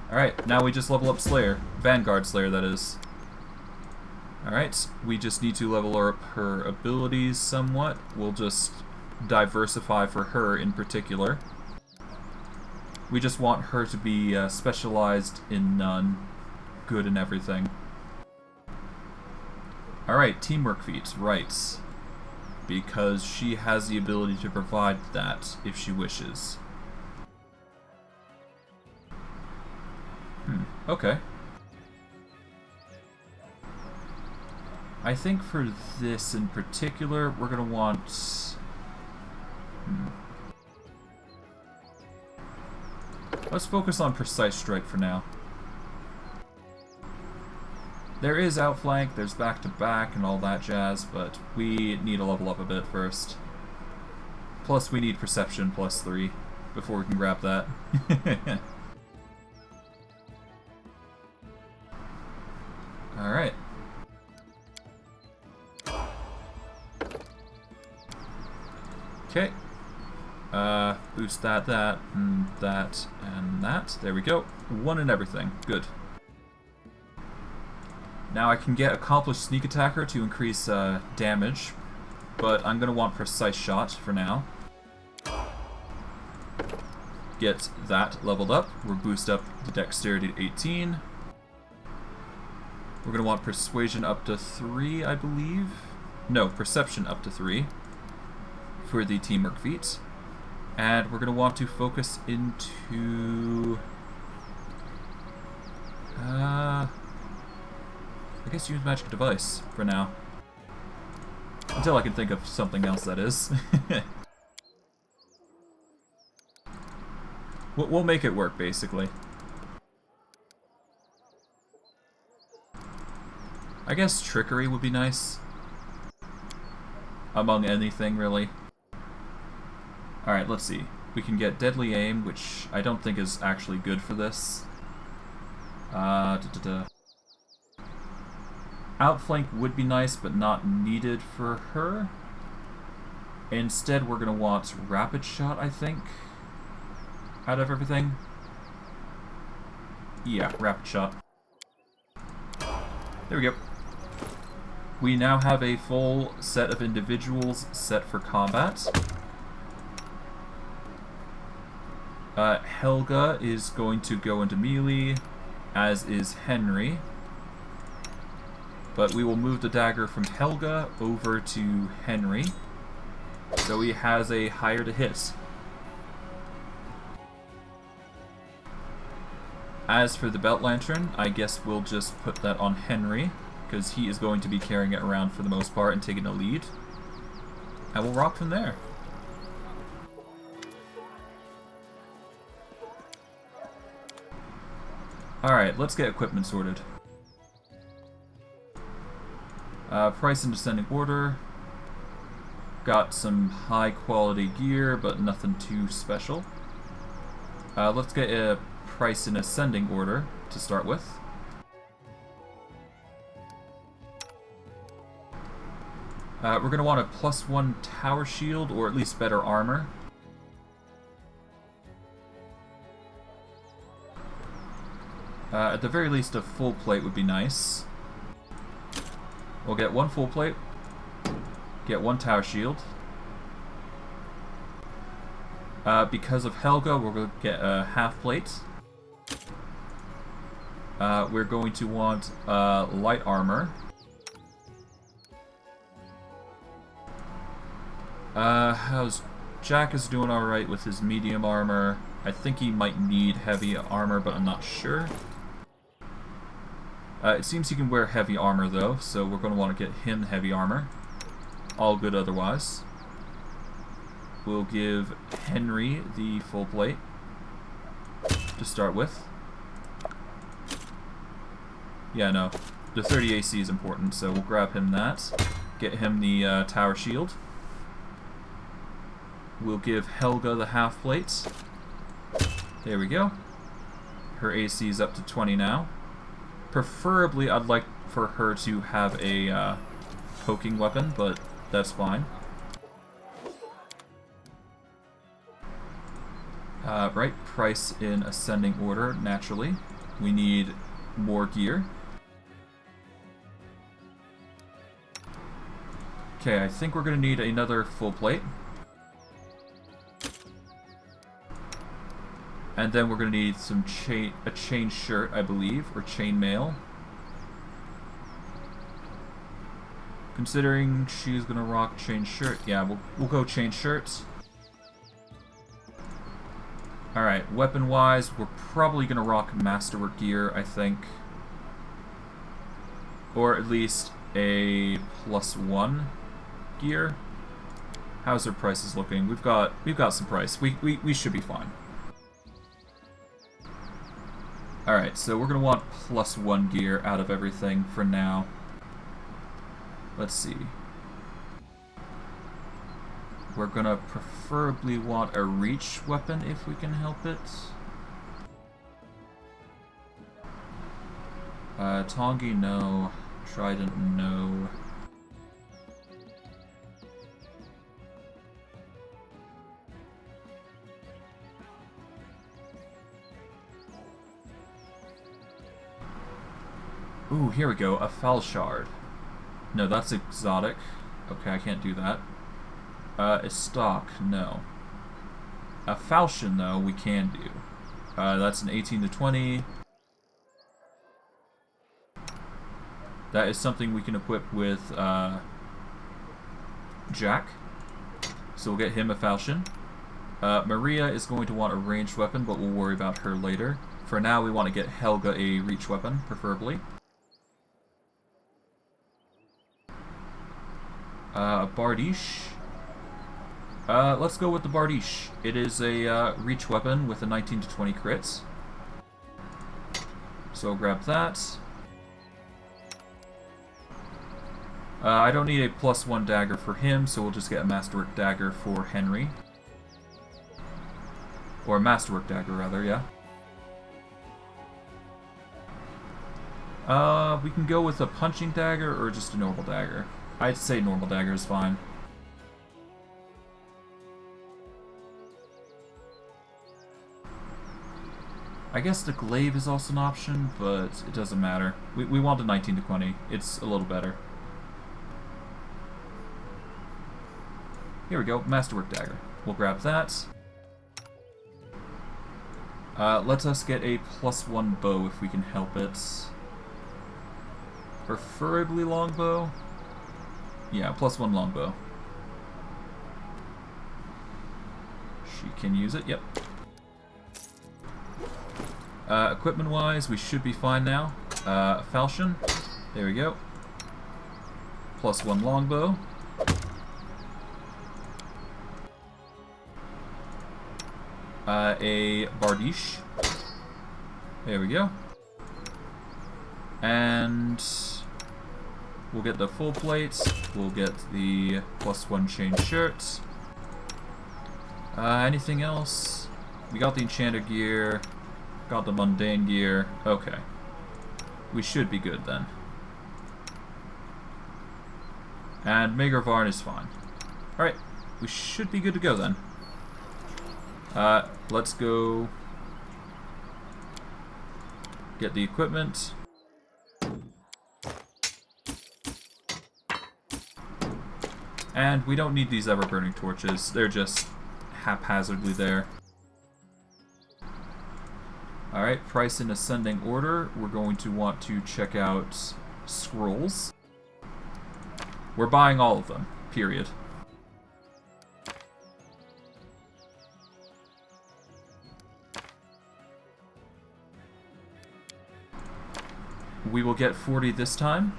Alright, now we just level up Slayer. Vanguard Slayer, that is. Alright, we just need to level up her abilities somewhat. We'll just diversify for her in particular. We just want her to be specialized in none, good in everything. Alright, teamwork feats, right. Because she has the ability to provide that if she wishes. Okay. I think for this in particular, we're gonna want... Let's focus on precise strike for now. There is outflank, there's back-to-back and all that jazz, but we need to level up a bit first. Plus we need perception +3 before we can grab that. Alright. Okay. Boost that, and that, and that. There we go. One in everything. Good. Now I can get Accomplished Sneak Attacker to increase damage, but I'm going to want Precise Shot for now. Get that leveled up. We'll boost up the Dexterity to 18. We're going to want Persuasion up to 3, I believe. No, Perception up to 3 for the Teamwork feat. And we're going to want to focus into... I guess use Magic Device for now. Until I can think of something else, that is. We'll make it work, basically. I guess Trickery would be nice. Among anything, really. Alright, let's see. We can get Deadly Aim, which I don't think is actually good for this. Outflank would be nice, but not needed for her. Instead, we're going to want Rapid Shot, I think, out of everything. Yeah, Rapid Shot. There we go. We now have a full set of individuals set for combat. Helga is going to go into melee, as is Henry. But we will move the dagger from Helga over to Henry, so he has a higher to hit. As for the Belt Lantern, I guess we'll just put that on Henry, because he is going to be carrying it around for the most part and taking the lead. And we'll rock from there. Alright, let's get equipment sorted. Price in descending order. Got some high quality gear, but nothing too special. Let's get a price in ascending order to start with. We're going to want a +1 tower shield, or at least better armor. At the very least, a full plate would be nice. We'll get 1 full plate, get 1 tower shield. Because of Helga, we're going to get a half plate. We're going to want light armor. Jack is doing alright with his medium armor. I think he might need heavy armor, but I'm not sure. It seems he can wear heavy armor though, so we're going to want to get him heavy armor. All good otherwise. We'll give Henry the full plate to start with. Yeah, no. The 30 AC is important, so we'll grab him that. Get him the tower shield. We'll give Helga the half plate. There we go. Her AC is up to 20 now. Preferably, I'd like for her to have a poking weapon, but that's fine. Right, price in ascending order, naturally. We need more gear. Okay, I think we're going to need another full plate. And then we're going to need some a chain shirt, I believe, or chain mail. Considering she's going to rock chain shirt, yeah, we'll go chain shirts. Alright, weapon-wise, we're probably going to rock masterwork gear, I think. Or at least a +1 gear. How's our prices looking? We've got some price. We should be fine. Alright, so we're going to want +1 gear out of everything for now. Let's see. We're going to preferably want a reach weapon if we can help it. Tongi, no. Trident, no. Ooh, here we go. A Falshard. No, that's exotic. Okay, I can't do that. A stock, no. A falchion, though, we can do. That's an 18 to 20. That is something we can equip with Jack. So we'll get him a falchion. Maria is going to want a ranged weapon, but we'll worry about her later. For now, we want to get Helga a reach weapon, preferably. Bardiche. Let's go with the Bardiche. It is a reach weapon with a 19 to 20 crits. So I'll grab that. I don't need a +1 dagger for him, so we'll just get a Masterwork dagger for Henry. Or a Masterwork dagger, rather, yeah. We can go with a punching dagger or just a normal dagger. I'd say normal dagger is fine. I guess the glaive is also an option, but it doesn't matter. We want a 19 to 20. It's a little better. Here we go, Masterwork dagger. We'll grab that. Let us get a +1 bow if we can help it. Preferably longbow. Yeah, +1 longbow. She can use it, yep. Equipment-wise, we should be fine now. Falchion. There we go. +1 longbow. A Bardiche. There we go. And we'll get the full plate. We'll get the +1 chain shirt. Anything else? We got the enchanted gear. Got the mundane gear. Okay. We should be good then. And Maegor Varn is fine. Alright. We should be good to go then. Let's go get the equipment. And we don't need these ever-burning torches. They're just haphazardly there. Alright, price in ascending order. We're going to want to check out scrolls. We're buying all of them, period. We will get 40 this time.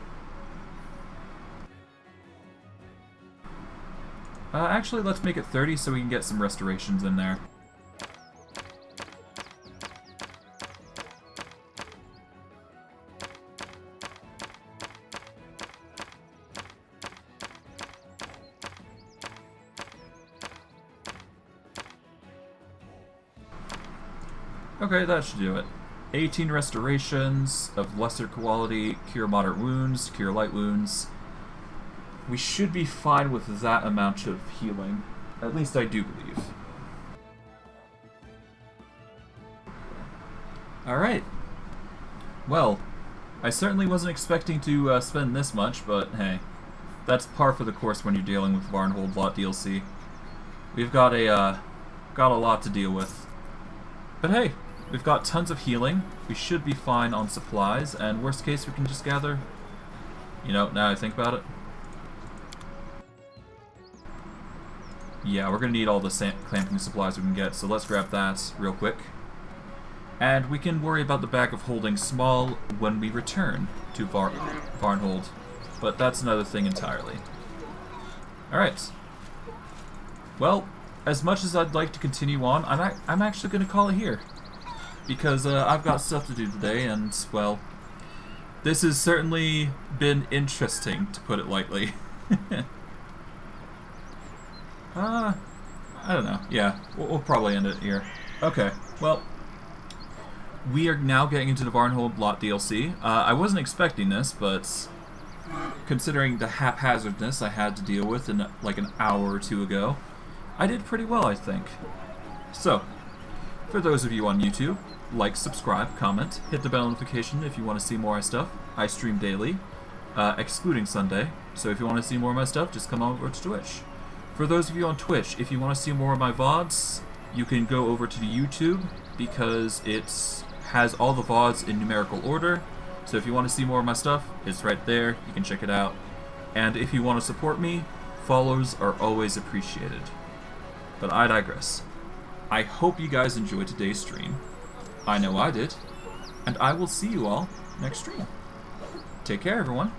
Actually, let's make it 30 so we can get some restorations in there. Okay, that should do it. 18 restorations of lesser quality, cure moderate wounds, cure light wounds. We should be fine with that amount of healing. At least I do believe. Alright. Well, I certainly wasn't expecting to spend this much, but hey. That's par for the course when you're dealing with Varnhold Lot DLC. We've got a lot to deal with. But hey, we've got tons of healing. We should be fine on supplies, and worst case we can just gather. You know, now I think about it. Yeah, we're gonna need all the clamping supplies we can get, so let's grab that real quick. And we can worry about the bag of holding small when we return to Varnhold. But that's another thing entirely. Alright. Well, as much as I'd like to continue on, I'm actually gonna call it here. because I've got stuff to do today, and, well, this has certainly been interesting, to put it lightly. I don't know. Yeah, we'll probably end it here. Okay, well, we are now getting into the Varnhold Lot DLC. I wasn't expecting this, but considering the haphazardness I had to deal with in like an hour or two ago, I did pretty well, I think. So, for those of you on YouTube, like, subscribe, comment, hit the bell notification if you want to see more of my stuff. I stream daily, excluding Sunday, so if you want to see more of my stuff, just come over to Twitch. For those of you on Twitch, if you want to see more of my VODs, you can go over to the YouTube, because it has all the VODs in numerical order. So if you want to see more of my stuff, it's right there, you can check it out. And if you want to support me, follows are always appreciated. But I digress. I hope you guys enjoyed today's stream. I know I did. And I will see you all next stream. Take care, everyone.